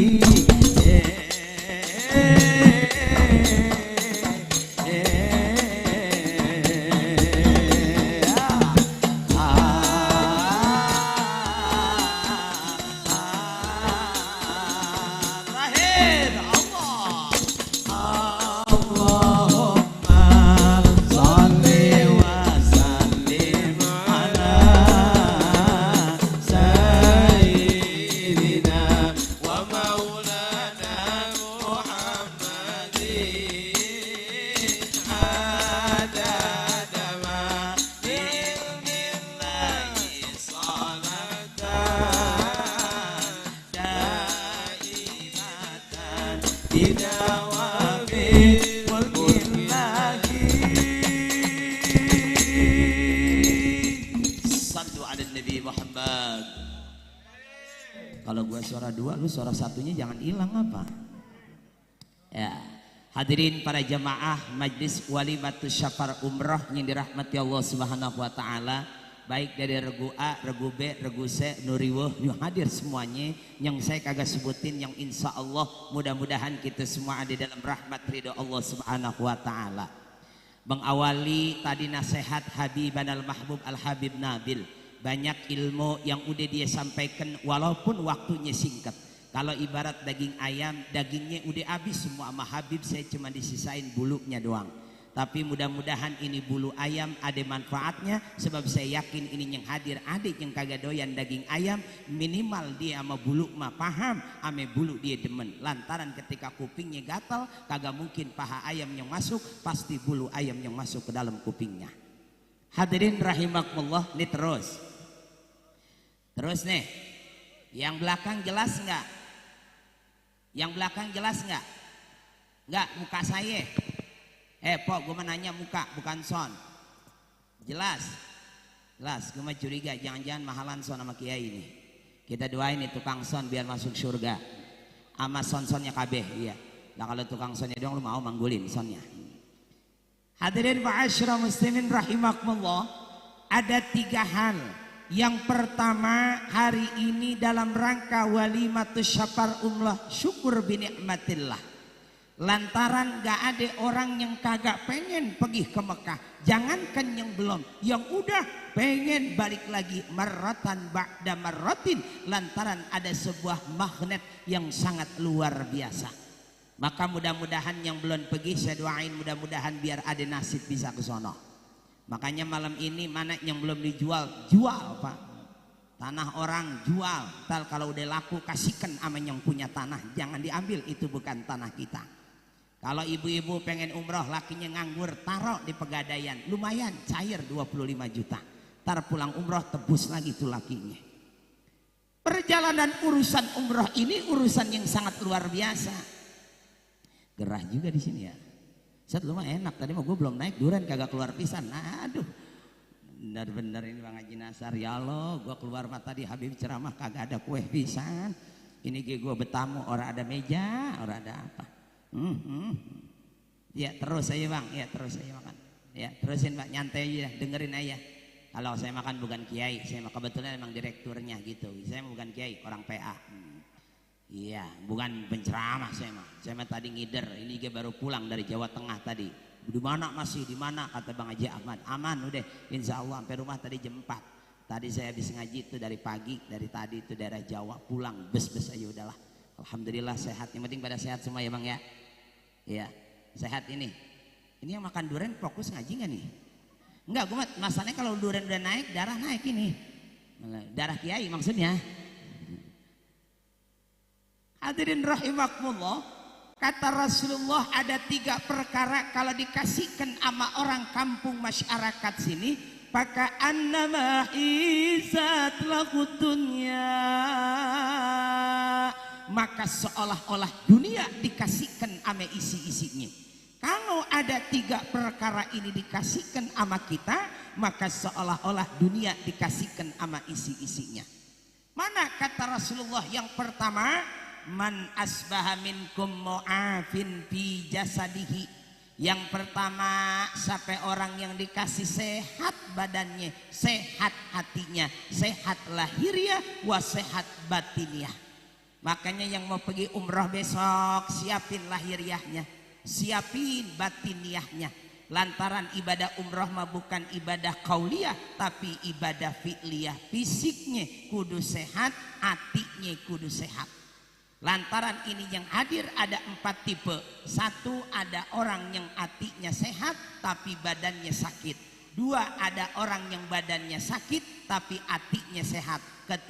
suara satunya jangan hilang apa ya. Hadirin para jamaah majlis walimatus syafar umrah yang dirahmati Allah Subhanahu wa taala, baik dari regu A, regu B, regu C, nuriwuh yang hadir semuanya, yang saya kagak sebutin, yang insya Allah mudah-mudahan kita semua ada dalam rahmat ridho Allah Subhanahu wa taala. Mengawali tadi nasihat Habiban al-Mahbub al-Habib Nabil, banyak ilmu yang udah dia sampaikan walaupun waktunya singkat. Kalau ibarat daging ayam, dagingnya udah habis semua sama Habib, saya cuma disisain bulunya doang. Tapi mudah-mudahan ini bulu ayam ada manfaatnya, sebab saya yakin ini yang hadir adik yang kagak doyan daging ayam, minimal dia sama bulu mah paham, ame bulu dia demen. Lantaran ketika kupingnya gatal, kagak mungkin paha ayam yang masuk, pasti bulu ayam yang masuk ke dalam kupingnya. Hadirin rahimakumullah, nih terus nih, yang belakang jelas nggak? Yang belakang jelas nggak? Nggak, muka saya. Pok, gue menanya muka, bukan son. Jelas? Jelas, gue mah curiga, jangan-jangan mahalan son sama kiai ini. Kita doain nih tukang son biar masuk surga. Ama son-sonnya kabeh, iya. Nah kalau tukang sonnya doang lu mau manggulin sonnya. Hadirin ma'asyara muslimin rahimakumullah, ada 3 hal. Yang pertama, hari ini dalam rangka walimatus syafar umrah syukur binikmatillah. Lantaran gak ada orang yang kagak pengen pergi ke Mekah, jangankan yang belum, yang udah pengen balik lagi marratan ba'da marratin, lantaran ada sebuah magnet yang sangat luar biasa. Maka mudah-mudahan yang belum pergi saya doain mudah-mudahan biar ada nasib bisa ke sono. Makanya malam ini mana yang belum dijual, jual Pak. Tanah orang jual. Tal kalau udah laku kasihkan sama yang punya tanah, jangan diambil, itu bukan tanah kita. Kalau ibu-ibu pengen umroh lakinya nganggur, taruh di pegadaian, lumayan cair 25 juta. Tar pulang umroh tebus lagi tuh lakinya. Perjalanan urusan umroh ini urusan yang sangat luar biasa. Gerah juga di sini ya. Set lu mah enak, tadi mah gue belum naik duren kagak keluar pisan. Aduh, bener-bener ini Bang Haji Nasar, ya Allah, gue keluar mah tadi Habib ceramah kagak ada kue pisan. Ini gue betamu, orang ada meja, orang ada apa. Ya terus aja Bang, ya terus aja makan. Ya terusin Pak, nyantai aja, dengerin aja. Kalau saya makan bukan kiai, saya kebetulan emang direkturnya gitu. Saya bukan kiai, orang PA. Iya, bukan penceramah saya mah tadi ngider, ini dia baru pulang dari Jawa Tengah tadi. Di mana masih di mana kata Bang Haji Ahmad. Aman udah, insya Allah sampai rumah tadi jam 4. Tadi saya habis ngaji itu dari pagi, dari tadi itu daerah Jawa, pulang bes-bes aja udahlah. Alhamdulillah sehat, yang penting pada sehat semua ya Bang ya. Iya, sehat ini. Ini yang makan durian fokus ngaji nggak nih? Enggak, gue masalahnya kalau durian udah naik, darah naik ini. Darah kiai maksudnya. Hadirin rahimakumullah, kata Rasulullah ada 3 perkara kalau dikasihkan sama orang kampung masyarakat sini Faka'annama izat lahu dunya, maka seolah-olah dunia dikasihkan ame isi-isinya. Kalau ada 3 perkara ini dikasihkan ama kita, maka seolah-olah dunia dikasihkan ama isi-isinya. Mana kata Rasulullah yang pertama, man asbaha minkum mu'afin fi jasadihi. Yang pertama, sampai orang yang dikasih sehat badannya, sehat hatinya, sehat lahiriah, wa sehat batiniah. Makanya yang mau pergi umroh besok, siapin lahiriahnya, siapin batiniahnya. Lantaran ibadah umroh mah bukan ibadah qauliyah, tapi ibadah fi'liyah. Fisiknya kudu sehat, hatinya kudu sehat. Lantaran ini yang hadir ada 4 tipe. 1, ada orang yang hatinya sehat tapi badannya sakit. 2, ada orang yang badannya sakit tapi hatinya sehat. 3,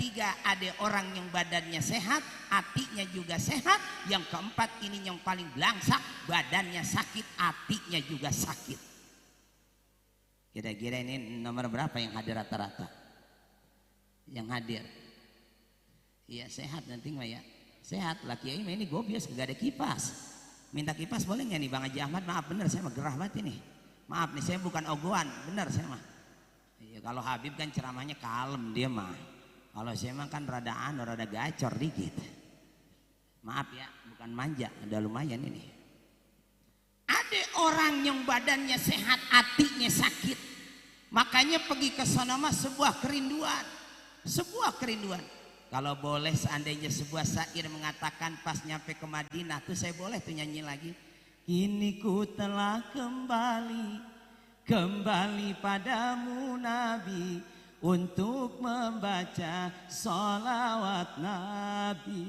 ada orang yang badannya sehat, hatinya juga sehat. Yang 4 ini yang paling belangsak, badannya sakit, hatinya juga sakit. Kira-kira ini nomor berapa yang hadir rata-rata? Yang hadir? Iya sehat nanti mah ya. Sehat lah Kiai ini gobias gak ada kipas. Minta kipas boleh nggak nih Bang Haji Ahmad? Maaf bener saya mah gerah banget ini. Maaf nih saya bukan ogohan, bener saya mah. Iya kalau Habib kan ceramahnya kalem dia mah. Kalau saya mah kan rada gacor dikit. Maaf ya, bukan manja, ada lumayan ini. Ada orang yang badannya sehat, hatinya sakit. Makanya pergi ke sana mah sebuah kerinduan. Sebuah kerinduan. Kalau boleh seandainya sebuah syair mengatakan pas nyampe ke Madinah tuh saya boleh tuh nyanyi lagi. Kini ku telah kembali padamu Nabi, untuk membaca sholawat Nabi.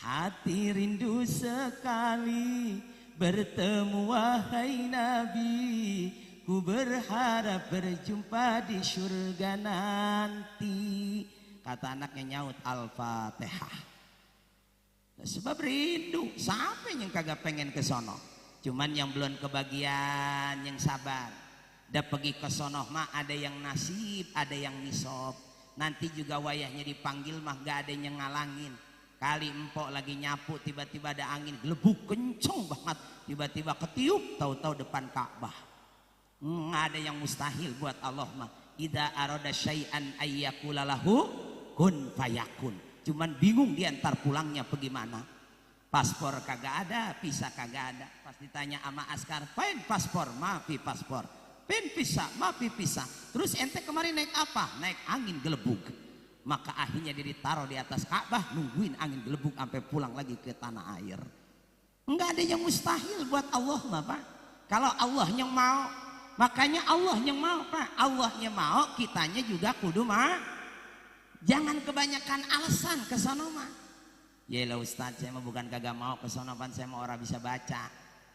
Hati rindu sekali bertemu wahai Nabi, ku berharap berjumpa di surga nanti. Kata anaknya nyaut Al-Fatihah. Sebab rindu, siapa yang kagak pengen ke sono? Cuman yang belum kebagian yang sabar. Udah pergi ke sono mah ada yang nasib, ada yang nisab. Nanti juga wayahnya dipanggil mah gak ada yang ngalangin. Kali empok lagi nyapu tiba-tiba ada angin gelebuk kenceng banget, tiba-tiba ketiup tahu-tahu depan Ka'bah. Nggak ada yang mustahil buat Allah mah. Idza arada syai'an ayyakula lahu kun fayakun. Cuman bingung dia ntar pulangnya bagaimana. Paspor kagak ada, visa kagak ada. Pas ditanya sama askar, "Pain paspor?" "Maafi paspor." "Pain visa?" "Maafi visa." "Terus ente kemarin naik apa?" "Naik angin gelebuk." Maka akhirnya dia ditaruh di atas Ka'bah nungguin angin gelebuk sampai pulang lagi ke tanah air. Enggak ada yang mustahil buat Allah mah Pak. Kalau Allah yang mau, makanya Allah yang mau Pak. Allah yang mau, kitanya juga kudu mah. Jangan kebanyakan alasan ke sono mah. Yalah Ustaz, saya mah bukan kagak mau ke sono, pan saya mah orang bisa baca.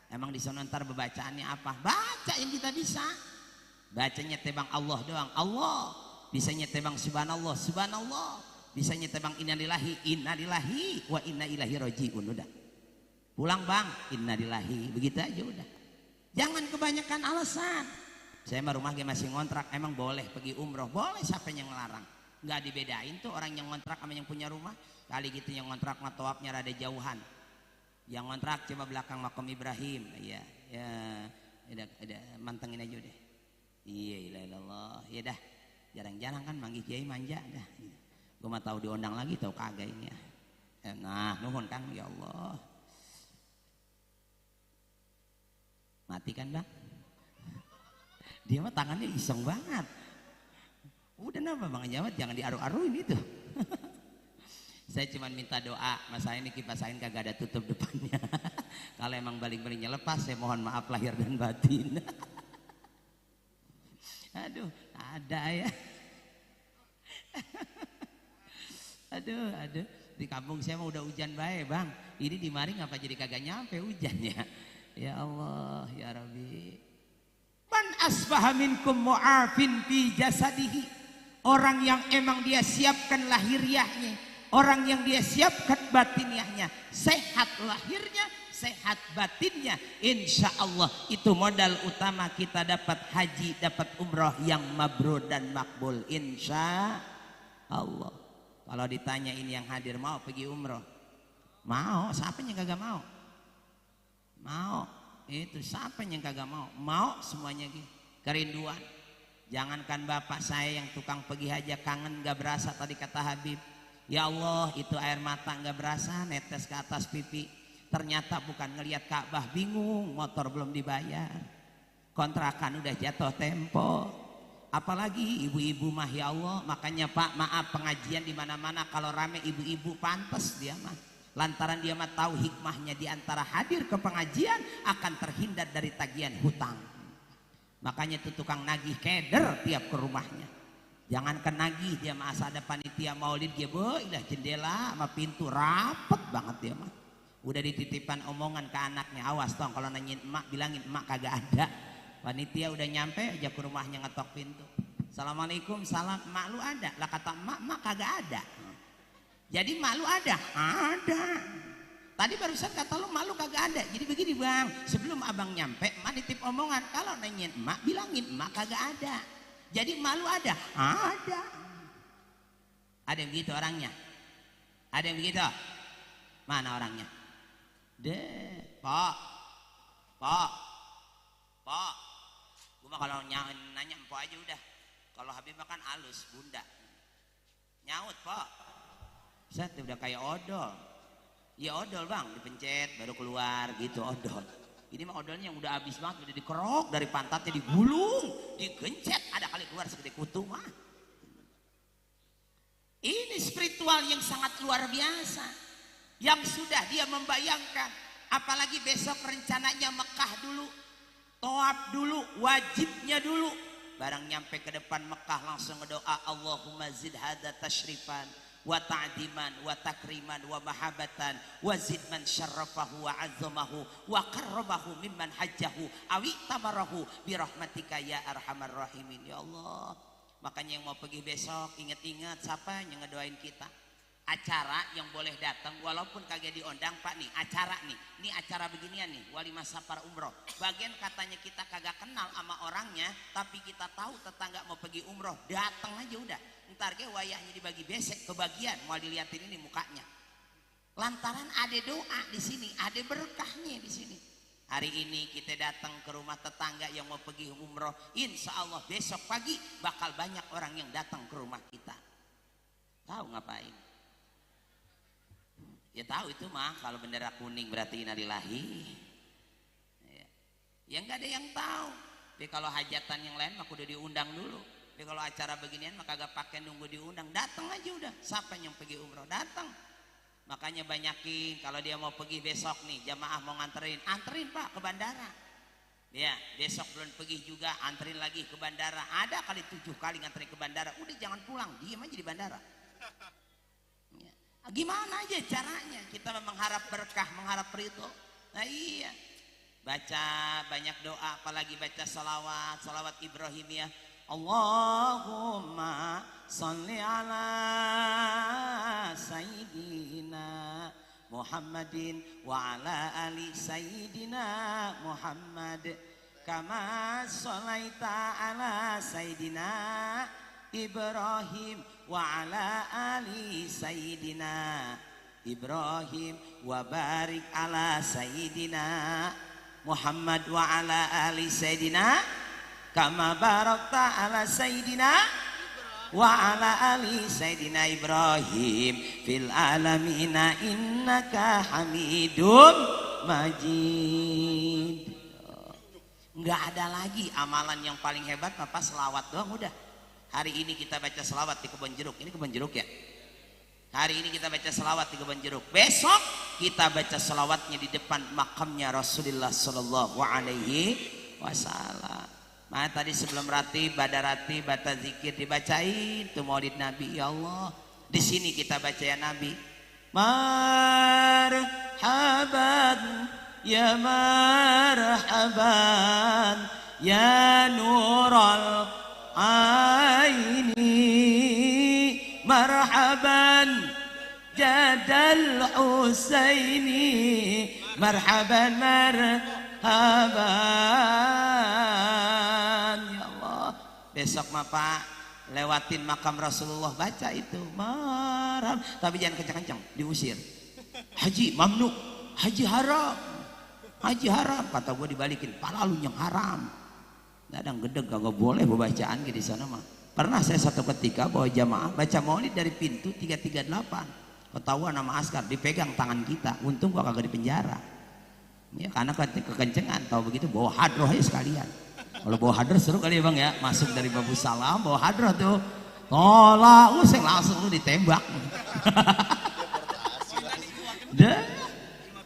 Emang di sono ntar bacaannya apa? Baca yang kita bisa. Bacanya tebang Allah doang, Allah. Bisanya tebang subhanallah, subhanallah. Bisanya tebang innalillahi wa inna ilaihi rajiun. Udah. Pulang Bang, innalillahi. Begitu aja udah. Jangan kebanyakan alasan. Saya mah rumah masih ngontrak, emang boleh pergi umroh, boleh, siapa yang ngelarang? Nggak dibedain tuh orang yang ngontrak sama yang punya rumah. Kali gitu yang ngontrak mah tawafnya rada jauhan. Yang ngontrak coba belakang makam Ibrahim. Iya, ya, udah mantengin aja deh. Iya, ilallah, ya dah. Jarang-jarang kan manggil kiai manja dah. Gue mah tahu diundang lagi tahu kagak ini ya. Nah, nuhun Kang ya Allah. Mati kan Bang? Dia mah tangannya iseng banget. Udah napa Bang Jawad, jangan diaru-aruin itu. Saya cuma minta doa, masalah ini kipas angin kagak ada tutup depannya. Kalau emang baling-balingnya lepas, saya mohon maaf lahir dan batin. Aduh, ada ya. Aduh. Di kampung saya mah udah hujan bae Bang. Ini di mari ngapa jadi kagak nyampe hujannya. Ya Allah, ya Rabbi. Man asbaha minkum mu'afin fi jasadihi. Orang yang emang dia siapkan lahiriahnya, orang yang dia siapkan batiniahnya, sehat lahirnya, sehat batinnya, insya Allah itu modal utama kita dapat haji, dapat umroh yang mabrur dan makbul, insya Allah. Kalau ditanya ini yang hadir mau pergi umroh? Mau, siapa yang kagak mau? Mau, itu siapa yang kagak mau? Mau semuanya gitu, kerinduan. Jangankan bapak saya yang tukang pergi haji kangen gak berasa tadi kata Habib. Ya Allah, itu air mata gak berasa netes ke atas pipi. Ternyata bukan ngelihat Ka'bah, bingung, motor belum dibayar, kontrakan udah jatuh tempo. Apalagi ibu-ibu mah ya Allah. Makanya Pak, maaf, pengajian di mana-mana kalau rame ibu-ibu pantas dia mah. Lantaran dia mah tahu hikmahnya di antara hadir ke pengajian akan terhindar dari tagihan hutang. Makanya itu tukang nagih keder tiap ke rumahnya. Jangankan nagih, dia mah asal ada panitia maulid dia boilah jendela sama pintu rapet banget dia mah. Udah dititipan omongan ke anaknya, awas tong kalau nanyain emak bilangin emak kagak ada. Panitia udah nyampe aja ke rumahnya ngetok pintu. Assalamualaikum, salam, emak lu ada? Lah kata emak kagak ada. Jadi emak lu ada? Ada. Tadi barusan kata lu emak lu kagak ada. Jadi begini bang, sebelum abang nyampe emak nitip omongan, kalau nanyain emak bilangin emak kagak ada. Jadi emak lu ada? Ada. Ada yang begitu orangnya? Ada yang begitu? Mana orangnya? Deh, Pak. Gue mah kalau nanya empok aja udah. Kalau Habib makan halus, bunda. Nyaut, Pak. Set udah kayak odol. Ya odol bang, dipencet baru keluar gitu odol. Ini mah odolnya yang udah habis banget, udah dikerok dari pantatnya, digulung, digencet, ada kali keluar segede kutu mah. Ini spiritual yang sangat luar biasa. Yang sudah dia membayangkan, apalagi besok rencananya Mekah dulu, toab dulu, wajibnya dulu. Barang nyampe ke depan Mekah langsung ngedoa, Allahumma zid hada tashrifan wa ta'diman wa takriman wa mahabatan wa zid man syarrafahu wa azzamahu wa qarrabahu mimman hajjahu awi tabarahu birahmatika ya arhamar rahimin. Ya Allah, makanya yang mau pergi besok ingat-ingat siapa yang ngedoain kita. Acara yang boleh datang walaupun kagak diundang Pak nih, acara nih, ini acara beginian nih, walimah safar umroh. Bagian katanya kita kagak kenal sama orangnya, tapi kita tahu tetangga mau pergi umroh, datang aja udah. Ntar ke wayahnya dibagi besek kebagian, mau diliatin ini mukanya. Lantaran ada doa di sini, ada berkahnya di sini. Hari ini kita datang ke rumah tetangga yang mau pergi umroh, insya Allah besok pagi bakal banyak orang yang datang ke rumah kita. Tahu ngapain? Ya tahu itu mah kalau bendera kuning berarti innalillahi. Ya nggak ada yang tahu. Tapi kalau hajatan yang lain mah udah diundang dulu. Tapi kalau acara beginian mah kagak pakai nunggu diundang, datang aja udah. Siapa yang pergi umroh datang. Makanya banyakin kalau dia mau pergi besok nih jamaah mau anterin Pak ke bandara. Ya besok belum pergi juga anterin lagi ke bandara. Ada kali 7 kali nganterin ke bandara. Udah jangan pulang, diam aja di bandara. Gimana aja caranya kita mengharap berkah, mengharap ridho. Nah iya, baca banyak doa, apalagi baca salawat Ibrahimiyah. Allahumma sholli ala sayyidina Muhammadin wa ala ali sayyidina Muhammad kama sholaita ala sayyidina Ibrahim wa ala ali sayyidina Ibrahim wa barik ala sayyidina Muhammad wa ala ali sayyidina kama barakta ala sayyidina wa ala ali sayyidina Ibrahim fil alamina innaka hamidum majid. Enggak ada lagi amalan yang paling hebat apa selawat doang udah. Hari ini kita baca selawat di Kebon Jeruk. Ini Kebon Jeruk ya. Hari ini kita baca selawat di Kebon Jeruk. Besok kita baca selawatnya di depan makamnya Rasulullah Sallallahu Alaihi Wasallam. Nah tadi sebelum ratib, badarati, bata zikir dibacain itu maulid Nabi. Ya Allah, di sini kita baca ya Nabi. Marhaban ya marhaban ya nural aini marhaban jadal husaini marhaban marhaban. Ya Allah, besok mah Pak lewatin makam Rasulullah baca itu marhab, tapi jangan kencang-kencang, diusir. Haji mamnu, haji haram, haji haram, kata gue dibalikin, pala lu yang haram. Dadang gedeg kagak boleh bacaan di sana mah. Pernah saya satu ketika bawa jamaah baca maulid dari pintu 338, ketahuan nama askar, dipegang tangan kita, untung gua kagak di penjara. Ya karena kekencengan, tahu begitu bawa hadroh aja sekalian. Kalau bawa hadroh seru kali ya Bang ya, masuk dari Babu Salam bawa hadroh tuh, tolak, useng langsung lu ditembak. Dah,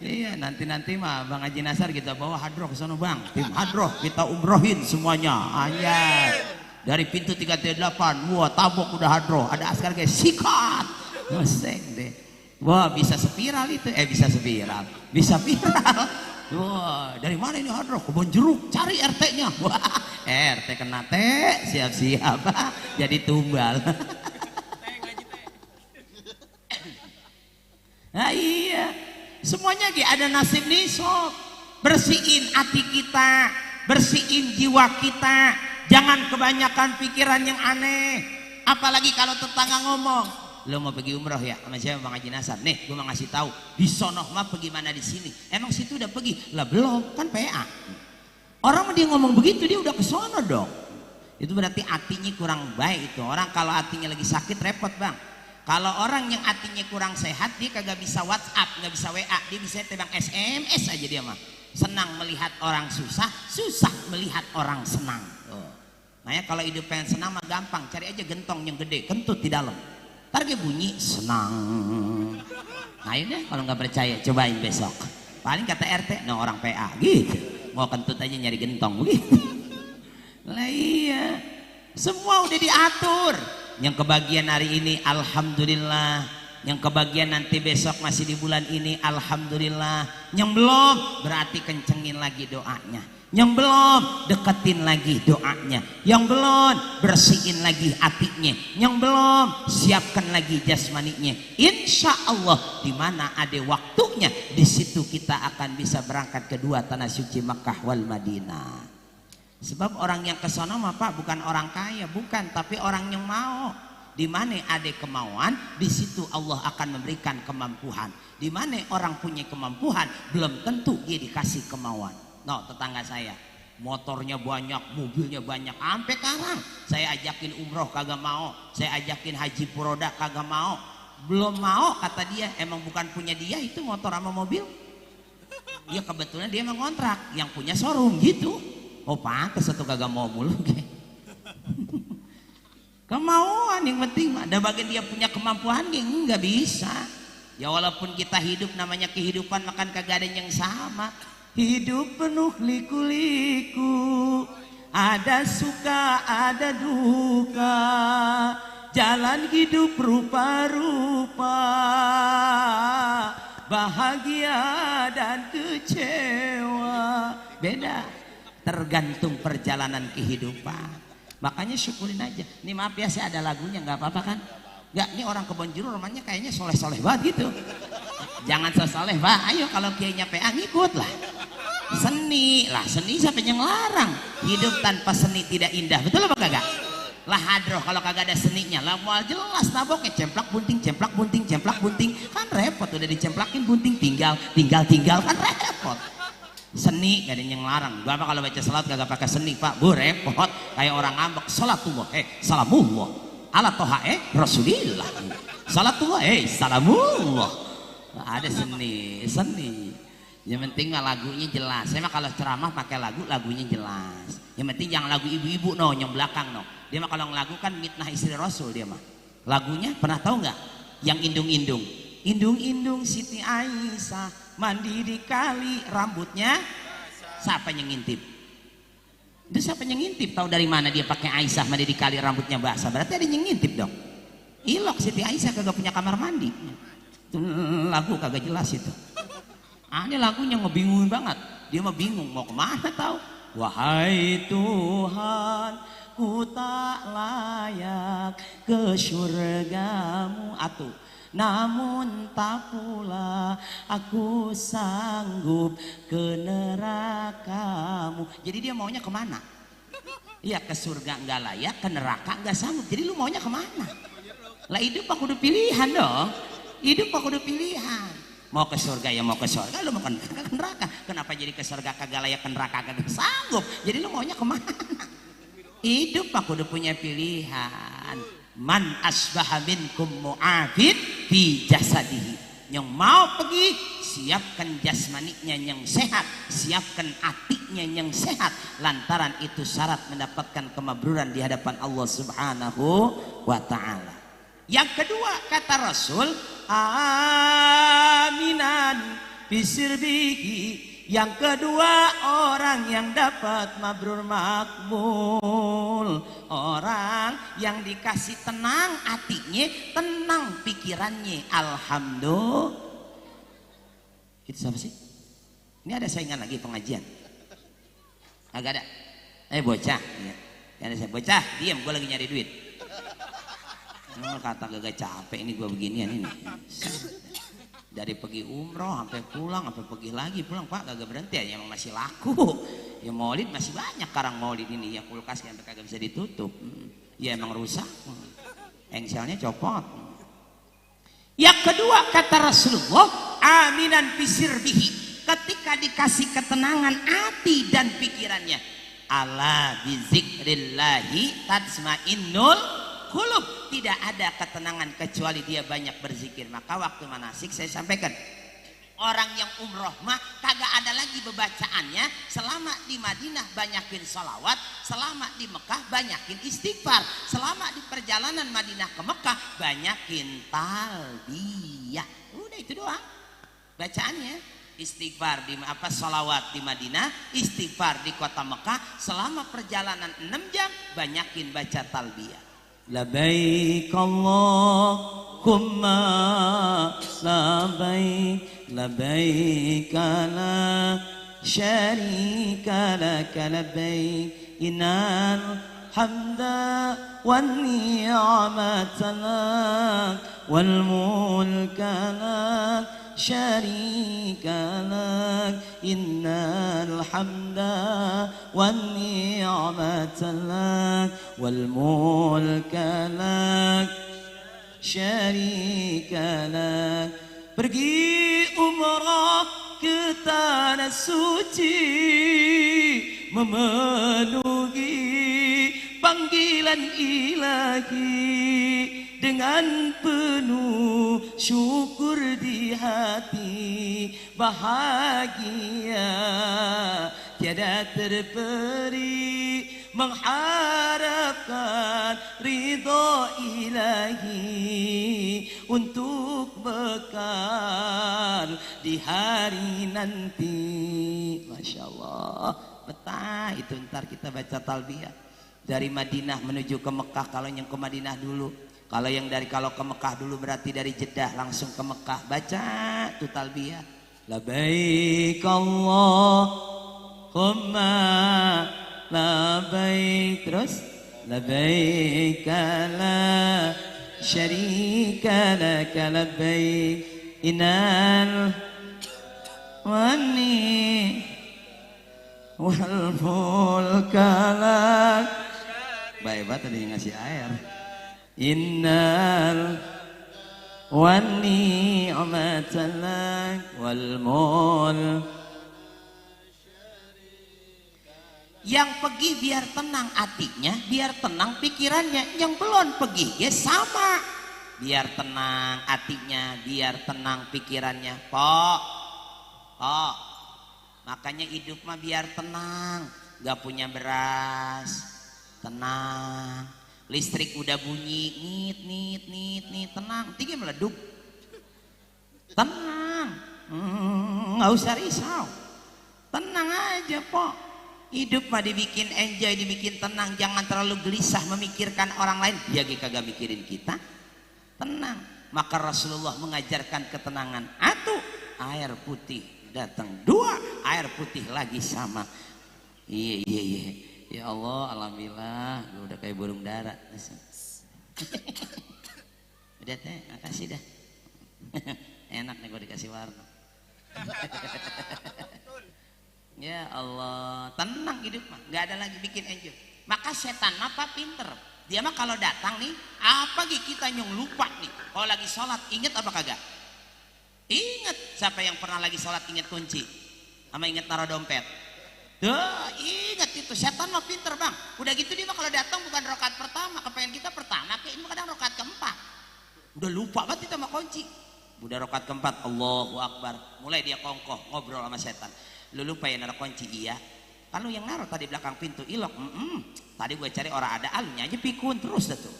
iya nanti mah Bang Haji Nasar kita bawa hadroh ke sana Bang, tim hadroh kita umrohin semuanya, aja dari pintu 338, wah tabok udah hadroh, ada askar kayak sikat, ngoseng deh, wah bisa spiral itu, bisa spiral, bisa viral, wah dari mana ini hadroh, Kebon Jeruk, cari RT-nya, wah RT kena teh, siap-siap, jadi tumbal. Nah iya, semuanya ada nasib nih sob. Bersihin hati kita, bersihin jiwa kita, jangan kebanyakan pikiran yang aneh. Apalagi kalau tetangga ngomong, lo mau pergi umroh ya sama siapa Bang Haji Nasar? Nih gue mau ngasih tahu, di sonoh mah pergi mana di sini? Emang situ udah pergi? Lah belum, kan PA. Orang dia ngomong begitu dia udah ke sono dong. Itu berarti hatinya kurang baik itu. Orang kalau hatinya lagi sakit repot Bang. Kalau orang yang hatinya kurang sehat, dia kagak bisa WhatsApp, nggak bisa WA, dia bisa tebang SMS aja dia mah. Senang melihat orang susah, susah melihat orang senang. Makanya kalau hidup pengen senang mah gampang, cari aja gentong yang gede, kentut di dalam. Ntar dia bunyi senang. Nah ini kalau nggak percaya cobain besok. Paling kata RT, no orang PA gitu. Mau kentut aja nyari gentong gitu. Lah iya, semua udah diatur. Yang kebagian hari ini alhamdulillah, yang kebagian nanti besok masih di bulan ini alhamdulillah, yang belum berarti kencengin lagi doanya, yang belum deketin lagi doanya, yang belum bersihin lagi hatinya, yang belum siapkan lagi jasmaninya. Insya Allah di mana ada waktunya di situ kita akan bisa berangkat kedua tanah suci Makkah wal Madinah. Sebab orang yang ke sana mah Pak bukan orang kaya, bukan, tapi orang yang mau. Di mana ada kemauan, di situ Allah akan memberikan kemampuan. Di mana orang punya kemampuan, belum tentu dia dikasih kemauan. No, tetangga saya, motornya banyak, mobilnya banyak, sampai sekarang saya ajakin umroh kagak mau, saya ajakin haji puroda kagak mau. Belum mau kata dia, emang bukan punya dia itu motor sama mobil. Dia kebetulan dia mengontrak, yang punya showroom gitu. Oh pantes atau kagak mau mulu kayak. Kemauan yang penting ada bagian dia punya kemampuan yang nggak bisa. Ya walaupun kita hidup namanya kehidupan makan kagak ada yang sama. Hidup penuh liku-liku, ada suka ada duka, jalan hidup rupa-rupa, bahagia dan kecewa beda. Tergantung perjalanan kehidupan. Makanya syukurin aja. Ini maaf ya saya ada lagunya, nggak apa-apa kan? Nggak, ini orang Kebon Jeruk rumahnya kayaknya soleh-soleh banget gitu. Jangan soleh Pak, ayo kalau kiainya PA ngikut lah. Seni lah, seni siapa yang larang? Hidup tanpa seni tidak indah, betul apa kagak? Lah hadroh kalau kagak ada seninya, lah mau jelas naboknya cemplak bunting, cemplak bunting, cemplak bunting, kan repot udah dicemplakin bunting tinggal kan repot. Seni gak ada yang larang. Gua apa kalau baca salat kagak pakai seni Pak, bu repot kayak orang ngambek. Salatullah salamullah ala toha rasulillah, salatullah salamullah. Ada seni yang penting lagunya jelas. Saya mah kalau ceramah pakai lagunya jelas. Yang penting jangan lagu ibu-ibu no, yang belakang no. Dia mah kalau ngelagu kan mitnah istri Rasul dia mah. Lagunya pernah tahu nggak? Yang indung-indung, indung-indung Siti Aisyah mandi di kali, rambutnya siapa yang ngintip? Itu siapa yang ngintip? Tahu dari mana dia pakai Aisyah mandi di kali rambutnya basah? Berarti ada yang ngintip dong. Ilok Siti Aisyah kagak punya kamar mandi. Itu lagu kagak jelas itu. Ini lagunya ngebingungin banget. Dia mah bingung mau kemana tahu. Wahai Tuhan, ku tak layak ke surgamu. Atuh namun tak pula aku sanggup ke nerakamu. Jadi dia maunya kemana? Ya ke surga enggak layak, ke neraka enggak sanggup. Jadi lu maunya kemana? Lah hidup aku udah pilihan dong. Hidup aku udah pilihan. Mau ke surga ya mau ke surga, lu mau ke neraka. Kenapa jadi ke surga kagak layak, ke neraka kagak sanggup? Jadi lu maunya kemana? Hidup aku udah punya pilihan. Man asbaha minkum mu'afin fi jasadihi. Yang mau pergi, siapkan jasmaninya yang sehat, siapkan hatinya yang sehat. Lantaran itu syarat mendapatkan kemabruran di hadapan Allah Subhanahu wa ta'ala. Yang kedua kata Rasul, aminan bisirbihi. Yang kedua orang yang dapat mabrur makmul, orang yang dikasih tenang hatinya, tenang pikirannya. Alhamdulillah. Itu siapa sih? Ini ada saingan lagi pengajian? Agak ada. Bocah ya. Ada saya bocah, diam, gue lagi nyari duit. Kata gak capek ini gue beginian ini. Dari pergi umroh sampai pulang, sampai pergi lagi pulang, Pak kagak berhenti ya, emang masih laku. Ya maulid masih banyak karang maulid ini, ya kulkas yang kagak bisa ditutup. Ya emang rusak. Engselnya copot. Yang kedua kata Rasulullah, aminan bisirbihi. Ketika dikasih ketenangan hati dan pikirannya, ala bizikrillahi tatsmainnul qulub. Tidak ada ketenangan kecuali dia banyak berzikir. Maka waktu manasik saya sampaikan, orang yang umroh mah kagak ada lagi bebacaannya. Selama di Madinah banyakin salawat, selama di Mekah banyakin istighfar, selama di perjalanan Madinah ke Mekah banyakin talbiyah. Udah itu doang bacaannya. Istighfar di salawat di Madinah, istighfar di kota Mekah. Selama perjalanan 6 jam banyakin baca talbiyah. Labbaik Allahumma labbaik, labbaik la syarika lak labbaik, innal hamda wan ni'mata lak wal mulka lak syarika lak, innal hamda wan ni'mata lak wal mulka lak syarika lak. Pergi umrah ke tanah suci, memenuhi panggilan ilahi dengan penuh syukur di hati, bahagia tiada terperi, mengharapkan ridho ilahi untuk bekal di hari nanti. Masya Allah, betah itu ntar kita baca talbiyah dari Madinah menuju ke Mekah. Kalau yang ke Madinah dulu, kalau yang ke Mekah dulu berarti dari Jeddah langsung ke Mekah, baca tuh talbiyah. Labbaik Allahumma labbaik, terus labbaik la syarika lak labbaik, innal wani wal mulka lak. Baik banget tadi ngasih air. Innal wan ni'mata lak wal mul. Yang pergi biar tenang hatinya, biar tenang pikirannya. Yang belum pergi ya sama, biar tenang hatinya, biar tenang pikirannya. Pok, makanya hidup mah biar tenang. Gak punya beras, tenang. Listrik udah bunyi, nit, tenang. Tinggi meleduk, tenang. Gak usah risau, tenang aja Pok. Hidup mah dibikin enjoy, dibikin tenang. Jangan terlalu gelisah memikirkan orang lain. Dia kagak mikirin kita, tenang. Maka Rasulullah mengajarkan ketenangan. Satu, air putih datang. 2, air putih lagi sama. Iya. Ya Allah, alhamdulillah, gue udah kayak burung dara. Udah teh, makasih dah. Enak nih kalau dikasih warna. Ya Allah, tenang hidup mah, nggak ada lagi bikin enjoy. Maka setan apa pinter, dia mah kalau datang nih, apa kita nyung lupa nih. Kalau lagi sholat inget apa kagak? Inget. Siapa yang pernah lagi sholat inget kunci, sama inget naruh dompet? Duh, inget itu. Setan mah pinter bang. Udah gitu dia mah kalau datang bukan rakaat pertama, kepengen kita pertama, kayak ini kadang rakaat keempat. Udah lupa banget kita sama kunci. Udah rakaat keempat, Allahu Akbar. Mulai dia kongkoh ngobrol sama setan. Lu lupa ya naruh kunci? Iya. Kan lu yang naruh tadi belakang pintu ilok. Tadi gue cari orang ada alunya aja pikun terus dah tuh.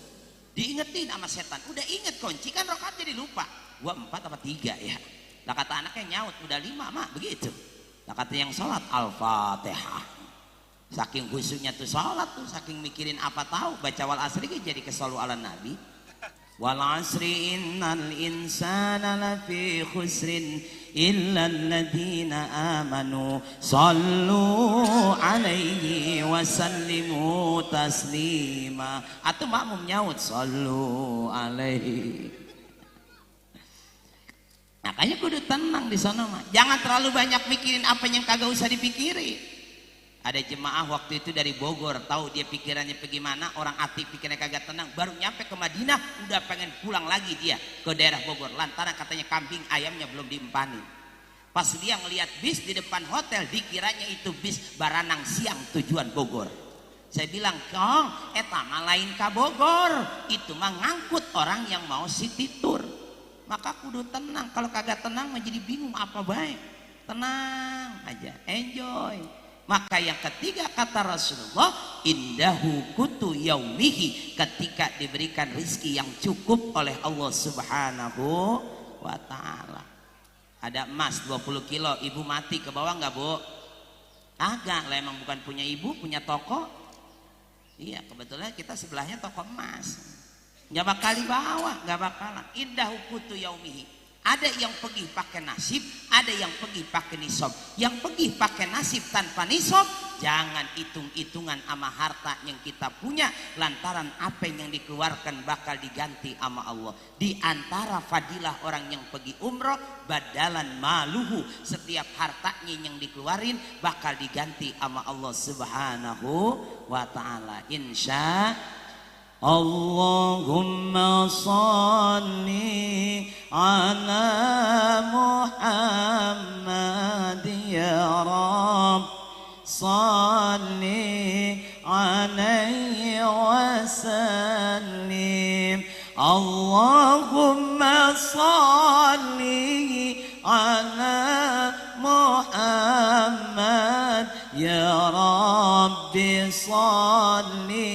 Diingetin sama setan. Udah inget kunci kan rakaat jadi lupa. Gua 4 apa 3 ya. Lah kata anaknya nyaut udah 5 mak begitu. Lah kata yang sholat Al-Fatihah. Saking khusyuknya tuh sholat tuh, saking mikirin apa tahu baca wal asri jadi kesalu ala nabi. Wal asri innal insana lafi khusrin illa alladhina amanu sallu alaihi wasallimu taslima. Atau makmum nyaut sallu alaihi. Makanya kudu tenang di sana mah. Jangan terlalu banyak mikirin apa yang kagak usah dipikirin. Ada jemaah waktu itu dari Bogor, tahu dia pikirannya bagaimana, orang Atik pikirannya kagak tenang, baru nyampe ke Madinah udah pengen pulang lagi dia ke daerah Bogor lantaran katanya kambing ayamnya belum diempanin. Pas dia ngelihat bis di depan hotel, dikiranya itu bis Baranang Siang tujuan Bogor. Saya bilang, "Kong, eta mah lain ka Bogor, itu mah ngangkut orang yang mau city tour." Maka kudu tenang, kalau kagak tenang mah jadi bingung apa baik. Tenang aja, enjoy. Maka yang ketiga kata Rasulullah, indahu kutu yaumihi, ketika diberikan rizki yang cukup oleh Allah Subhanahu wa ta'ala. Ada emas 20 kilo, ibu mati ke bawah nggak bu? Agak lah, emang bukan punya ibu, punya toko. Iya kebetulan kita sebelahnya toko emas, nggak bakal dibawa, nggak bakalan. Indahu kutu yaumihi. Ada yang pergi pakai nasib, ada yang pergi pakai nisab. Yang pergi pakai nasib tanpa nisab, jangan hitung-hitungan sama harta yang kita punya, lantaran apa yang dikeluarkan bakal diganti sama Allah. Di antara fadilah orang yang pergi umroh, badalan maluhu, setiap hartanya yang dikeluarin bakal diganti sama Allah Subhanahu wa ta'ala. Insya Allahumma salli ala Muhammad ya Rabb, salli alaihi wa sallim. Allahumma salli ala Muhammad ya Rabbi salli.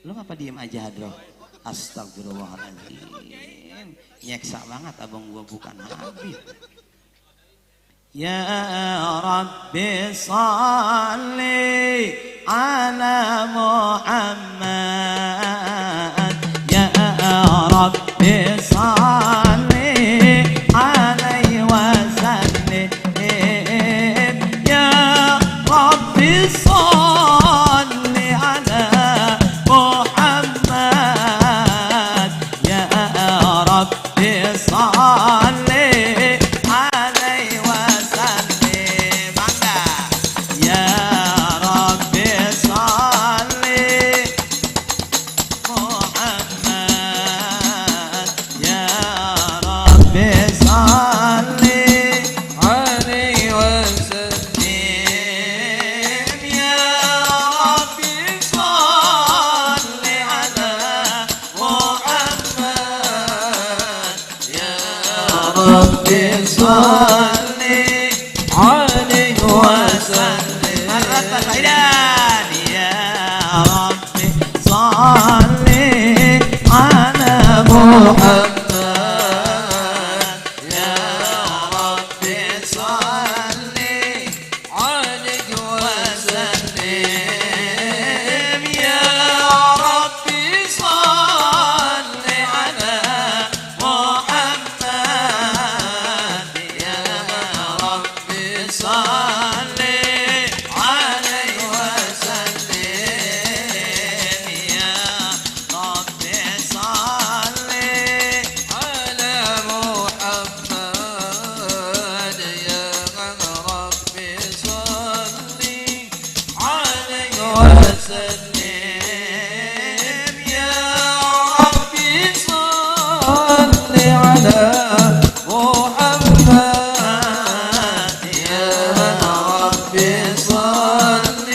Lu ngapa diem aja Hadroh? Astagfirullahaladzim, nyeksa banget abang gua bukan Habib. Ya Rabbi salli ala Muhammad, ya Rabbi salli alaihi wa sallim, ya Rabbi salli ala Muhammad, ya Rabbi salli alaihi wa sallim. Mangga ya Rabbi salli Muhammad, ya Rabbi salli alaihi wa sallim, ya Rabbi salli ala Muhammad, ya Rabbi salli alaihi wa sallim. Marratan wahidatan, ya Rabbi salli ala Muhammad, ya Rabbi salli alaihi wa sallim, ya Rabbi salli ala Muhammad, ya وسلم يا ربي صل على محمد يا ربي صل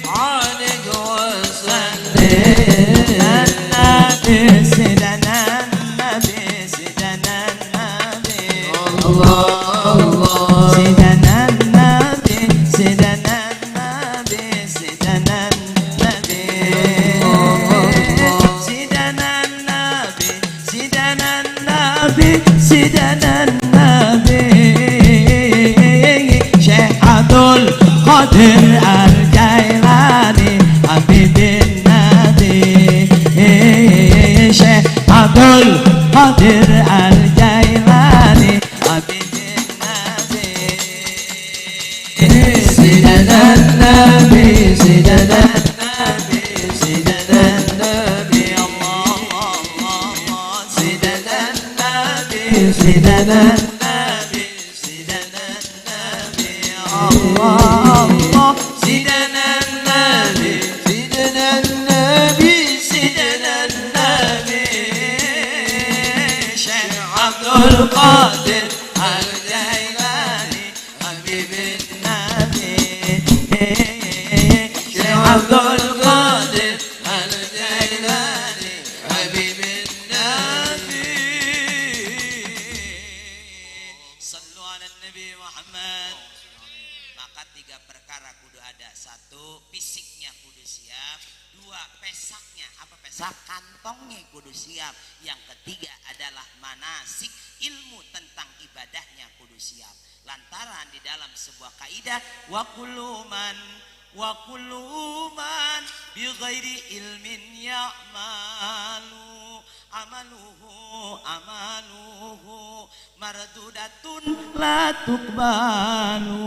عليه وسلم النبي سيدنا النبي سيدنا النبي الله سيدنا النبي سيدنا النبي سيدنا النبي سيدنا النبي سيدنا النبي سيدنا النبي شيخ عبد القادر الجيلاني حبيب النبي شيخ عبد القادر الجيلاني حبيب النبي سيدنا النبي سيدنا النبي سيدنا النبي الله الله سيدنا النبي سيدنا النبي سيدنا النبي الله الله سيدنا النبي سيدنا النبي سيدنا النبي شيخ عبد القادر الجيلاني حبيب النبي شيخ عبد القادر الجيلاني حبيب النبي صلوا على النبي محمد. Maka tiga perkara kudu ada. Satu, fisiknya kudu siap. Dua, pesaknya. Apa pesak? Kantongnya kudu siap. Yang ketiga adalah manasik, ilmu tentang ibadahnya kudu siap. Lantaran di dalam sebuah kaidah wa kullu man bi ghairi ilmin ya'malu amaluhu mardudatun la tuqbalu.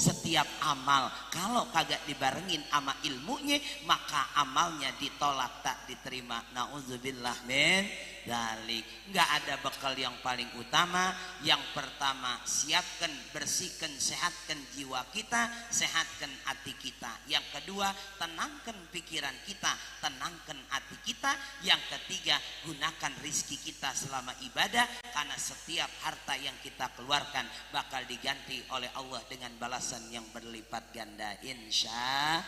Setiap amal kalau kagak dibarengin sama ilmunya maka amalnya ditolak, tak diterima. Nauzubillah min dzalik. Enggak ada bekal yang paling utama. Yang pertama, siapkan, bersihkan, sehatkan jiwa kita, sehatkan hati kita. Yang kedua, tenangkan pikiran kita, tenangkan hati kita. Yang ketiga, gunakan rizki kita selama ibadah, karena setiap harta yang kita keluarkan bakal diganti oleh Allah dengan balasan yang berlipat ganda. Insya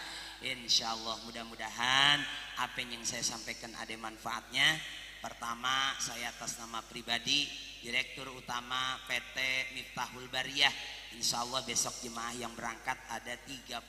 Allah. Mudah-mudahan apa yang saya sampaikan ada manfaatnya. Pertama, saya atas nama pribadi Direktur Utama PT Miftahul Bariyah, insya Allah besok jemaah yang berangkat ada 31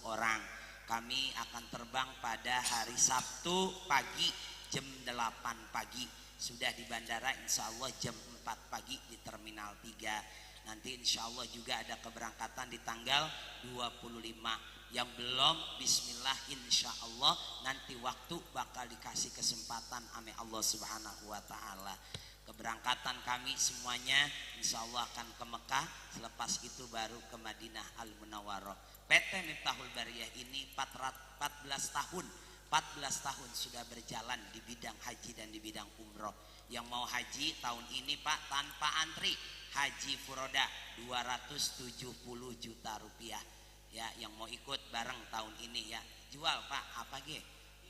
orang. Kami akan terbang pada hari Sabtu pagi jam 8 pagi. Sudah di bandara insya Allah jam 4 pagi di Terminal 3. Nanti insya Allah juga ada keberangkatan di tanggal 25. Yang belum, bismillah, insya Allah nanti waktu bakal dikasih kesempatan ame Allah subhanahu wa ta'ala. Keberangkatan kami semuanya insya Allah akan ke Mekah, selepas itu baru ke Madinah Al-Munawwarah. PT Miftahul Bariyah ini 14 tahun sudah berjalan di bidang haji dan di bidang umroh. Yang mau haji tahun ini Pak tanpa antri, haji furoda 270 juta rupiah. Ya, yang mau ikut bareng tahun ini ya jual Pak apa ge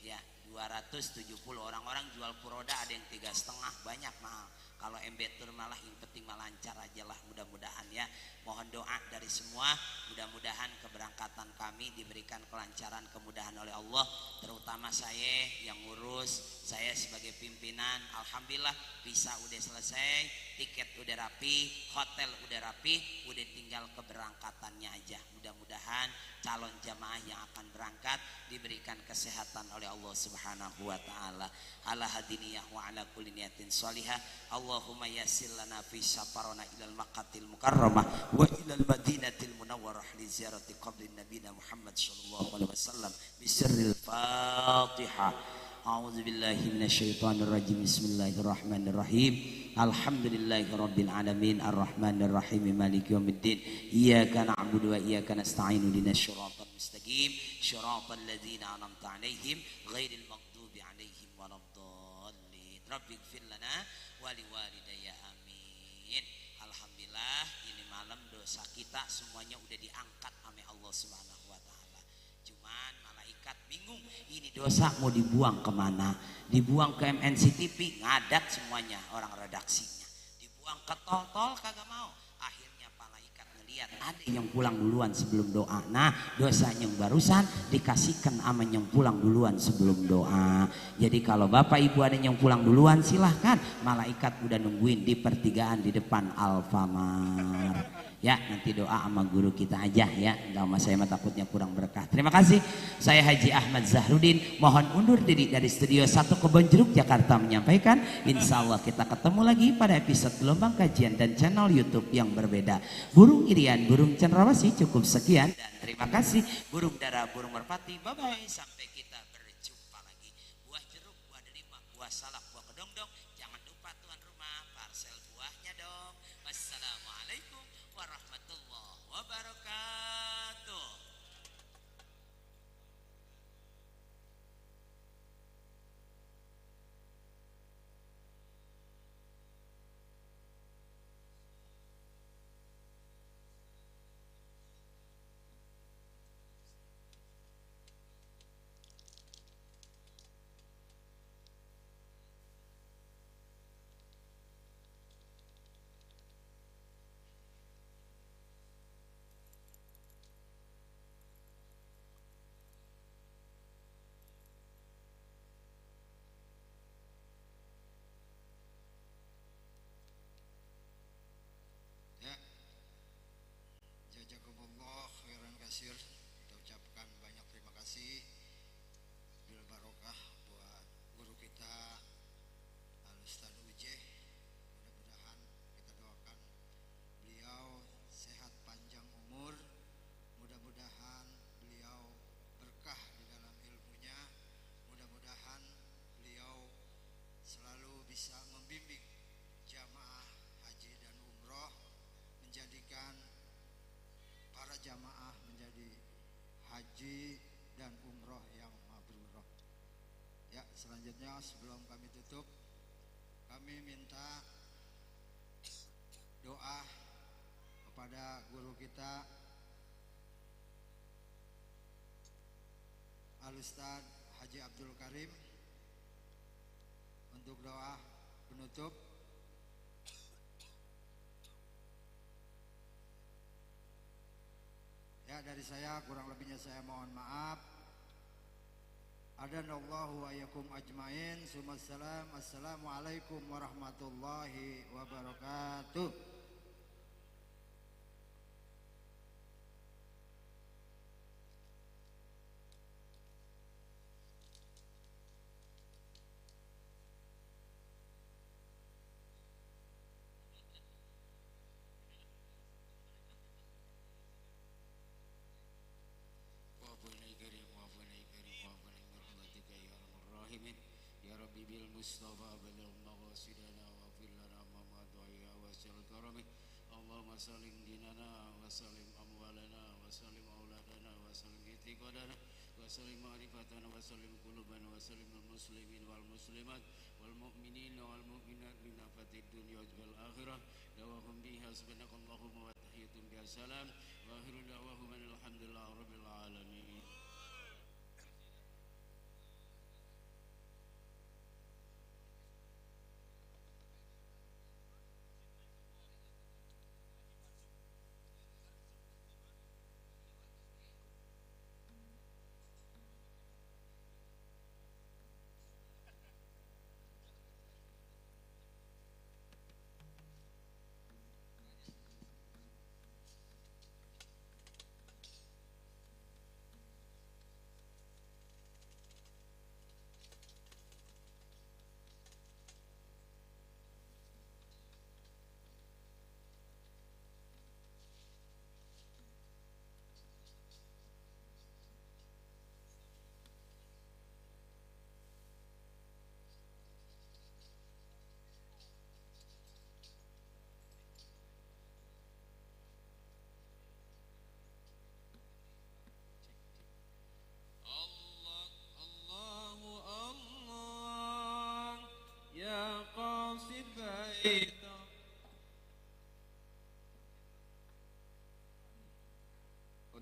ya 270. Orang-orang jual furoda ada yang 3,5, banyak mahal. Kalau embetur malah yang penting mah lancar aja lah, mudah-mudahan ya. Mohon doa dari semua, mudah-mudahan keberangkatan kami diberikan kelancaran, kemudahan oleh Allah. Terutama saya yang ngurus, saya sebagai pimpinan, alhamdulillah visa udah selesai, tiket udah rapi, hotel udah rapi, udah tinggal keberangkatannya aja. Mudah-mudahan calon jamaah yang akan berangkat diberikan kesehatan oleh Allah Subhanahu wa taala. Ala hadiniyah wa ala kulli niyatin shalihah. Allahumma yassir lana fi safarana ilal Makkahil Mukarramah wa ilal Madinatil Munawwarah li ziyarati qabrin nabiyina Muhammad sallallahu alaihi wasallam. Bisirril Fatihah. A'udzu billahi minasyaitonir rajim. Bismillahirrahmanirrahim. Alhamdulillahirabbil alamin arrahmanir rahim maliki yaumiddin. Iyyaka na'budu wa iyyaka nasta'in ihdinas siratal mustaqim siratal ladzina an'amta 'alaihim ghairil maghdubi 'alaihim waladdallin. Rabbighfir lana wa liwalidayya amin. Alhamdulillah ini malam dosa kita semuanya udah diangkat oleh Allah Subhanahu wa taala. Cuma cuman malaikat bingung ini dosa mau dibuang kemana, dibuang ke MNC TV ngadat semuanya orang redaksinya, dibuang ke tol kagak mau. Akhirnya malaikat ngelihat ada yang pulang duluan sebelum doa. Nah dosanya yang barusan dikasihkan sama yang pulang duluan sebelum doa. Jadi kalau bapak ibu ada yang pulang duluan silahkan, malaikat udah nungguin di pertigaan di depan Alfamart. Ya nanti doa sama guru kita aja ya, nggak sama saya mah takutnya kurang berkah. Terima kasih. Saya Haji Ahmad Zahrudin mohon undur diri dari studio 1 Kebonjeruk Jakarta menyampaikan insya Allah kita ketemu lagi pada episode gelombang kajian dan channel YouTube yang berbeda. Burung Irian, burung cendrawasih cukup sekian dan terima kasih. Burung dara, burung merpati, bye bye sampai kita berjumpa lagi. Buah jeruk, buah delima, buah salak, buah kedongdong, jangan lupa tuan rumah parsel buahnya dong. Wassalamualaikum warahmatullahi wabarakatuh. Ya, jazakumullah khairan kasir. Kita ucapkan banyak terima kasih bil barokah buat guru kita Al Ustaz Ujeh. Mudah-mudahan kita doakan beliau sehat panjang umur. Mudah-mudahan beliau berkah di dalam ilmunya. Mudah-mudahan beliau selalu bisa membimbing jamaah haji dan umroh, menjadikan para jamaah menjadi haji dan umroh yang mabrurah. Ya, selanjutnya sebelum kami tutup, kami minta doa kepada guru kita Al Ustaz Haji Abdul Karim untuk doa penutup. Ya, dari saya kurang lebihnya saya mohon maaf. Adanallahu wa yakum ajmain. Sumassalam. Assalamualaikum warahmatullahi wabarakatuh. Mustafa balagh maqasidana wa fil lana ma madhiya wa sal karami Allahumma salim dinana wa salim amwalana wa salim auladana wa salim itiqadana wa salim ma'rifatana wa salim qulubana wa salim al muslimin wal muslimat wal mu'minin wal mu'minat min afatid dunya wal akhirah dawahum biha subhanakallahumma wa tahiyatum biha salam wa akhiru da'wahum alhamdulillahi rabbil alamin.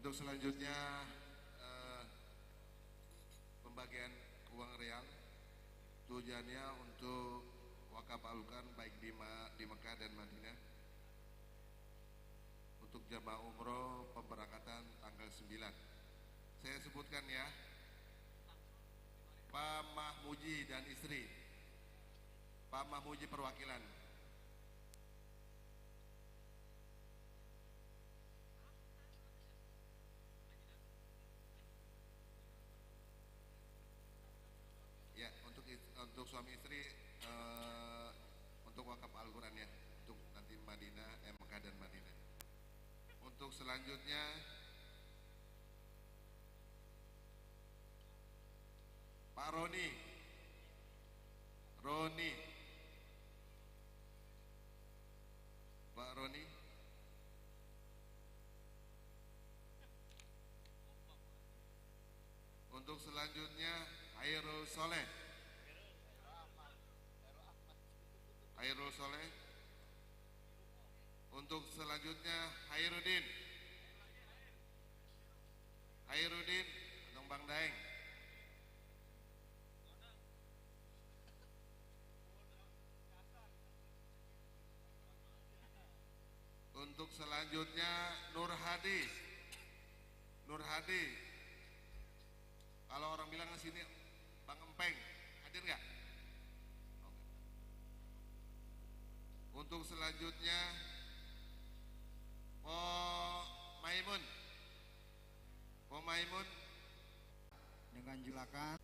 Untuk selanjutnya pembagian uang real tujuannya untuk wakaf al-Quran baik di Mekah dan Madinah untuk jamaah umroh pemberangkatan tanggal 9. Saya sebutkan ya, Pak Mahmuji dan istri, Pak Mahmuji perwakilan, ya untuk suami istri untuk wakaf Al-Quran ya, untuk nanti Mekah dan Madinah. Untuk selanjutnya Pak Roni Pak Roni. Untuk selanjutnya Hairul Soleh. Untuk selanjutnya Hairudin atau Bang Daeng. Untuk selanjutnya Nur Hadi. Kalau orang bilang ke sini Bang Empeng, hadir nggak? Untuk selanjutnya Po Maimun dengan julakan